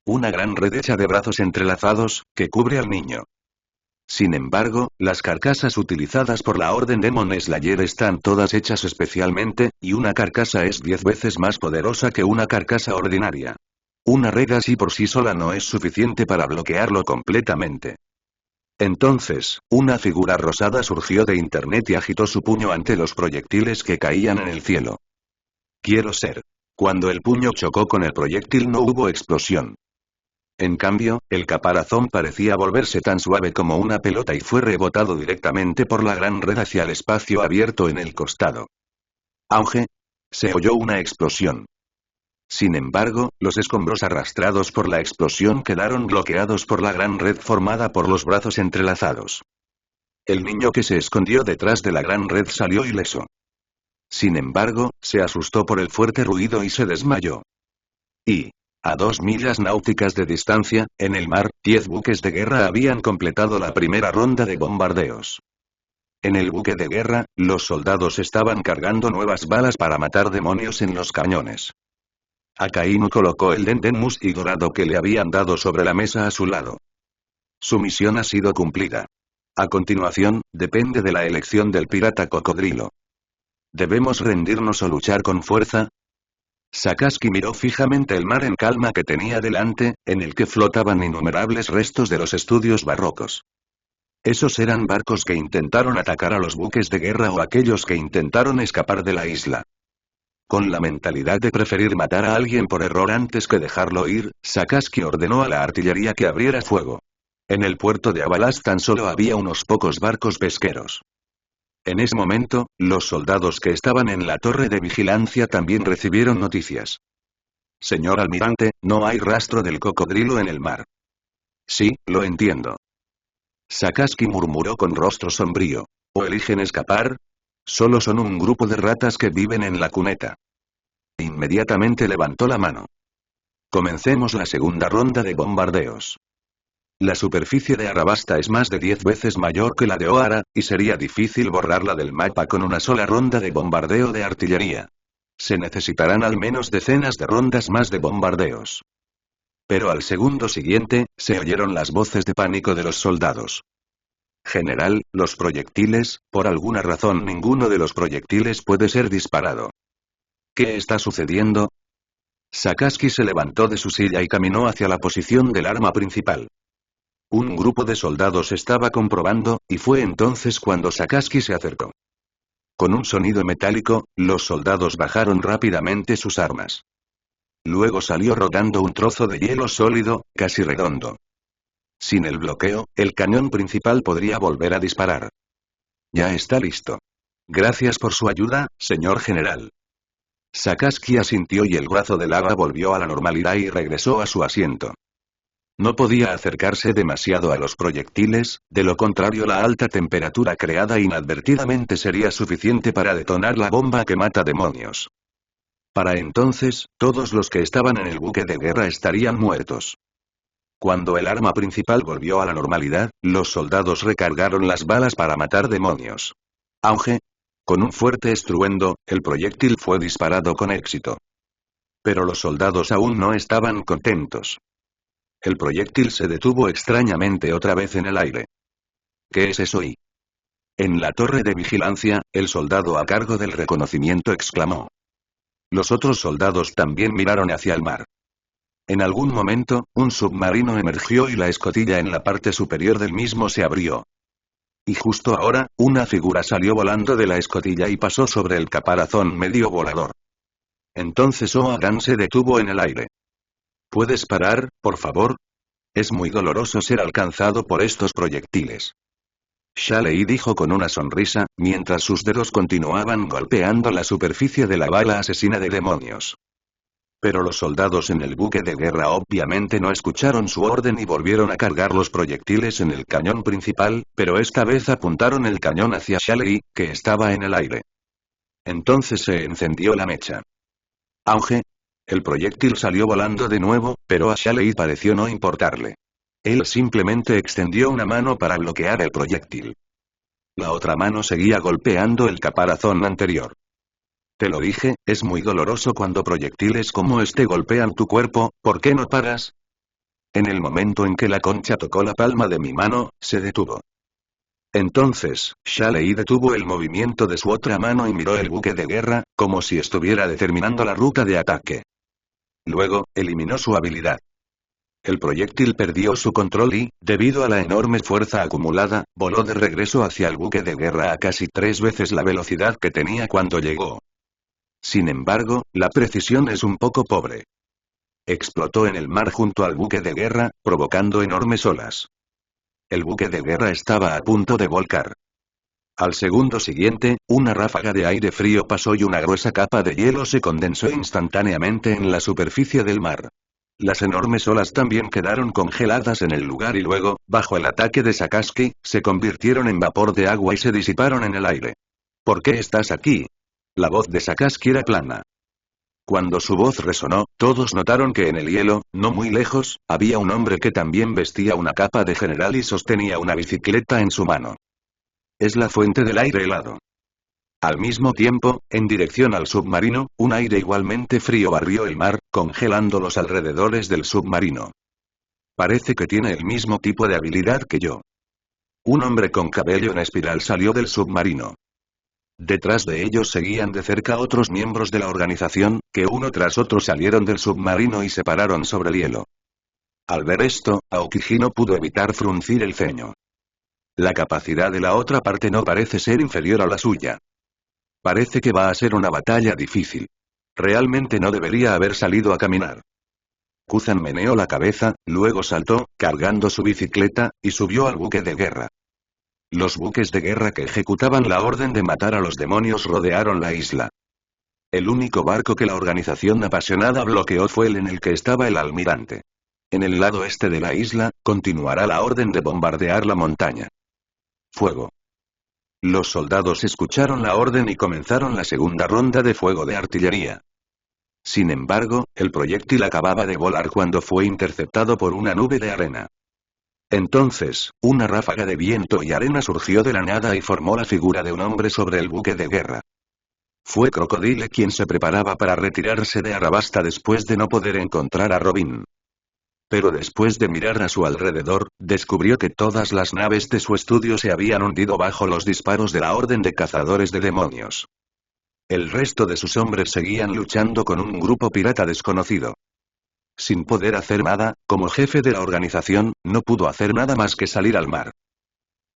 Una gran red hecha de brazos entrelazados, que cubre al niño. Sin embargo, las carcasas utilizadas por la Orden Demon Slayer están todas hechas especialmente, y una carcasa es 10 veces más poderosa que una carcasa ordinaria. Una red así por sí sola no es suficiente para bloquearlo completamente. Entonces, una figura rosada surgió de internet y agitó su puño ante los proyectiles que caían en el cielo. Quiero ser. Cuando el puño chocó con el proyectil no hubo explosión. En cambio, el caparazón parecía volverse tan suave como una pelota y fue rebotado directamente por la gran red hacia el espacio abierto en el costado. ¡Auge! Se oyó una explosión. Sin embargo, los escombros arrastrados por la explosión quedaron bloqueados por la gran red formada por los brazos entrelazados. El niño que se escondió detrás de la gran red salió ileso. Sin embargo, se asustó por el fuerte ruido y se desmayó. Y, a 2 millas náuticas de distancia, en el mar, 10 buques de guerra habían completado la primera ronda de bombardeos. En el buque de guerra, los soldados estaban cargando nuevas balas para matar demonios en los cañones. Akainu colocó el Dendemus y dorado que le habían dado sobre la mesa a su lado. Su misión ha sido cumplida. A continuación, depende de la elección del pirata cocodrilo. ¿Debemos rendirnos o luchar con fuerza? Sakaski miró fijamente el mar en calma que tenía delante, en el que flotaban innumerables restos de los estudios barrocos. Esos eran barcos que intentaron atacar a los buques de guerra o aquellos que intentaron escapar de la isla. Con la mentalidad de preferir matar a alguien por error antes que dejarlo ir, Sakaski ordenó a la artillería que abriera fuego. En el puerto de Avalas tan solo había unos pocos barcos pesqueros. En ese momento, los soldados que estaban en la torre de vigilancia también recibieron noticias. Señor almirante, no hay rastro del cocodrilo en el mar. Sí, lo entiendo. Sakaski murmuró con rostro sombrío. ¿O eligen escapar? Solo son un grupo de ratas que viven en la cuneta. Inmediatamente levantó la mano. Comencemos la segunda ronda de bombardeos. La superficie de Arabasta es más de 10 veces mayor que la de Ohara, y sería difícil borrarla del mapa con una sola ronda de bombardeo de artillería. Se necesitarán al menos decenas de rondas más de bombardeos. Pero al segundo siguiente, se oyeron las voces de pánico de los soldados. General, los proyectiles, por alguna razón ninguno de los proyectiles puede ser disparado. ¿Qué está sucediendo? Sakaski se levantó de su silla y caminó hacia la posición del arma principal. Un grupo de soldados estaba comprobando, y fue entonces cuando Sakaski se acercó. Con un sonido metálico, los soldados bajaron rápidamente sus armas. Luego salió rodando un trozo de hielo sólido, casi redondo. Sin el bloqueo, el cañón principal podría volver a disparar. Ya está listo. Gracias por su ayuda, señor general. Sakaski asintió y el brazo de lava volvió a la normalidad y regresó a su asiento. No podía acercarse demasiado a los proyectiles, de lo contrario la alta temperatura creada inadvertidamente sería suficiente para detonar la bomba que mata demonios. Para entonces, todos los que estaban en el buque de guerra estarían muertos. Cuando el arma principal volvió a la normalidad, los soldados recargaron las balas para matar demonios. Auge. Con un fuerte estruendo, el proyectil fue disparado con éxito. Pero los soldados aún no estaban contentos. El proyectil se detuvo extrañamente otra vez en el aire. ¿Qué es eso? En la torre de vigilancia, el soldado a cargo del reconocimiento exclamó. Los otros soldados también miraron hacia el mar. En algún momento, un submarino emergió y la escotilla en la parte superior del mismo se abrió. Y justo ahora, una figura salió volando de la escotilla y pasó sobre el caparazón medio volador. Entonces Oagan se detuvo en el aire. ¿Puedes parar, por favor? Es muy doloroso ser alcanzado por estos proyectiles. Shaley dijo con una sonrisa, mientras sus dedos continuaban golpeando la superficie de la bala asesina de demonios. Pero los soldados en el buque de guerra obviamente no escucharon su orden y volvieron a cargar los proyectiles en el cañón principal, pero esta vez apuntaron el cañón hacia Shaley, que estaba en el aire. Entonces se encendió la mecha. Auge. El proyectil salió volando de nuevo, pero a Shaley pareció no importarle. Él simplemente extendió una mano para bloquear el proyectil. La otra mano seguía golpeando el caparazón anterior. Te lo dije, es muy doloroso cuando proyectiles como este golpean tu cuerpo, ¿por qué no paras? En el momento en que la concha tocó la palma de mi mano, se detuvo. Entonces, Shaley detuvo el movimiento de su otra mano y miró el buque de guerra, como si estuviera determinando la ruta de ataque. Luego, eliminó su habilidad. El proyectil perdió su control y, debido a la enorme fuerza acumulada, voló de regreso hacia el buque de guerra a casi 3 veces la velocidad que tenía cuando llegó. Sin embargo, la precisión es un poco pobre. Explotó en el mar junto al buque de guerra, provocando enormes olas. El buque de guerra estaba a punto de volcar. Al segundo siguiente, una ráfaga de aire frío pasó y una gruesa capa de hielo se condensó instantáneamente en la superficie del mar. Las enormes olas también quedaron congeladas en el lugar y luego, bajo el ataque de Sakaski, se convirtieron en vapor de agua y se disiparon en el aire. ¿Por qué estás aquí? La voz de Sakaski era plana. Cuando su voz resonó, todos notaron que en el hielo, no muy lejos, había un hombre que también vestía una capa de general y sostenía una bicicleta en su mano. Es la fuente del aire helado. Al mismo tiempo, en dirección al submarino, un aire igualmente frío barrió el mar, congelando los alrededores del submarino. Parece que tiene el mismo tipo de habilidad que yo. Un hombre con cabello en espiral salió del submarino. Detrás de ellos seguían de cerca otros miembros de la organización, que uno tras otro salieron del submarino y se pararon sobre el hielo. Al ver esto, Aokiji no pudo evitar fruncir el ceño. La capacidad de la otra parte no parece ser inferior a la suya. Parece que va a ser una batalla difícil. Realmente no debería haber salido a caminar. Kuzan meneó la cabeza, luego saltó, cargando su bicicleta, y subió al buque de guerra. Los buques de guerra que ejecutaban la orden de matar a los demonios rodearon la isla. El único barco que la organización apasionada bloqueó fue el en el que estaba el almirante. En el lado este de la isla, continuará la orden de bombardear la montaña. Fuego. Los soldados escucharon la orden y comenzaron la segunda ronda de fuego de artillería. Sin embargo, el proyectil acababa de volar cuando fue interceptado por una nube de arena. Entonces, una ráfaga de viento y arena surgió de la nada y formó la figura de un hombre sobre el buque de guerra. Fue Crocodile quien se preparaba para retirarse de Arabasta después de no poder encontrar a Robin. Pero después de mirar a su alrededor, descubrió que todas las naves de su estudio se habían hundido bajo los disparos de la Orden de Cazadores de Demonios. El resto de sus hombres seguían luchando con un grupo pirata desconocido. Sin poder hacer nada, como jefe de la organización, no pudo hacer nada más que salir al mar.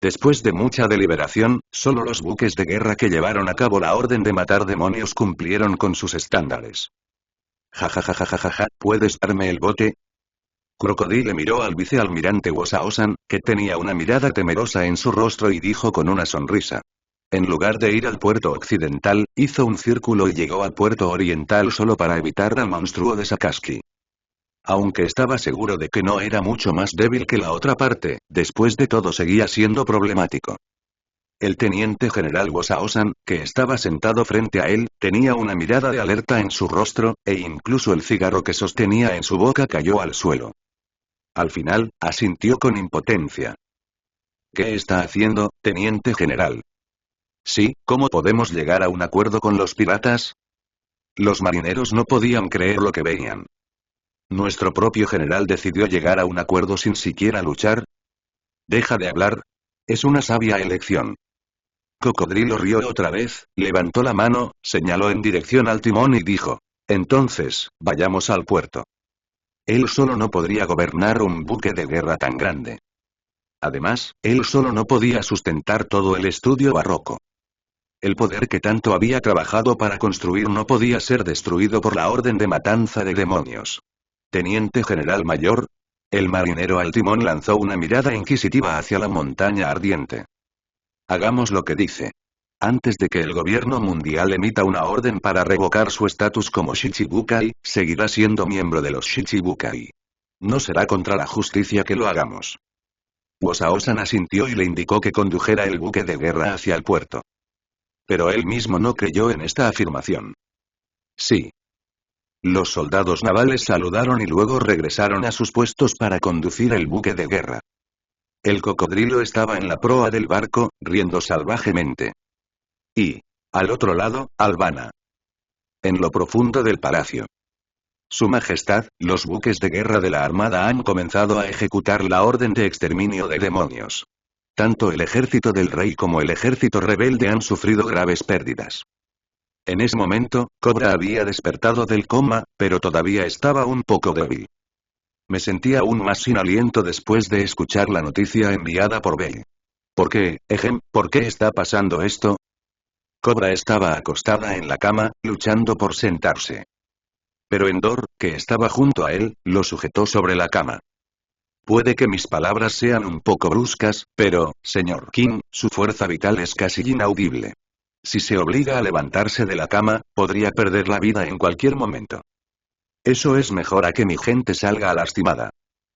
Después de mucha deliberación, solo los buques de guerra que llevaron a cabo la orden de matar demonios cumplieron con sus estándares. Ja, ¿puedes darme el bote? Crocodile miró al vicealmirante Wosaosan, que tenía una mirada temerosa en su rostro y dijo con una sonrisa. En lugar de ir al puerto occidental, hizo un círculo y llegó al puerto oriental solo para evitar al monstruo de Sakashi. Aunque estaba seguro de que no era mucho más débil que la otra parte, después de todo seguía siendo problemático. El teniente general Wosaosan, que estaba sentado frente a él, tenía una mirada de alerta en su rostro, e incluso el cigarro que sostenía en su boca cayó al suelo. Al final, asintió con impotencia. ¿Qué está haciendo, teniente general? Sí, ¿cómo podemos llegar a un acuerdo con los piratas? Los marineros no podían creer lo que veían. ¿Nuestro propio general decidió llegar a un acuerdo sin siquiera luchar? Deja de hablar. Es una sabia elección. Cocodrilo rió otra vez, levantó la mano, señaló en dirección al timón y dijo. Entonces, vayamos al puerto. Él solo no podría gobernar un buque de guerra tan grande. Además, él solo no podía sustentar todo el estudio barroco. El poder que tanto había trabajado para construir no podía ser destruido por la orden de matanza de demonios. Teniente general mayor. El marinero al timón lanzó una mirada inquisitiva hacia la montaña ardiente. Hagamos lo que dice. Antes de que el gobierno mundial emita una orden para revocar su estatus como Shichibukai, seguirá siendo miembro de los Shichibukai. No será contra la justicia que lo hagamos. Wosaosan asintió y le indicó que condujera el buque de guerra hacia el puerto. Pero él mismo no creyó en esta afirmación. Sí. Los soldados navales saludaron y luego regresaron a sus puestos para conducir el buque de guerra. El cocodrilo estaba en la proa del barco, riendo salvajemente. Y, al otro lado, Albana. En lo profundo del palacio. Su Majestad, los buques de guerra de la Armada han comenzado a ejecutar la orden de exterminio de demonios. Tanto el ejército del rey como el ejército rebelde han sufrido graves pérdidas. En ese momento, Cobra había despertado del coma, pero todavía estaba un poco débil. Me sentía aún más sin aliento después de escuchar la noticia enviada por Bell. ¿Por qué está pasando esto? Cobra estaba acostada en la cama, luchando por sentarse. Pero Endor, que estaba junto a él, lo sujetó sobre la cama. Puede que mis palabras sean un poco bruscas, pero, señor King, su fuerza vital es casi inaudible. Si se obliga a levantarse de la cama, podría perder la vida en cualquier momento. Eso es mejor a que mi gente salga lastimada.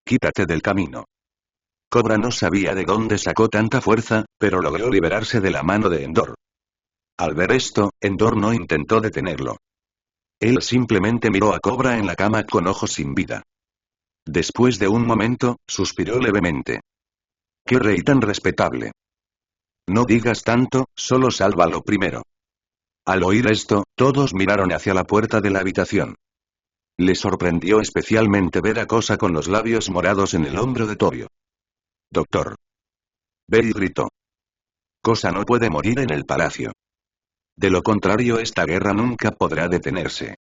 Quítate del camino. Cobra no sabía de dónde sacó tanta fuerza, pero logró liberarse de la mano de Endor. Al ver esto, Endor no intentó detenerlo. Él simplemente miró a Cobra en la cama con ojos sin vida. Después de un momento, suspiró levemente. ¡Qué rey tan respetable! No digas tanto, solo sálvalo primero. Al oír esto, todos miraron hacia la puerta de la habitación. Le sorprendió especialmente ver a Kosa con los labios morados en el hombro de Tobio. Doctor. Belly gritó. Kosa no puede morir en el palacio. De lo contrario, esta guerra nunca podrá detenerse.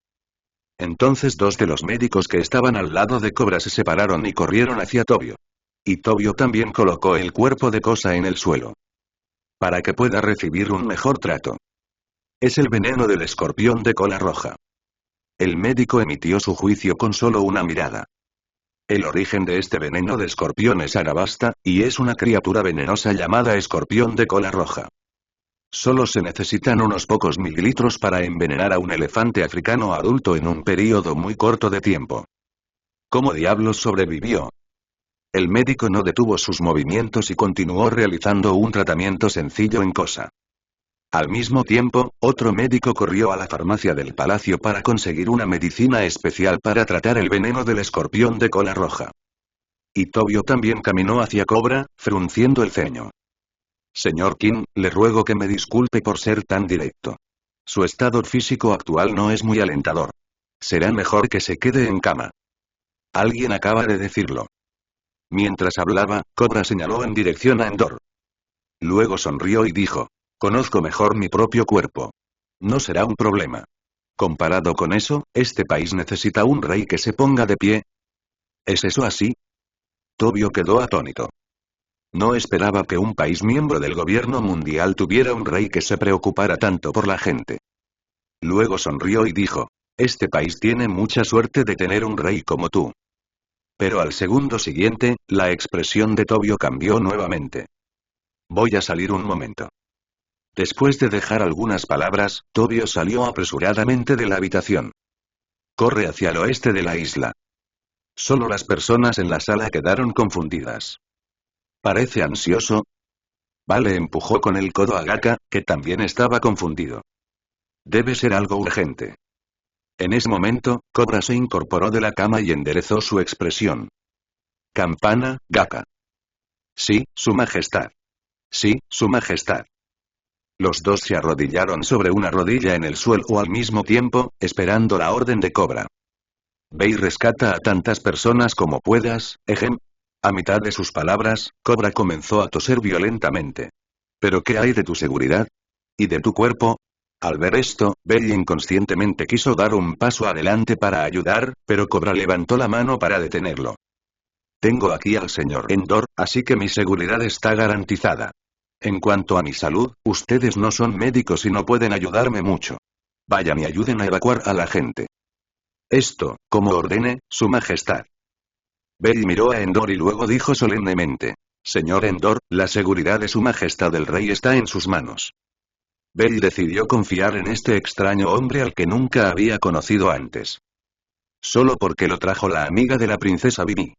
Entonces dos de los médicos que estaban al lado de Cobra se separaron y corrieron hacia Tobio. Y Tobio también colocó el cuerpo de Kosa en el suelo. Para que pueda recibir un mejor trato. Es el veneno del escorpión de cola roja. El médico emitió su juicio con solo una mirada. El origen de este veneno de escorpión es Arabasta, y es una criatura venenosa llamada escorpión de cola roja. Solo se necesitan unos pocos mililitros para envenenar a un elefante africano adulto en un período muy corto de tiempo. ¿Cómo diablos sobrevivió? El médico no detuvo sus movimientos y continuó realizando un tratamiento sencillo en Kosa. Al mismo tiempo, otro médico corrió a la farmacia del palacio para conseguir una medicina especial para tratar el veneno del escorpión de cola roja. Y Tobio también caminó hacia Cobra, frunciendo el ceño. Señor Kim, le ruego que me disculpe por ser tan directo. Su estado físico actual no es muy alentador. Será mejor que se quede en cama. Alguien acaba de decirlo. Mientras hablaba, Cobra señaló en dirección a Endor. Luego sonrió y dijo. Conozco mejor mi propio cuerpo. No será un problema. Comparado con eso, este país necesita un rey que se ponga de pie. ¿Es eso así? Tobio quedó atónito. No esperaba que un país miembro del gobierno mundial tuviera un rey que se preocupara tanto por la gente. Luego sonrió y dijo, este país tiene mucha suerte de tener un rey como tú. Pero al segundo siguiente, la expresión de Tobio cambió nuevamente. Voy a salir un momento. Después de dejar algunas palabras, Tobio salió apresuradamente de la habitación. Corre hacia el oeste de la isla. Solo las personas en la sala quedaron confundidas. ¿Parece ansioso? Vale empujó con el codo a Gaka, que también estaba confundido. Debe ser algo urgente. En ese momento, Cobra se incorporó de la cama y enderezó su expresión. Campana, Gaka. Sí, su majestad. Sí, su majestad. Los dos se arrodillaron sobre una rodilla en el suelo al mismo tiempo, esperando la orden de Cobra. Ve y rescata a tantas personas como puedas, ejem. A mitad de sus palabras, Cobra comenzó a toser violentamente. ¿Pero qué hay de tu seguridad? ¿Y de tu cuerpo? Al ver esto, Belly inconscientemente quiso dar un paso adelante para ayudar, pero Cobra levantó la mano para detenerlo. Tengo aquí al señor Endor, así que mi seguridad está garantizada. En cuanto a mi salud, ustedes no son médicos y no pueden ayudarme mucho. Vayan y ayuden a evacuar a la gente. Esto, como ordene, su majestad. Belly miró a Endor y luego dijo solemnemente. Señor Endor, la seguridad de su majestad el rey está en sus manos. Belly decidió confiar en este extraño hombre al que nunca había conocido antes. Solo porque lo trajo la amiga de la princesa Vivi.